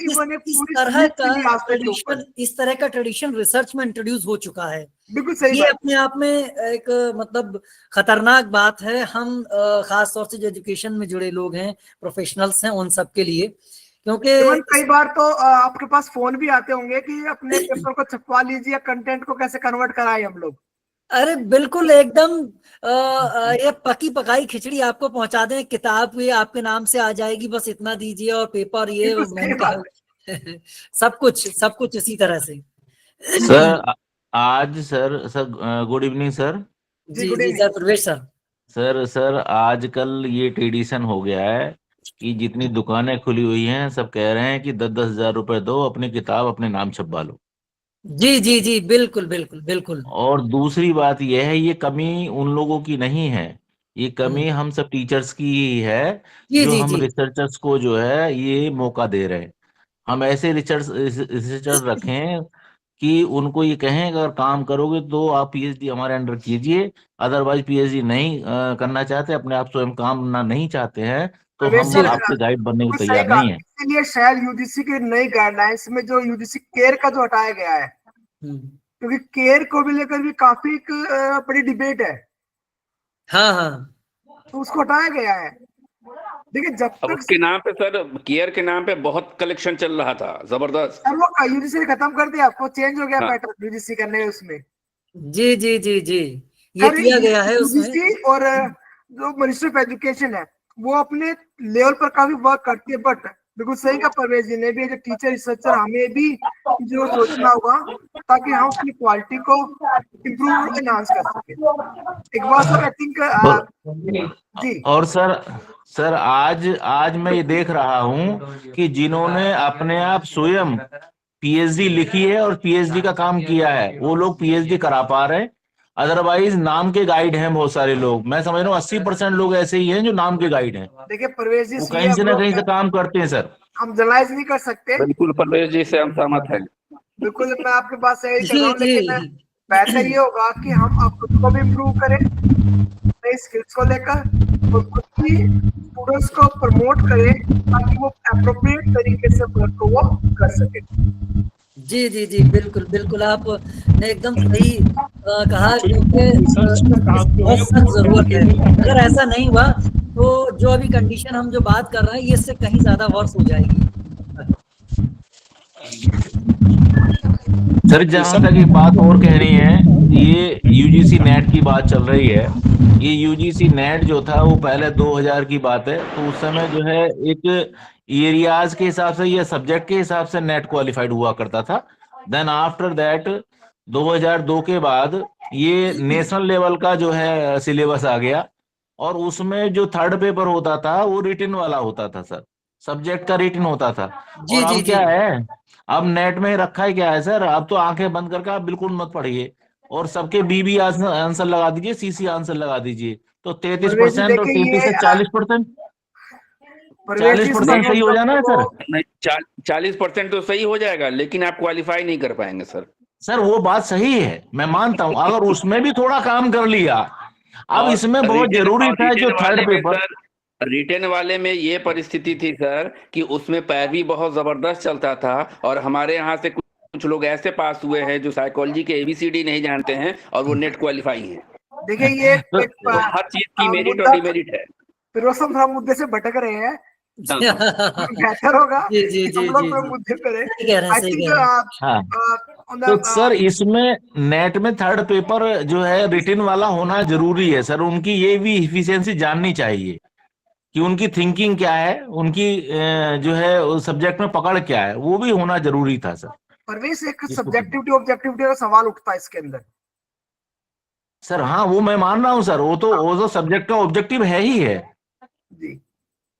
इस तरह का ट्रेडिशन रिसर्च में इंट्रोड्यूस हो चुका है। बिल्कुल सही, ये अपने आप में एक मतलब खतरनाक बात है। हम खास तौर से जो एजुकेशन में जुड़े लोग हैं, प्रोफेशनल्स हैं, उन सब के लिए, क्योंकि कई बार तो आपके पास फोन भी आते होंगे कि अपने पेपर को छपवा लीजिए, या कंटेंट को कैसे कन्वर्ट कराएं हम लोग। अरे बिल्कुल, एकदम ये पकी पकाई खिचड़ी आपको पहुंचा दें, किताब ये आपके नाम से आ जाएगी, बस इतना दीजिए, और पेपर ये सब कुछ इसी तरह से। सर आज सर गुड इवनिंग सर। जी सर, प्रवेश सर। सर आजकल ये ट्रेडिशन हो गया है कि जितनी दुकानें खुली हुई हैं सब कह रहे हैं कि 10-10 हजार रुपए दो, अपनी किताब अपने नाम छपवा लो। जी, बिल्कुल। और दूसरी बात यह है, ये कमी उन लोगों की नहीं है, ये कमी हम सब टीचर्स की ही है, जो हम रिसर्चर्स को जो है ये मौका दे रहे हैं। हम ऐसे रिसर्चर रखें कि उनको ये कहें अगर काम करोगे तो आप पीएचडी हमारे अंडर कीजिए, अदरवाइज पीएचडी नहीं करना चाहते, अपने आप स्वयं काम करना नहीं चाहते हैं, तो प्रवेश हम सर, आपके गाइड बनने को बिल्कुल सही तैयार कहा। नहीं है। इसलिए शायद यूजीसी की नई गाइडलाइंस में जो यूजीसी केयर का जो हटाया गया है, क्योंकि केयर को भी लेकर भी काफी एक बड़ी डिबेट है, हाँ हाँ तो उसको हटाया गया है। देखिए जब अब तक उसके नाम पे सर, केयर के नाम पे बहुत कलेक्शन चल रहा था जबरदस्त। सर वो यूजीसी ने खत्म कर दिया, आपको चेंज हो गया हाँ। पैटर्न यूजीसी करने में उसमें। जी जी जी जी, ये सर, किया गया है उसमें। यूजीसी और जो मिनिस्ट्री ऑफ एजुकेशन है वो अपने लेवल पर काफी वर्क करती है, बट बिल्कुल सही का परवेज जी ने भी, जो टीचर रिसर्चर हमें भी जो सोचना होगा ताकि हम अपनी क्वालिटी को इम्प्रूव एनहांस कर सके। एक बार सर आई थिंक जी और सर आज मैं ये देख रहा हूं कि जिन्होंने अपने आप स्वयं पीएचडी लिखी है और पीएचडी का काम किया है, वो लोग पीएचडी करा पा रहे हैं, अदरवाइज नाम के गाइड हैं बहुत सारे लोग। मैं समझ रहा हूँ 80% लोग ऐसे ही हैं जो नाम के गाइड हैं, देखिए परवेज जी, वो कहीं से ना कहीं से काम करते हैं सर। हम जनरलाइज नहीं कर सकते, बिल्कुल परवेज जी से हम सहमत हैं। बिल्कुल मैं आपके पास सही कर जी रहा हूँ, जी लेकिन बेहतर ये होगा कि हम अब खुद को भी इम्प्रूव करें नई स्किल्स को लेकर, और खुद भी स्टूडेंट्स को प्रमोट करें ताकि वो अप्रोप्रिएट तरीके से वर्क को वो कर सके। जी जी जी, बिल्कुल बिल्कुल, आपने एकदम सही कहा, क्योंकि बहुत सख्त जरूरत है। अगर ऐसा नहीं हुआ तो जो अभी कंडीशन हम जो बात कर रहे हैं, ये इससे कहीं ज्यादा वर्स हो जाएगी। सर जहां तक एक बात और कहनी है, ये यूजीसी नेट की बात चल रही है। ये यूजीसी नेट जो था वो पहले 2000 की बात है, तो उस समय जो है एक एरियाज के हिसाब से या सब्जेक्ट के हिसाब से नेट क्वालिफाइड हुआ करता था। देन आफ्टर दैट 2002 के बाद ये नेशनल लेवल का जो है सिलेबस आ गया, और उसमें जो थर्ड पेपर होता था वो रिटन वाला होता था सर, सब्जेक्ट का रिटन होता था। जी और जी अब क्या जी, है, अब नेट में रखा है क्या है सर, अब तो आंखें बंद करके आप बिल्कुल मत पढ़िए और सबके बीबी आंसर लगा दीजिए, सीसी आंसर लगा दीजिए, तो 33% और देखिए 33 से 40%, परवेज जी 40% सही हो जाना है सर। नहीं, 40% तो सही हो जाएगा, लेकिन आप क्वालिफाई नहीं कर पाएंगे सर। सर वो बात सही है, मैं मानता हूं, अगर उसमें भी थोड़ा काम कर लिया। अब और इसमें बहुत जरूरी था जो थर्ड पेपर, रिटेन वाले में ये परिस्थिति थी सर कि उसमें पैरवी बहुत जबरदस्त चलता था, और हमारे यहाँ से कुछ लोग ऐसे पास हुए हैं जो साइकोलॉजी के एबीसीडी नहीं जानते हैं और वो नेट क्वालिफाई हैं। देखिए ये तो हर चीज की मेरिट और डिमेरिट है। फिरोज हम थोड़ा मुद्दे से भटक रहे हैं, बेहतर होगा जी जी कि जी हम लोग जी कोई जी, मुद्दे पे सही कह रहे हैं, आई सही थिंक कह रहे हैं। तो सर इसमें नेट में थर्ड पेपर जो है रिटन वाला होना जरूरी है सर। उनकी ये भी इफिशियंसी जाननी चाहिए कि उनकी थिंकिंग क्या है, उनकी जो है सब्जेक्ट में पकड़ क्या है, वो भी होना जरूरी था सर। परवेश एक सब्जेक्टिविटी ऑब्जेक्टिविटी का सवाल उठता है इसके अंदर। सर हाँ, वो मैं मान रहा हूँ सर, वो तो सब्जेक्ट का ऑब्जेक्टिव है ही है, जी,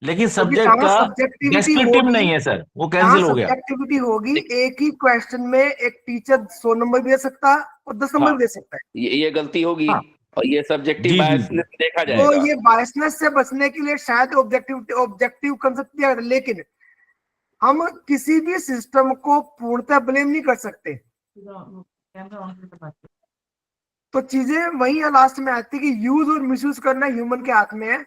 लेकिन सब्जेक्ट का डेस्क्रिप्टिव नहीं है सर, वो कैंसिल हो गया। सब्जेक्टिविटी होगी, एक ही क्वेश्चन में एक टीचर 100 नंबर भी दे सकता है और 10 नंबर भी दे सकता है। ये गलती होगी। हाँ। और ये सब्जेक्टिव जी, जी, बायसनेस देखा तो जाएगा। ये बायसनेस से बचने के लिए शायद ऑब्जेक्टिव कंसेप्ट दिया, लेकिन हम किसी भी सिस्टम को पूर्णतः ब्लेम नहीं कर सकते। तो चीजें वही लास्ट में आती है कि यूज और मिसयूज करना ह्यूमन के हाथ में है।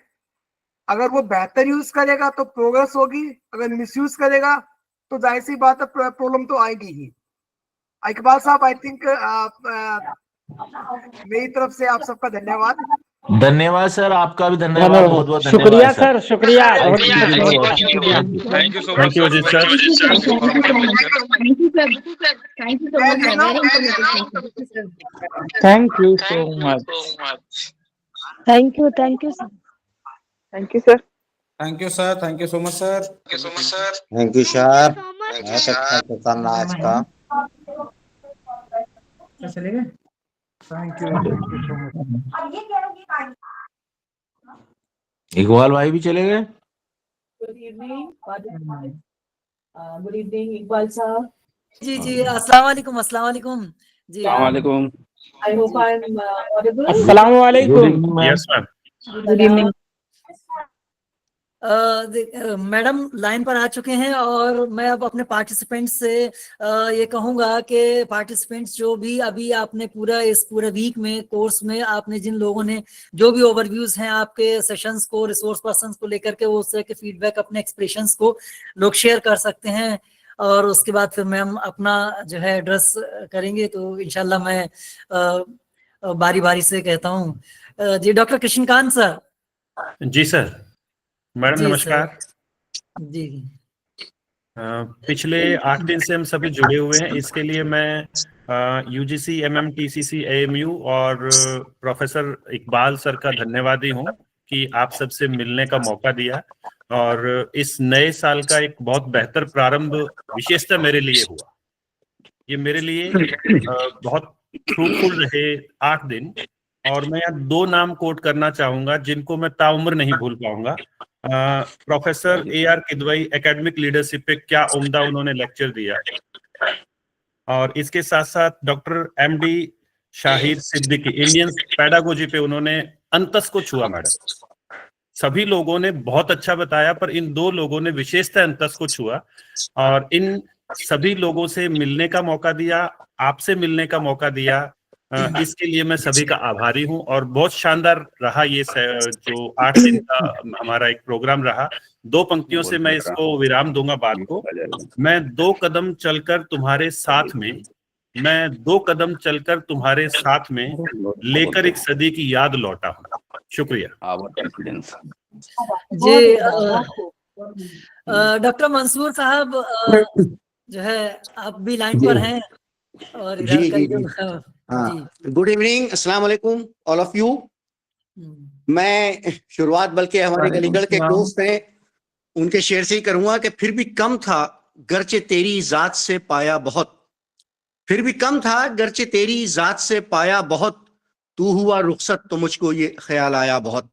अगर वो बेहतर यूज करेगा तो प्रोग्रेस होगी, अगर मिसयूज करेगा तो जाहिर सी बात है प्रॉब्लम तो आएगी ही। इकबाल साहब आई थिंक मेरी तरफ से आप सबका धन्यवाद। धन्यवाद सर, आपका भी धन्यवाद, बहुत बहुत शुक्रिया धन्यवाद सर, शुक्रिया। Thank you Ajit sir. Thank you so much. Thank you sir. Thank you sir. Thank you sir, thank you so much sir. Thank you sir, बहुत अच्छा सेशन रहा आज का। इकबाल भाई भी चले गए। गुड इवनिंग इकबाल साहब। जी जी, अस्सलाम वालेकुम, अस्सलाम वालेकुम जी। अस्सलाम वालेकुम। I hope I am audible. अस्सलाम वालेकुम। Yes ma'am. Good evening. Madam line पर आ चुके हैं और मैं अब अपने पार्टिसिपेंट्स से ये कहूंगा कि पार्टिसिपेंट्स जो भी अभी आपने इस पूरे वीक में कोर्स में आपने जिन लोगों ने जो भी ओवरव्यूज हैं आपके सेशंस को, रिसोर्स पर्संस को लेकर के, वो उससे के फीडबैक अपने एक्सप्रेशंस को लोग शेयर कर सकते हैं और उसके बाद फिर मैम अपना जो है एड्रेस करेंगे। तो इंशाल्लाह मैं बारी बारी से कहता हूँ जी डॉक्टर कृष्णकांत सर। जी सर। मैडम जी नमस्कार। जी पिछले 8 दिन से हम सभी जुड़े हुए हैं, इसके लिए मैं यूजीसी एमएमटीसीसी एएमयू और प्रोफेसर इकबाल सर का धन्यवादी हूं कि आप सबसे मिलने का मौका दिया और इस नए साल का एक बहुत बेहतर प्रारंभ विशेषतः मेरे लिए हुआ। ये मेरे लिए बहुत फ्रूटफुल रहे 8 दिन और मैं यहाँ 2 नाम कोट करना चाहूंगा जिनको मैं ताउम्र नहीं भूल पाऊंगा। Professor AR Kidwai academic leadership पे क्या उम्दा उन्होंने लेक्चर दिया और इसके साथ साथ doctor MD Shahid Siddiqui Indian pedagogy पे उन्होंने अंतस को छुआ। मैडम सभी लोगों ने बहुत अच्छा बताया पर इन 2 लोगों ने विशेषतः अंतस को छुआ और इन सभी लोगों से मिलने का मौका दिया, आपसे मिलने का मौका दिया। इसके लिए मैं सभी का आभारी हूं और बहुत शानदार रहा ये जो 8 दिन का हमारा एक प्रोग्राम रहा। 2 पंक्तियों से मैं इसको विराम दूंगा बात को। मैं 2 कदम चलकर तुम्हारे साथ में, मैं 2 कदम चलकर तुम्हारे साथ में लेकर एक सदी की याद लौटा हूं। शुक्रिया। जी डॉक्टर मंसूर साहब जो है आप भी लाइन पर हैं और इधर गुड इवनिंग, अस्सलाम वालेकुम ऑल ऑफ यू। मैं शुरुआत बल्कि हमारे अलीगढ़ के दोस्त हैं उनके शेर से ही करूंगा कि फिर भी कम था गरचे तेरी जात से पाया बहुत, फिर भी कम था गरचे तेरी जात से पाया बहुत, तू हुआ रुखसत तो मुझको ये ख्याल आया बहुत।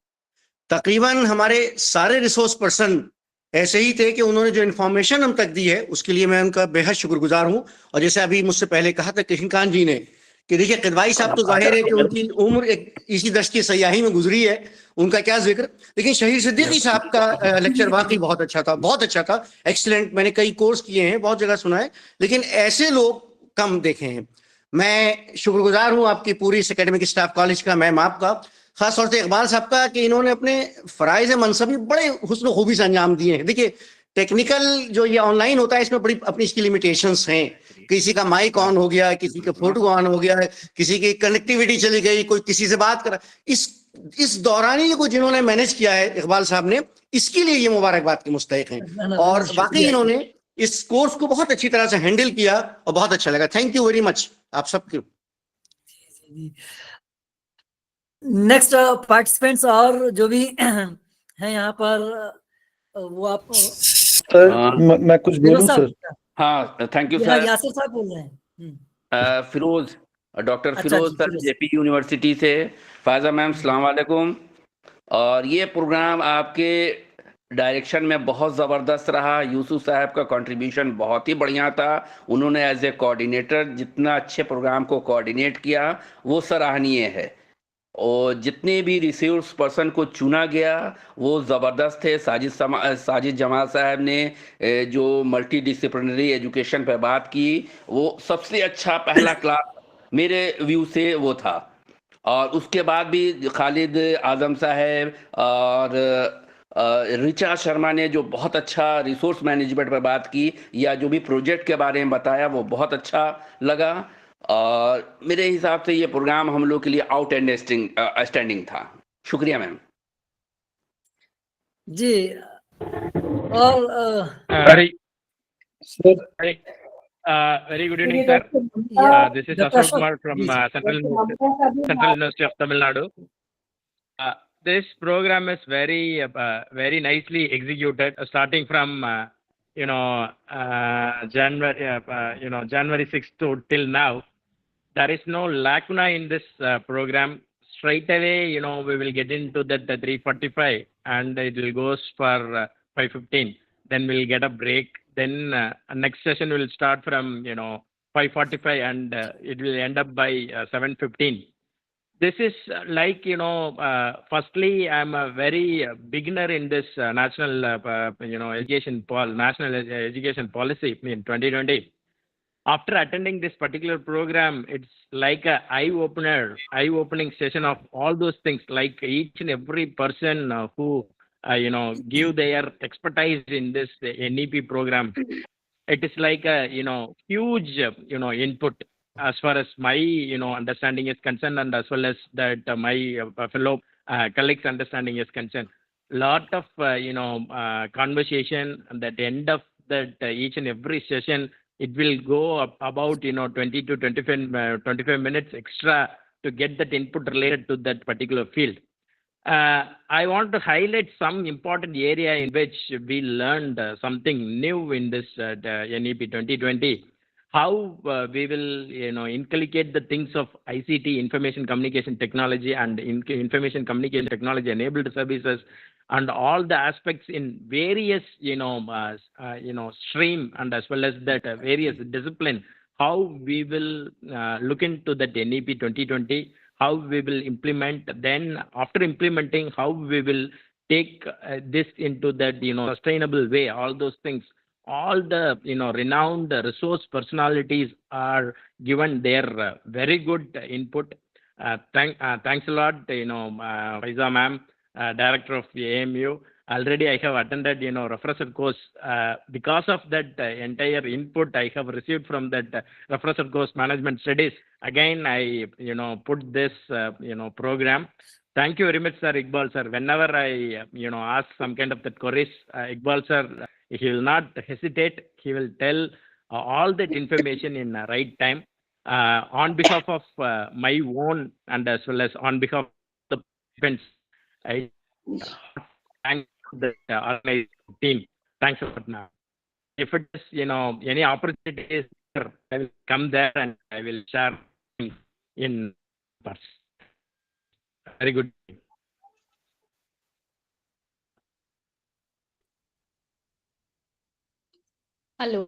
तकरीबन हमारे सारे रिसोर्स पर्सन ऐसे ही थे कि उन्होंने जो इन्फॉर्मेशन हम तक दी है उसके लिए मैं उनका बेहद शुक्रगुजार हूं। और जैसे अभी मुझसे पहले कहा था कृष्णकांत जी ने कि देखिए किदवाई साहब तो जाहिर है कि उनकी उम्र एक इसी दश्त की सयाही में गुजरी है, उनका क्या जिक्र, लेकिन शहीद सिद्दीकी साहब का लेक्चर वाकई बहुत अच्छा था, बहुत अच्छा था, एक्सीलेंट। मैंने कई कोर्स किए हैं, बहुत जगह सुना है, लेकिन ऐसे लोग कम देखे हैं। मैं शुक्रगुजार हूँ आपकी पूरी इस एकेडमिक स्टाफ कॉलेज का, मैम आपका, खास तौर से इकबाल साहब का कि इन्होंने अपने फराइज मनसबी बड़े हुस्न खूबी से अंजाम दिए हैं। देखिए टेक्निकल जो ये ऑनलाइन होता है इसमें बड़ी अपनी इसकी लिमिटेशंस हैं, किसी का माइक ऑन हो गया, किसी का फोटो ऑन हो गया, किसी की कनेक्टिविटी चली गई, कोई किसी से बात कर, इस दौरान ही को जिन्होंने मैनेज किया है इकबाल साहब ने, इसके लिए ये मुबारकबाद के मुस्तहिक हैं और वाकई इन्होंने इस कोर्स को बहुत अच्छी तरह से हैंडल किया और बहुत अच्छा लगा। थैंक यू वेरी मच आप सबके। नेक्स्ट पार्टिसिपेंट्स और जो भी हैं यहाँ पर वो आप सर मैं कुछ बोलूं सर? हाँ थैंक यू सर। यासिर साहब बोल रहे हैं। फिरोज, डॉक्टर अच्छा, Firoz sir Firoz. JP university से। फायजा मैम सलाम वालेकुम। और ये प्रोग्राम आपके डायरेक्शन में बहुत ज़बरदस्त रहा। यूसुफ साहब का कंट्रीब्यूशन बहुत ही बढ़िया था। उन्होंने एज ए कोऑर्डिनेटर जितना अच्छे प्रोग्राम को कोऑर्डिनेट किया वो सराहनीय है और जितने भी रिसोर्स पर्सन को चुना गया वो ज़बरदस्त थे। साजिद जमाल साहब ने जो मल्टी डिसिप्लिनरी एजुकेशन पर बात की वो सबसे अच्छा पहला क्लास मेरे व्यू से वो था। और उसके बाद भी खालिद आजम साहब और रिचा शर्मा ने जो बहुत अच्छा रिसोर्स मैनेजमेंट पर बात की या जो भी प्रोजेक्ट के बारे में बताया वो बहुत अच्छा लगा। और मेरे हिसाब से ये प्रोग्राम हम लोग के लिए आउटस्टैंडिंग था। शुक्रिया मैम। जी और very good evening sir. This is Ashok Kumar from Central University of Tamil Nadu. This program is very nicely executed, starting from January 6th to till now. There is no lacuna in this program. Straight away, we will get into that 3:45 and it will goes for 5:15. Then we'll get a break. Then next session will start from 5:45 and it will end up by 7:15. this is firstly, I'm a very beginner in this national education policy in 2020. After attending this particular program, it's like a eye-opening session of all those things, like each and every person who give their expertise in this NEP program. It is like a huge input as far as my understanding is concerned, and as well as that my fellow colleagues' understanding is concerned. Lot of conversation, and at the end of that each and every session, it will go about 20 to 25 minutes extra to get that input related to that particular field. I want to highlight some important area in which we learned something new in this NEP 2020. How we will inculcate the things of ICT, information communication technology, and information communication technology enabled services, and all the aspects in various stream, and as well as that various discipline. How we will look into that NEP 2020. How we will implement, then after implementing, how we will take this into that sustainable way. All those things, all the renowned resource personalities are given their very good input. Thanks a lot, Faiza ma'am, director of the AMU. Already I have attended refresher course. Because of that entire input I have received from that refresher course, management studies, again I put this program. Thank you very much, sir. Iqbal sir, whenever I ask some kind of that queries, Iqbal sir, he will not hesitate. He will tell all that information in right time. On behalf of my own, and as well as on behalf of the participants, I thank the organizing team. Thanks a lot, ma'am. If it is any opportunities, I will come there and I will share in person. Very good. Hello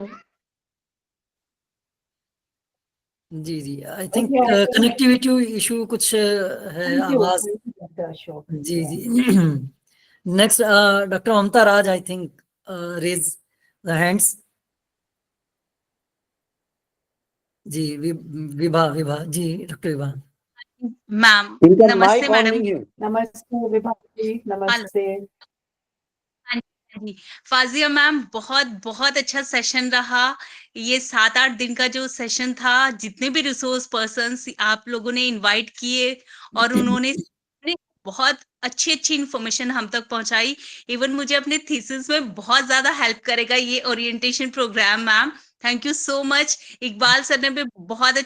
जी जी, I think connectivity issue कुछ है, आवाज। जी जी। Next doctor Mamta Raj, I think raise the hands. जी Vibha ji, doctor Vibha ma'am. नमस्ते madam. नमस्ते विभा जी, नमस्ते। जी फाजिया मैम, बहुत बहुत अच्छा सेशन रहा। ये 7-8 दिन का जो सेशन था, जितने भी रिसोर्स पर्सन्स आप लोगों ने इनवाइट किए और उन्होंने बहुत अच्छी इंफॉर्मेशन हम तक पहुंचाई। इवन मुझे अपने थीसिस में बहुत ज्यादा हेल्प करेगा ये orientation programme. Ma'am thank you so much. Iqbal sir ने भी बहुत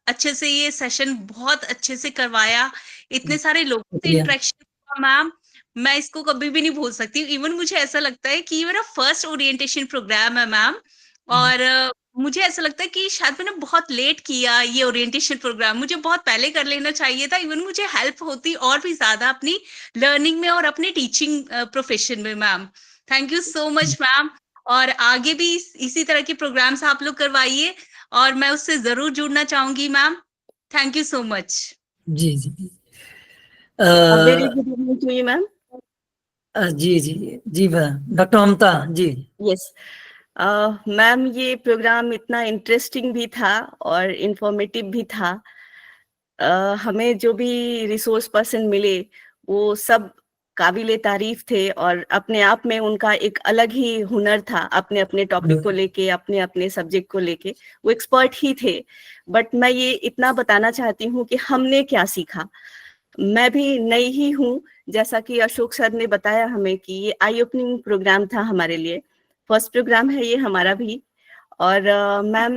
अच्छे से ये सेशन बहुत अच्छे से करवाया। इतने सारे लोगों से इंटरेक्शन हुआ मैम, मैं इसको कभी भी नहीं भूल सकती। इवन मुझे ऐसा लगता है कि ये मेरा फर्स्ट ओरिएंटेशन प्रोग्राम है मैम, और मुझे ऐसा लगता है कि शायद मैंने बहुत लेट किया ये ओरिएंटेशन प्रोग्राम, मुझे बहुत पहले कर लेना चाहिए था। इवन मुझे हेल्प होती और भी ज्यादा अपनी लर्निंग में और अपने टीचिंग प्रोफेशन में। Ma'am thank you so much ma'am, और आगे भी इसी तरह के प्रोग्राम्स आप लोग करवाइए और मैं उससे जरूर जुड़ना चाहूंगी ma'am. Thank you so much. जी जी very good evening to you ma'am. जी जी जी doctor Mamta ji. Yes ma'am, ये प्रोग्राम इतना इंटरेस्टिंग भी था और इंफॉर्मेटिव भी था। हमें जो भी रिसोर्स पर्सन मिले वो सब काबिले तारीफ थे और अपने आप में उनका एक अलग ही हुनर था। अपने अपने टॉपिक को लेके, अपने अपने सब्जेक्ट को लेके वो एक्सपर्ट ही थे। बट मैं ये इतना बताना चाहती हूँ कि हमने क्या सीखा। मैं भी नई ही हूँ, जैसा कि अशोक सर ने बताया हमें कि ये आई ओपनिंग प्रोग्राम था हमारे लिए। फर्स्ट प्रोग्राम है ये हमारा भी। और मैम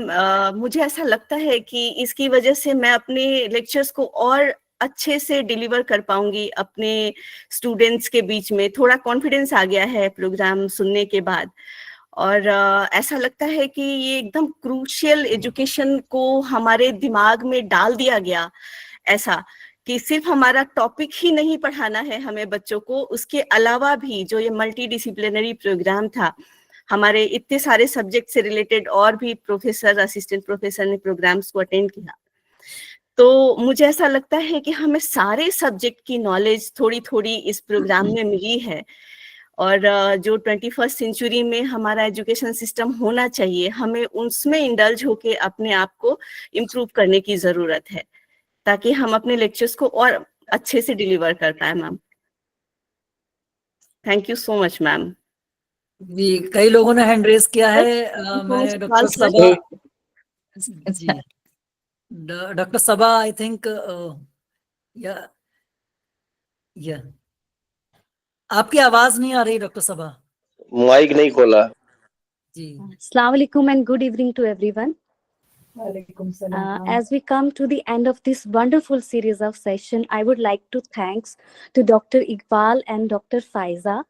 मुझे ऐसा लगता है कि इसकी वजह से मैं अपने लेक्चर्स को और अच्छे से डिलीवर कर पाऊंगी अपने स्टूडेंट्स के बीच में। थोड़ा कॉन्फिडेंस आ गया है प्रोग्राम सुनने के बाद, और ऐसा लगता है कि ये एकदम क्रूशियल एजुकेशन को हमारे दिमाग में डाल दिया गया, ऐसा कि सिर्फ हमारा टॉपिक ही नहीं पढ़ाना है हमें बच्चों को, उसके अलावा भी जो ये मल्टी डिसिप्लिनरी प्रोग्राम था, हमारे इतने सारे सब्जेक्ट से रिलेटेड और भी प्रोफेसर, असिस्टेंट प्रोफेसर ने प्रोग्राम्स को अटेंड किया। तो मुझे ऐसा लगता है कि हमें सारे सब्जेक्ट की नॉलेज थोड़ी थोड़ी इस प्रोग्राम में मिली है। और जो 21st सेंचुरी में हमारा एजुकेशन सिस्टम होना चाहिए, हमें उसमें इंडल्ज होके अपने आप को इम्प्रूव करने की जरूरत है, ताकि हम अपने लेक्चर्स को और अच्छे से डिलीवर कर पाए। Ma'am, thank you so much ma'am. जी, कई लोगों ने हैंड रेज किया है। मैं doctor Saba ji, doctor Saba, I think या आपकी आवाज नहीं आ रही डॉक्टर सबा माइक नहीं खोला। जी। Assalamu alaikum and good evening to everyone. As we come to the end of this wonderful series of session, I would like to thanks to Dr. Iqbal and Dr. Faiza,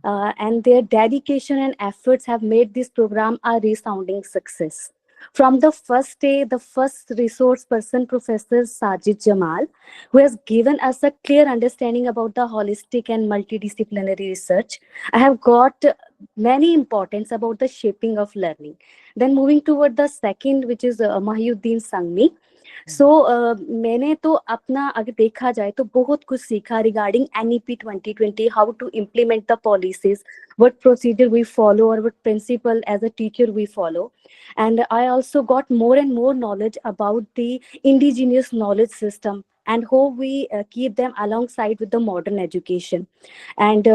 and their dedication and efforts have made this program a resounding success. From the first day, the first resource person, Professor Sajid Jamal, who has given us a clear understanding about the holistic and multidisciplinary research, I have got many importance about the shaping of learning. Then moving toward the second, which is Mahiuddin Sangmi. So मैंने तो अपना अगर देखा जाए तो बहुत कुछ सीखा regarding NEP 2020, how to implement the policies, what procedure we follow or what principle as a teacher we follow. And I also got more and more knowledge about the indigenous knowledge system and how we keep them alongside with the modern education. And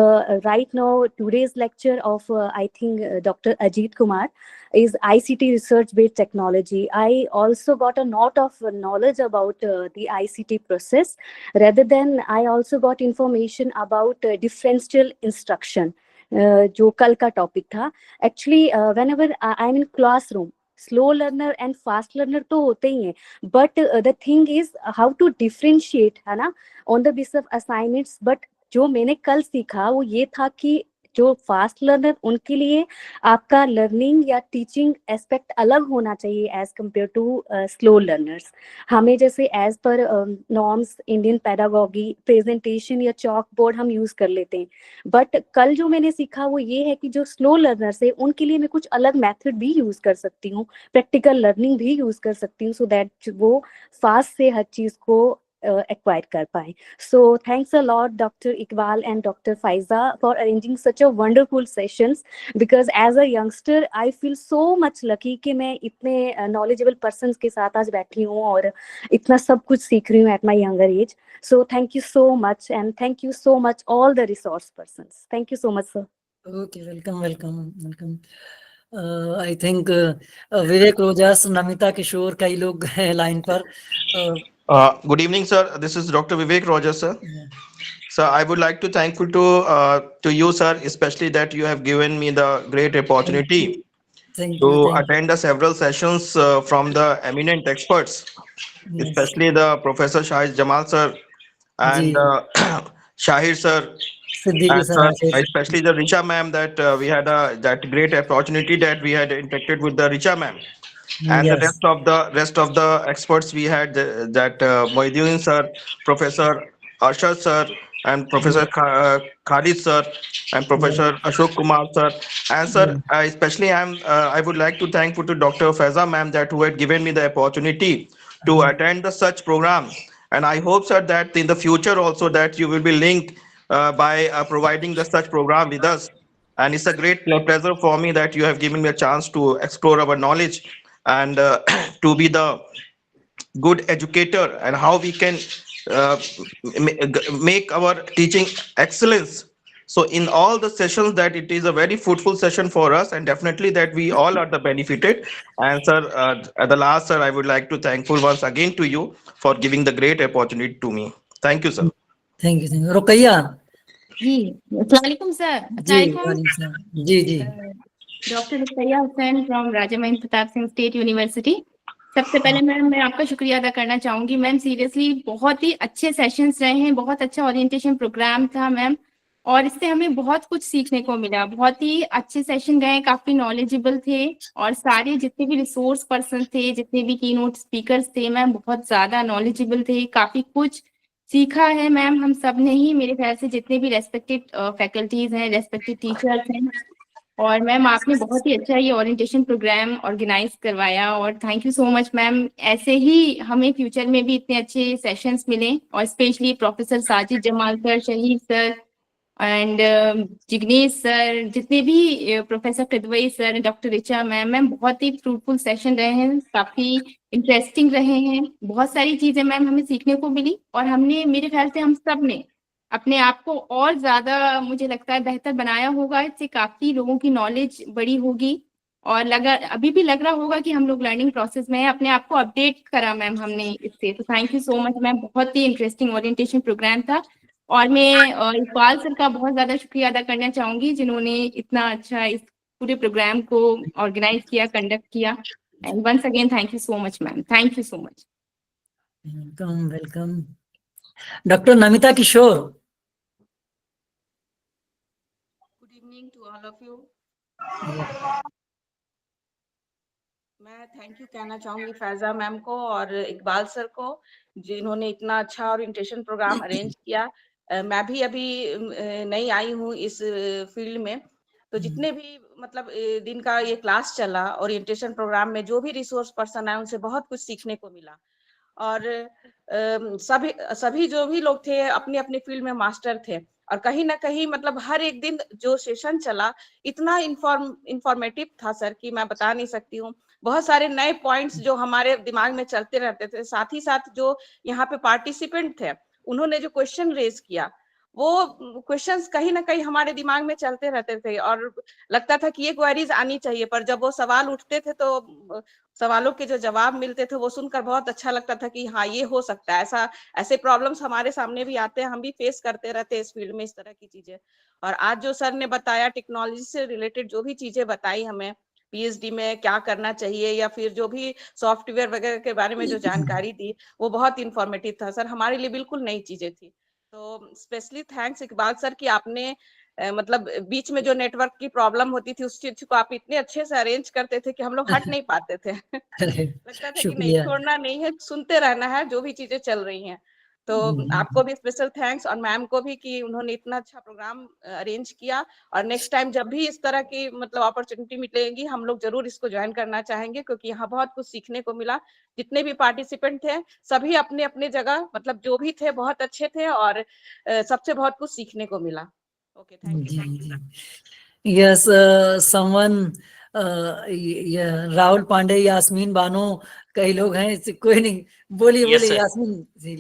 right now, today's lecture of, I think, Dr. Ajit Kumar is ICT research-based technology. I also got a lot of knowledge about the ICT process. Rather than, I also got information about differential instruction, जो कल का topic था. Actually, whenever I am in classroom, slow learner and fast learner तो होते ही हैं, but the thing is how to differentiate, है ना, on the basis of assignments. But जो मैंने कल सीखा वो ये था कि जो फास्ट लर्नर, उनके लिए आपका लर्निंग या टीचिंग एस्पेक्ट अलग होना चाहिए as compare to slow learners. हमें जैसे एज पर नॉर्म्स, इंडियन पैडागॉगी, प्रेजेंटेशन या चॉक बोर्ड हम यूज कर लेते हैं. बट कल जो मैंने सीखा वो ये है कि जो स्लो लर्नर्स है उनके लिए मैं कुछ अलग मेथड भी यूज कर सकती हूँ, प्रैक्टिकल लर्निंग भी यूज कर सकती हूँ, सो दैट वो फास्ट से हर चीज को acquire कर पाए. So thanks a lot Dr. Iqbal and Dr. Faiza for arranging such a wonderful sessions, because as a youngster I feel so much lucky कि मैं इतने knowledgeable persons के साथ आज बैठी हूँ और इतना सब कुछ सीख रही हूँ at my younger age. So thank you so much, and thank you so much all the resource persons. Thank you so much sir. Okay, welcome. I think Vivek Rojas, Namita Kishor, कई लोग हैं लाइन पर. Good evening, sir. This is Dr. Vivek Rojas, sir. Yeah. So I would like to thankful to you, sir, especially that you have given me the great opportunity Thank to you. attend the several sessions from the eminent experts, Yes. especially the Professor Shahid Jamal, sir, and Shahir, sir, Siddiqui and sir, sir, Ashif. especially the Richa ma'am, that we had that great opportunity that we had interacted with the Richa ma'am. And Yes. the rest of the experts we had, that Mohiuddin sir, Professor Arshad sir, and Professor Khalid sir, and Professor Ashok Kumar sir, and sir, especially I would like to thank to Dr. Faiza ma'am, that who had given me the opportunity to attend the such program. And I hope, sir, that in the future also that you will be linked by providing the such program with us. And it's a great pleasure for me that you have given me a chance to explore our knowledge and to be the good educator, and how we can make our teaching excellence. So in all the sessions, that it is a very fruitful session for us, and definitely that we all are the benefited. And sir, at the last, sir, I would like to thankful once again to you for giving the great opportunity to me. Thank you, sir. Thank you. Ruqaiya ji, अस्सलाम वालेकुम sir. जी. Doctor Rukaiya Hussain from Raja Mahendra Pratap Singh state university. सबसे पहले ma'am मैं आपका शुक्रिया अदा करना चाहूंगी. मैम सीरियसली बहुत ही अच्छे सेशंस रहे हैं, बहुत अच्छा ओरिएंटेशन प्रोग्राम था मैम, और इससे हमें बहुत कुछ सीखने को मिला. बहुत ही अच्छे सेशन गए, काफी नॉलेजेबल थे, और सारे जितने भी रिसोर्स पर्सन थे, जितने भी कीनोट स्पीकर्स थे मैम, बहुत ज्यादा नॉलेजेबल थे. काफी कुछ सीखा है मैम हम सब ने ही, मेरे ख्याल से जितने भी रेस्पेक्टेड फैकल्टीज हैं, रेस्पेक्टेड टीचर्स हैं, और मैम आपने बहुत ही अच्छा ये ओरिएंटेशन प्रोग्राम ऑर्गेनाइज करवाया और thank you so much ma'am. ऐसे ही हमें फ्यूचर में भी इतने अच्छे सेशंस मिलें और specially professor Sajid Jamal sir, शहीद सर एंड जिग्नेश सर, जितने भी professor Kidwai sir, doctor Richa ma'am बहुत ही फ्रूटफुल सेशन रहे हैं, काफी इंटरेस्टिंग रहे हैं। बहुत सारी चीजें मैम हमें सीखने को मिली और हमने, मेरे ख्याल से हम सब ने अपने आप को और ज्यादा मुझे लगता है बेहतर बनाया होगा। इससे काफी लोगों की नॉलेज बड़ी होगी और अभी भी लग रहा होगा कि हम लोग लर्निंग प्रोसेस में है। अपने आप को अपडेट करा मैम हमने इससे, तो thank you so much ma'am. बहुत ही इंटरेस्टिंग ओरिएंटेशन प्रोग्राम था और मैं इकबाल सर का बहुत ज्यादा शुक्रिया अदा करना चाहूंगी जिन्होंने इतना अच्छा इस पूरे प्रोग्राम को ऑर्गेनाइज किया, कंडक्ट किया। And once again thank you so much ma'am, thank you so much. Welcome welcome. Doctor Namita Kishore. Good evening to all of you. मैं थैंक यू कहना चाहूंगी फैजा मैम को और इकबाल सर को जिन्होंने इतना अच्छा ओरिएंटेशन प्रोग्राम अरेंज किया। मैं भी अभी नई आई हूँ इस फील्ड में, तो जितने भी मतलब दिन का ये क्लास चला ओरिएंटेशन प्रोग्राम में, जो भी रिसोर्स पर्सन आए उनसे बहुत कुछ सीखने को मिला। और सभी जो भी लोग थे अपने अपने फील्ड में मास्टर थे और कहीं ना कहीं मतलब हर एक दिन जो सेशन चला इतना इंफॉर्मेटिव था सर कि मैं बता नहीं सकती हूँ। बहुत सारे नए पॉइंट्स जो हमारे दिमाग में चलते रहते थे, साथ ही साथ जो यहाँ पे पार्टिसिपेंट थे उन्होंने जो क्वेश्चन रेज किया वो क्वेश्चंस कहीं ना कहीं हमारे दिमाग में चलते रहते थे और लगता था कि ये क्वेरीज आनी चाहिए, पर जब वो सवाल उठते थे तो सवालों के जो जवाब मिलते थे वो सुनकर बहुत अच्छा लगता था कि हाँ ये हो सकता है, ऐसे प्रॉब्लम्स हमारे सामने भी आते हैं, हम भी फेस करते रहते हैं इस फील्ड में इस तरह की चीजें। और आज जो सर ने बताया टेक्नोलॉजी से रिलेटेड जो भी चीजें बताई हमें, पीएचडी में क्या करना चाहिए या फिर जो भी सॉफ्टवेयर वगैरह के बारे में जो जानकारी दी वो बहुत इंफॉर्मेटिव था सर, हमारे लिए बिल्कुल नई चीजें थी। तो स्पेशली थैंक्स इकबाल सर कि आपने मतलब बीच में जो नेटवर्क की प्रॉब्लम होती थी उस चीज को आप इतने अच्छे से अरेंज करते थे कि हम लोग हट नहीं पाते थे लगता था कि नहीं छोड़ना नहीं है, सुनते रहना है जो भी चीजें चल रही हैं। तो आपको भी स्पेशल थैंक्स और मैम को भी कि उन्होंने इतना अच्छा प्रोग्राम अरेंज किया और नेक्स्ट टाइम जब भी इस तरह की मतलब अपॉर्चुनिटी मिलेगी हम लोग जरूर इसको ज्वाइन करना चाहेंगे क्योंकि यहाँ बहुत कुछ सीखने को मिला। जितने भी पार्टिसिपेंट थे सभी अपने अपने जगह मतलब जो भी थे बहुत अच्छे थे और सबसे बहुत कुछ सीखने को मिला। Okay thank you. Yes someone Rahul Pandey, Yasmin Bano, कई लोग हैं, कोई नहीं, बोलिए बोलिए यास्मीन जी,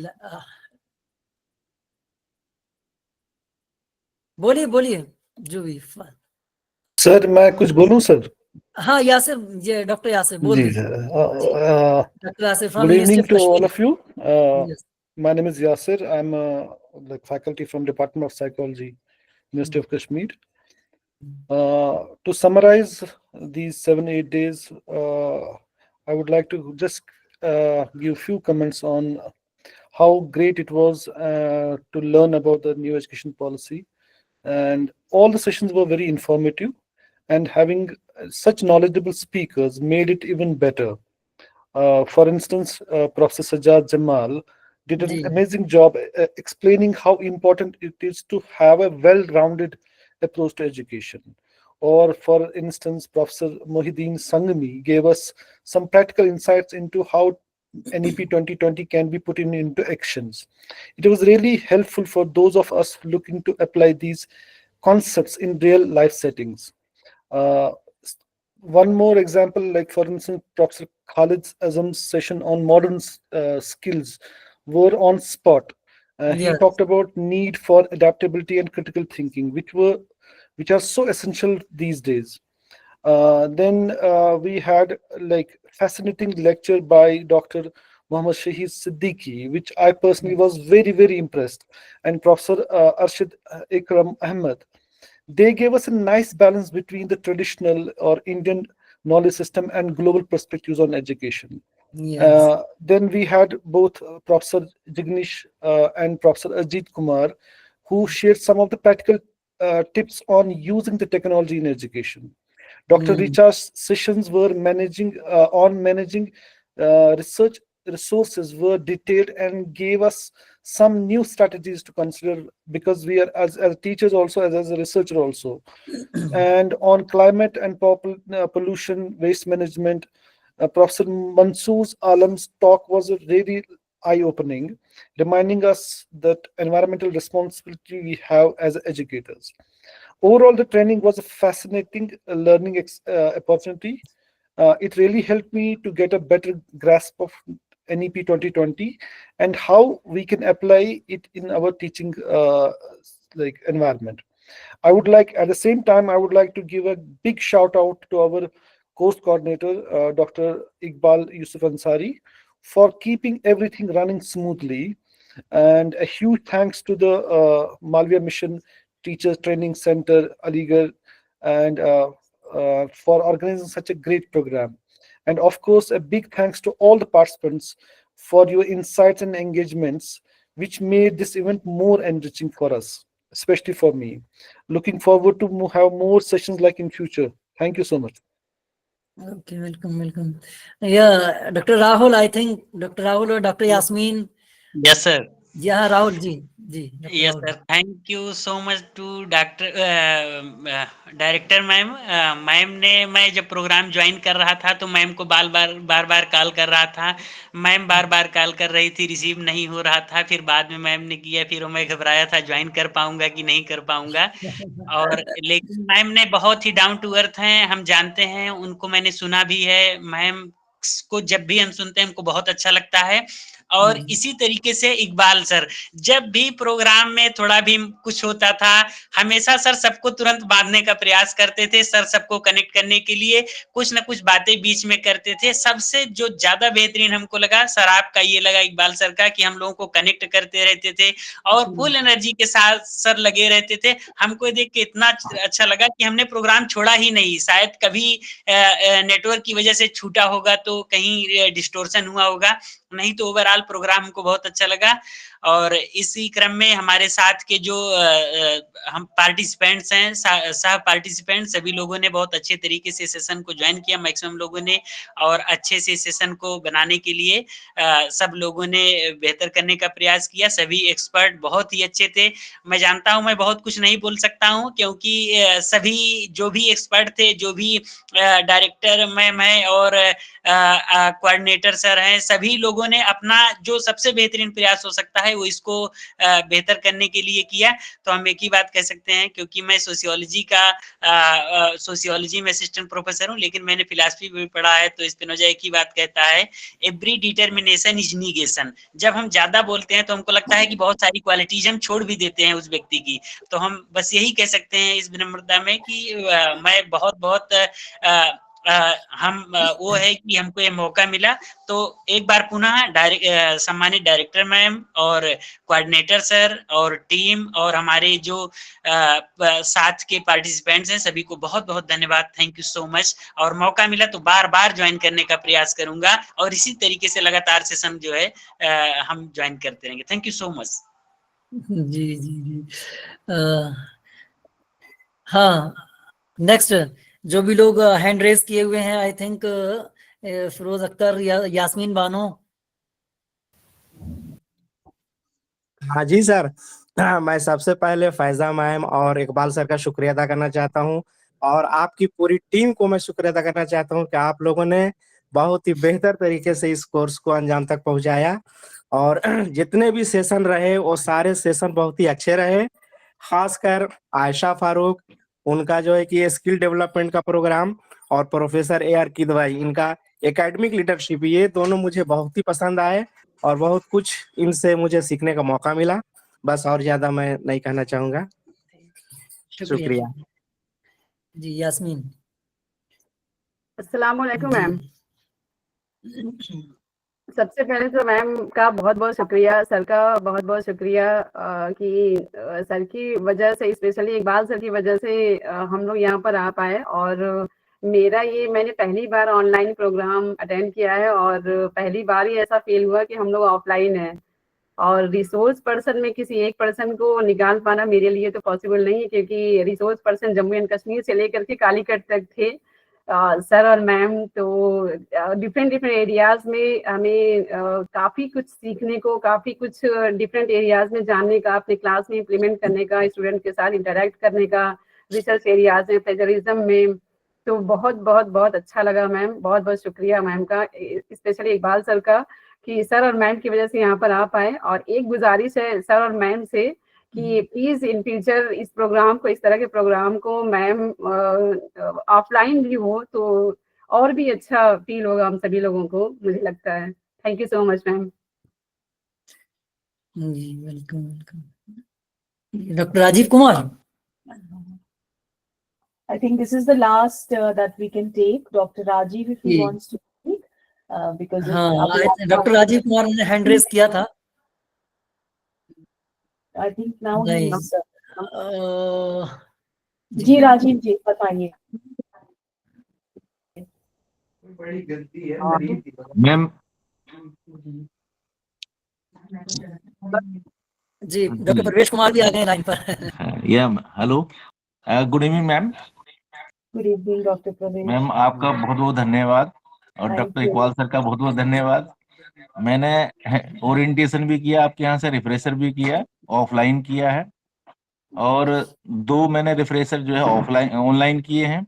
बोलिए बोलिए जो भी। सर मैं कुछ बोलूं सर? हाँ यासिर, ये डॉक्टर यासिर बोल दीजिए। Doctor Yasir from Good evening to all Kashmir. of you. Yes. My name is Yasir. I'm like faculty from Department of Psychology, University of Kashmir. To summarize these 7-8 days, I would like to just give few comments on how great it was to learn about the new education policy, and all the sessions were very informative, and having such knowledgeable speakers made it even better. For instance, Professor Sajjad Jamal did an amazing job explaining how important it is to have a well-rounded approach to education. Or for instance, Professor Mohideen Sangami gave us some practical insights into how NEP 2020 can be put into actions. It was really helpful for those of us looking to apply these concepts in real life settings. One more example, like for instance, Professor Khalid Azam's session on modern skills were on spot. He talked about need for adaptability and critical thinking, which are so essential these days. Then we had like fascinating lecture by Dr. Muhammad Shahid Siddiqui, which I personally was very, very impressed, and Professor Arshid Ikram Ahmed. They gave us a nice balance between the traditional or Indian knowledge system and global perspectives on education. Yes. Then we had both Professor Jignesh and Professor Ajit Kumar, who shared some of the practical tips on using the technology in education. Dr. Richa's sessions were managing research resources were detailed and gave us some new strategies to consider, because we are as teachers also, as a researcher also. And on climate and pollution, waste management, Professor Mansoor Alam's talk was really eye-opening, reminding us that environmental responsibility we have as educators. Overall, the training was a fascinating learning opportunity. It really helped me to get a better grasp of NEP 2020 and how we can apply it in our teaching environment. At the same time, I would like to give a big shout out to our course coordinator, Dr. Iqbal Yusuf Ansari, for keeping everything running smoothly. And a huge thanks to the Malviya Mission Teachers Training Center, Aligarh, and for organizing such a great program. And of course, a big thanks to all the participants for your insights and engagements, which made this event more enriching for us, especially for me. Looking forward to have more sessions like in future. Thank you so much. Okay, welcome. Yeah, Dr. Rahul, I think Dr. Rahul or Dr. Yasmin. Yes, sir. Yeah, Rahul ji. Dr. Yes, Rahul. sir. Thank you so much to director ma'am. Ma'am ने, मैं जब programme join कर रहा था तो ma'am को बार बार call कर रहा था. मैम बार कॉल कर रही थी, रिसीव नहीं हो रहा था. फिर बाद में मैम ने किया, फिर मैं घबराया था ज्वाइन कर पाऊंगा कि नहीं कर पाऊंगा. और लेकिन मैम ने बहुत ही डाउन टू अर्थ हैं, हम जानते हैं उनको, मैंने सुना भी है. मैम को जब भी हम सुनते हैं हमको बहुत अच्छा लगता है. और इसी तरीके से इकबाल सर, जब भी प्रोग्राम में थोड़ा भी कुछ होता था, हमेशा सर सबको तुरंत बांधने का प्रयास करते थे. सर सबको कनेक्ट करने के लिए कुछ ना कुछ बातें बीच में करते थे. सबसे जो ज्यादा बेहतरीन हमको लगा सर आपका ये लगा, इकबाल सर का, कि हम लोगों को कनेक्ट करते रहते थे और फुल एनर्जी के साथ सर लगे रहते थे. हमको देख के इतना अच्छा लगा कि हमने प्रोग्राम छोड़ा ही नहीं. शायद कभी नेटवर्क की वजह से छूटा होगा तो कहीं डिस्टोर्शन हुआ होगा, नहीं तो ओवरऑल प्रोग्राम हमको बहुत अच्छा लगा. और इसी क्रम में हमारे साथ के जो हम पार्टिसिपेंट्स हैं, सह पार्टिसिपेंट, सभी लोगों ने बहुत अच्छे तरीके से सेशन को ज्वाइन किया, मैक्सिमम लोगों ने. और अच्छे से सेशन को बनाने के लिए सब लोगों ने बेहतर करने का प्रयास किया. सभी एक्सपर्ट बहुत ही अच्छे थे. मैं जानता हूं मैं बहुत कुछ नहीं बोल सकता हूं, क्योंकि सभी जो भी एक्सपर्ट थे, जो भी डायरेक्टर मैम है और कोऑर्डिनेटर सर हैं, सभी लोगों ने अपना जो सबसे बेहतरीन प्रयास हो सकता है वो इसको बेहतर करने के लिए किया. तो हम एक ही बात कह सकते हैं, क्योंकि मैं सोशियोलॉजी में असिस्टेंट प्रोफेसर हूं, लेकिन मैंने फिलॉसफी भी पढ़ा है. तो स्पिनोजा एक ही बात कहता है, एवरी डिटर्मिनेशन इज निगेशन. जब हम ज्यादा बोलते हैं तो हमको लगता है कि बहुत सारी क्वालिटीज हम छोड़ भी देते हैं उस व्यक्ति की. तो हम बस यही कह सकते हैं इस विनम्रता में कि मैं बहुत वो है कि हमको ये मौका मिला. तो एक बार पुनः सम्मानित डायरेक्टर मैम और कोऑर्डिनेटर सर और टीम और हमारे जो साथ के पार्टिसिपेंट्स हैं, सभी को बहुत धन्यवाद. Thank you so much. और मौका मिला तो बार ज्वाइन करने का प्रयास करूंगा और इसी तरीके से लगातार सेशन जो है हम ज्वाइन करते रहेंगे. Thank you so much. जी. हाँ, नेक्स्ट जो भी लोग हैंड रेज किए हुए हैं, आई थिंक फिरोज अख्तर या यास्मीन बानो. हाँ जी सर, मैं सबसे पहले फैजा मैम और इकबाल सर का शुक्रिया अदा करना चाहता हूँ, और आपकी पूरी टीम को मैं शुक्रिया अदा करना चाहता हूँ कि आप लोगों ने बहुत ही बेहतर तरीके से इस कोर्स को अंजाम तक पहुंचाया. और जितने भी सेशन रहे वो सारे सेशन बहुत ही अच्छे रहे. खासकर आयशा फारूक, उनका जो है कि स्किल डेवलपमेंट का प्रोग्राम, और प्रोफेसर AR किदवाई, इनका एकेडमिक लीडरशिप, ये दोनों मुझे बहुत ही पसंद आए और बहुत कुछ इनसे मुझे सीखने का मौका मिला. बस और ज्यादा मैं नहीं कहना चाहूंगा. शुक्रिया जी. यास्मीन. अस्सलाम वालेकुम मैम. सबसे पहले तो मैम का बहुत शुक्रिया, सर का बहुत शुक्रिया कि सर की वजह से, स्पेशली इकबाल सर की वजह से हम लोग यहाँ पर आ पाए. और मैंने पहली बार ऑनलाइन प्रोग्राम अटेंड किया है और पहली बार ही ऐसा फील हुआ कि हम लोग ऑफलाइन है. और रिसोर्स पर्सन में किसी एक पर्सन को निकाल पाना मेरे लिए तो पॉसिबल नहीं है, क्योंकि resource person Jammu and Kashmir से लेकर के कालीकट तक थे. सर और मैम, तो डिफरेंट एरियाज में हमें काफी कुछ सीखने को, काफी कुछ डिफरेंट एरियाज में जानने का, अपने क्लास में इम्प्लीमेंट करने का, स्टूडेंट के साथ इंटरेक्ट करने का, रिसर्च एरियाज में, प्लेजरिज्म में, तो बहुत बहुत बहुत अच्छा लगा मैम। बहुत बहुत शुक्रिया मैम का, स्पेशली इकबाल सर का, कि सर और मैम की वजह से यहाँ पर आ पाए। और एक गुजारिश है सर और मैम से कि प्लीज इन फ्यूचर इस प्रोग्राम को, इस तरह के प्रोग्राम को मैम ऑफलाइन भी हो तो और भी अच्छा फील होगा हम सभी लोगों को, मुझे लगता है। Thank you so much ma'am. जी welcome welcome. Doctor Rajiv Kumar. I think this is the last that we can take. Dr. Rajiv, if he जी। wants to speak, because हाँ, डॉक्टर राजीव कुमार ने हैंड रेज किया था। I think now नहीं, he's जी राजीव जी बताइए। बड़ी गलती है मैम। जी, डॉक्टर प्रवेश कुमार भी आ गए लाइन पर। या hello, good evening ma'am. Good evening doctor प्रवेश। मैम आपका बहुत बहुत धन्यवाद और डॉक्टर इकबाल सर का बहुत बहुत धन्यवाद। मैंने ओरिएंटेशन भी किया आपके यहाँ से, रिफ्रेशर भी किया, ऑफलाइन किया है, और 2 मैंने रिफ्रेशर जो है ऑफलाइन ऑनलाइन किए हैं।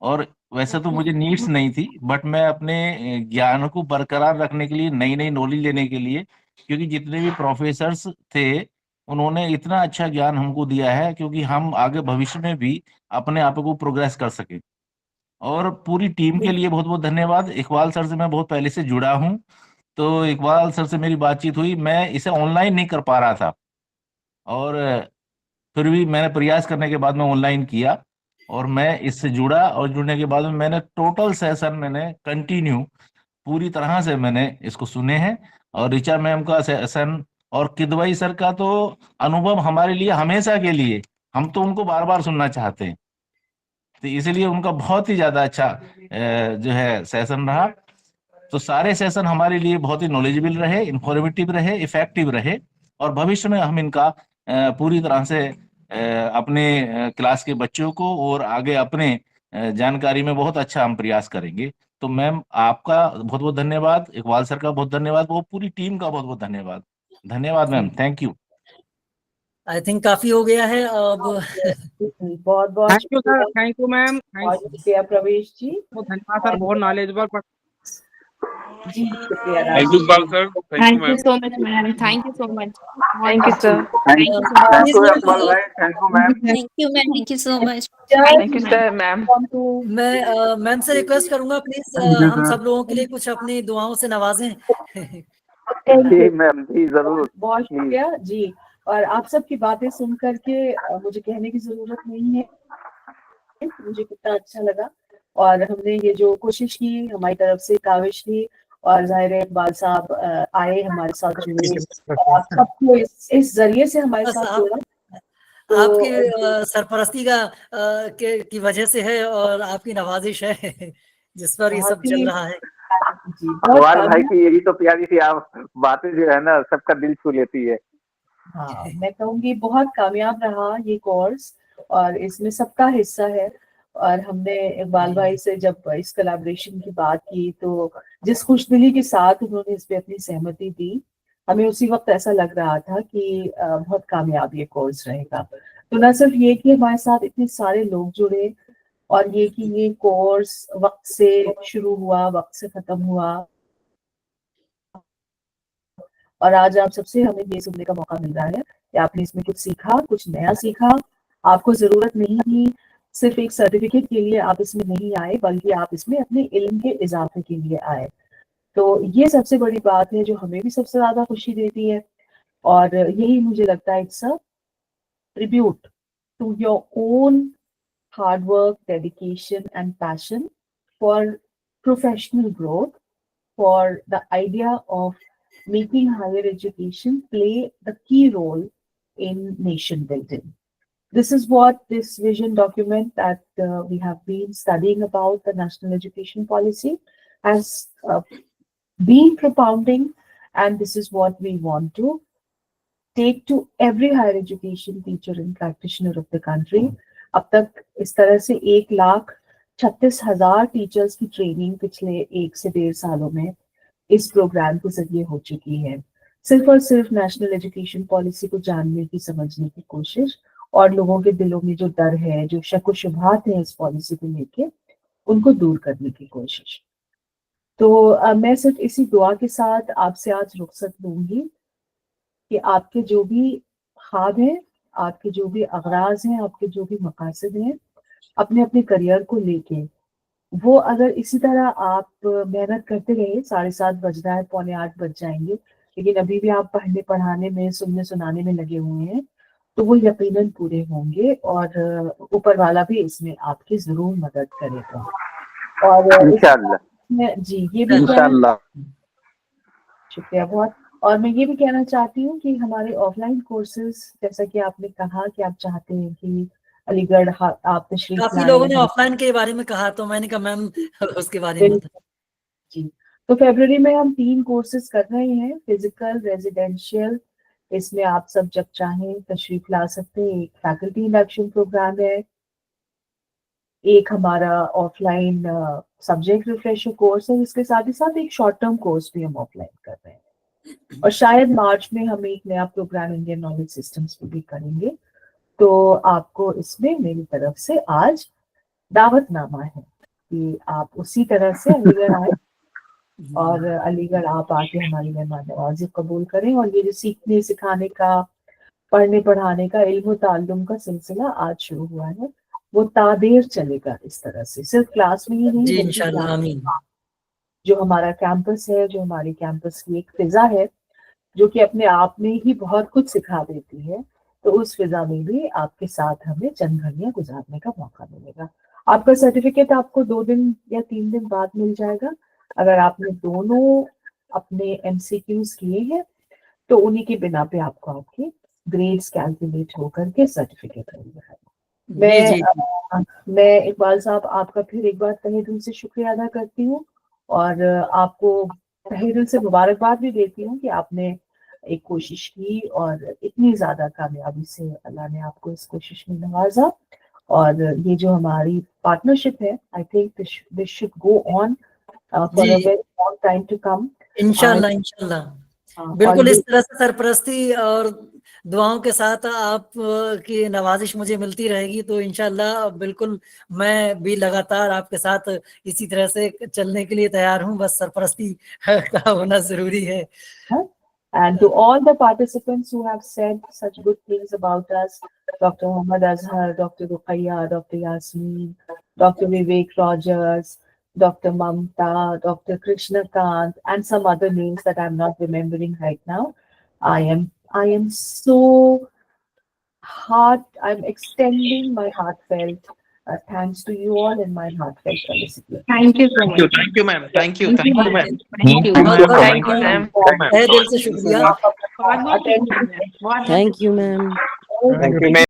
और वैसे तो मुझे नीड्स नहीं थी, बट मैं अपने ज्ञान को बरकरार रखने के लिए, नई नई नॉलेज लेने के लिए, क्योंकि जितने भी प्रोफेसर्स थे उन्होंने इतना अच्छा ज्ञान हमको दिया है, क्योंकि हम आगे भविष्य में भी अपने आप को प्रोग्रेस कर सके। और पूरी टीम के लिए बहुत बहुत धन्यवाद। इकबाल सर से मैं बहुत पहले से जुड़ा हूँ, तो इकबाल सर से मेरी बातचीत हुई, मैं इसे ऑनलाइन नहीं कर पा रहा था, और फिर भी मैंने प्रयास करने के बाद में ऑनलाइन किया और मैं इससे जुड़ा, और जुड़ने के बाद में मैंने टोटल सेशन मैंने कंटिन्यू पूरी तरह से मैंने इसको सुने हैं। और ऋचा मैम का सेशन और किदवई सर का तो अनुभव हमारे लिए हमेशा के लिए, हम तो उनको बार बार सुनना चाहते हैं, तो इसलिए उनका बहुत ही ज्यादा अच्छा जो है सेशन रहा। तो सारे सेशन हमारे लिए बहुत ही नॉलेजेबल रहे, इंफॉर्मेटिव रहे, इफेक्टिव रहे, और भविष्य में हम इनका पूरी तरह से अपने क्लास के बच्चों को और आगे अपने जानकारी में बहुत अच्छा हम प्रयास करेंगे। तो मैम आपका बहुत बहुत धन्यवाद, इकबाल सर का बहुत धन्यवाद, वो पूरी टीम का बहुत बहुत धन्यवाद। धन्यवाद ma'am, thank you. I think काफी हो गया है अब। बहुत बहुत thank you sir, thank you ma'am, बहुत शुक्रिया प्रवेश जी, धन्यवाद सर, बहुत नॉलेजेबल। जी शुक्रिया thank you Iqbal sir, thank you so much ma'am, thank you so much, thank you sir. Thank you Iqbal भाई, thank you ma'am. Thank you ma'am, thank you so much. Thank you sir ma'am. मैं ma'am से request करूंगा please हम सब लोगों के लिए कुछ अपनी दुआओं से नवाजें। जी मैम, जी जरूर। बहुत शुक्रिया जी। और आप सबकी बातें सुन करके मुझे कहने की जरूरत नहीं है, मुझे कितना अच्छा लगा। और हमने ये जो कोशिश की हमारी तरफ से, काविश की, और जाहिर है इकबाल साहब आए हमारे साथ जुड़े, आप सबको इस जरिए से हमारे साथ जोड़ा। आपकी सरपरस्ती की वजह से है और आपकी नवाजिश है जिस पर ये सब चल रहा है। अखबार भाई की यही तो प्यारी सी आप बातें जो है ना, सबका दिल छू लेती है। हाँ, मैं कहूँगी बहुत कामयाब रहा ये कोर्स, और इसमें सबका हिस्सा है। और हमने इकबाल भाई से जब इस कोलैबोरेशन की बात की, तो जिस खुशदिली के साथ उन्होंने इस पे अपनी सहमति दी, हमें उसी वक्त ऐसा लग रहा था कि बहुत कामयाब ये कोर्स रहेगा। तो न सिर्फ ये कि हमारे साथ इतने सारे लोग जुड़े, और ये कि ये कोर्स वक्त से शुरू हुआ, वक्त से खत्म हुआ, और आज आप सबसे हमें ये सुनने का मौका मिल रहा है कि आपने इसमें कुछ सीखा, कुछ नया सीखा। आपको जरूरत नहीं थी सिर्फ एक सर्टिफिकेट के लिए आप इसमें नहीं आए, बल्कि आप इसमें अपने इल्म के इजाफे के लिए आए। तो ये सबसे बड़ी बात है जो हमें भी सबसे ज्यादा खुशी देती है। और यही मुझे लगता है it's a tribute to your own hard work, dedication and passion for professional growth, for the idea of making higher education play the key role in nation building. This is what this vision document that we have been studying about the national education policy has been propounding, and this is what we want to take to every higher education teacher and practitioner of the country. अब तक इस तरह से 1 lakh 36,000 teachers की training पिछले 1 से 1.5 सालों में इस प्रोग्राम के जरिए हो चुकी है। सिर्फ और सिर्फ नेशनल एजुकेशन पॉलिसी को जानने की, समझने की कोशिश और लोगों के दिलों में जो डर है, जो शक व शुबहात है इस पॉलिसी को लेके, उनको दूर करने की कोशिश। तो मैं सिर्फ इसी दुआ के साथ आपसे आज रुखसत लूंगी कि आपके जो भी ख्वाब हैं, आपके जो भी अगराज हैं, आपके जो भी मकासद हैं अपने अपने करियर को लेके, वो अगर इसी तरह आप मेहनत करते रहे, 7:30 बज रहा है, 7:45 बज जाएंगे, लेकिन अभी भी आप पढ़ने पढ़ाने में, सुनने सुनाने में लगे हुए हैं, तो वो यकीनन पूरे होंगे और ऊपर वाला भी इसमें आपकी जरूर मदद करेगा। और इंशाअल्लाह जी ये भी इंशाअल्लाह। शुक्रिया बहुत। और मैं ये भी कहना चाहती हूँ कि हमारे ऑफलाइन कोर्सेज, जैसा कि आपने कहा कि आप चाहते हैं कि अलीगढ़ आप तशरीफ काफी लोगों ने ऑफलाइन के बारे में कहा, तो मैंने कहा मैम उसके बारे में जी। तो फरवरी में हम 3 कोर्सेज कर रहे हैं, फिजिकल, रेजिडेंशियल। इसमें आप सब जब चाहें तशरीफ ला सकते हैं। एक फैकल्टी इंडक्शन प्रोग्राम है, एक हमारा ऑफलाइन सब्जेक्ट रिफ्रेशर कोर्स है, इसके साथ ही साथ एक शॉर्ट टर्म कोर्स भी हम ऑफलाइन कर रहे हैं। और शायद मार्च में हम एक नया प्रोग्राम इंडियन नॉलेज सिस्टम्स पे भी करेंगे। तो आपको इसमें मेरी तरफ से आज दावतनामा है कि आप उसी तरह से अलीगढ़ आए और अलीगढ़ आप आके हमारी मेहमान नवाजी कबूल करें। और ये जो सीखने सिखाने का, पढ़ने पढ़ाने का, इल्म ताल्लुम का सिलसिला आज शुरू हुआ है, वो तादेर चलेगा इस तरह से, सिर्फ क्लास में ही नहीं, इंशाल्लाह आमीन। जो हमारा कैंपस है, जो हमारी कैंपस की एक फिजा है जो कि अपने आप में ही बहुत कुछ सिखा देती है, तो उस फिजा में भी आपके साथ हमें चंद घड़ियां गुजारने का मौका मिलेगा। आपका सर्टिफिकेट आपको 2 दिन या 3 दिन बाद मिल जाएगा। अगर आपने दोनों अपने MCQs किए हैं तो उन्हीं के बिना पे आपको आपके ग्रेड्स कैलकुलेट होकर के सर्टिफिकेट मिलेगा। मैं इकबाल साहब आपका फिर एक बार तहे दिल से शुक्रिया अदा करती हूँ और आपको तहे दिल से मुबारकबाद भी देती हूँ कि आपने एक कोशिश की और इतनी ज्यादा कामयाबी से अल्लाह ने आपको इस कोशिश में नवाजा। और ये जो हमारी पार्टनरशिप है, I think this should go on for a very long time to come. इंशाल्लाह इंशाल्लाह बिल्कुल इस तरह से सरपरस्ती और दुआओं के साथ आप की नवाजिश मुझे मिलती रहेगी, तो इंशाल्लाह बिल्कुल मैं भी लगातार आपके साथ इसी तरह से चलने के लिए तैयार हूँ, बस सरपरस्ती का होना जरूरी है। And to all the participants who have said such good things about us, Dr. Muhammad Azhar, Dr. Ruqayya, Dr. Yasmin, Dr. Vivek Rogers, Dr. Mamta, Dr. Krishna Kant, and some other names that I'm not remembering right now, I am so I'm extending my heartfelt thanks to you all and my heartfelt felicitations. Thank you so much. Thank you, ma'am. Thank you, ma'am. Thank you. Thank you, ma'am. बहुत बहुत शुक्रिया। Thank you, ma'am. Thank you, ma'am. Thank you, ma'am.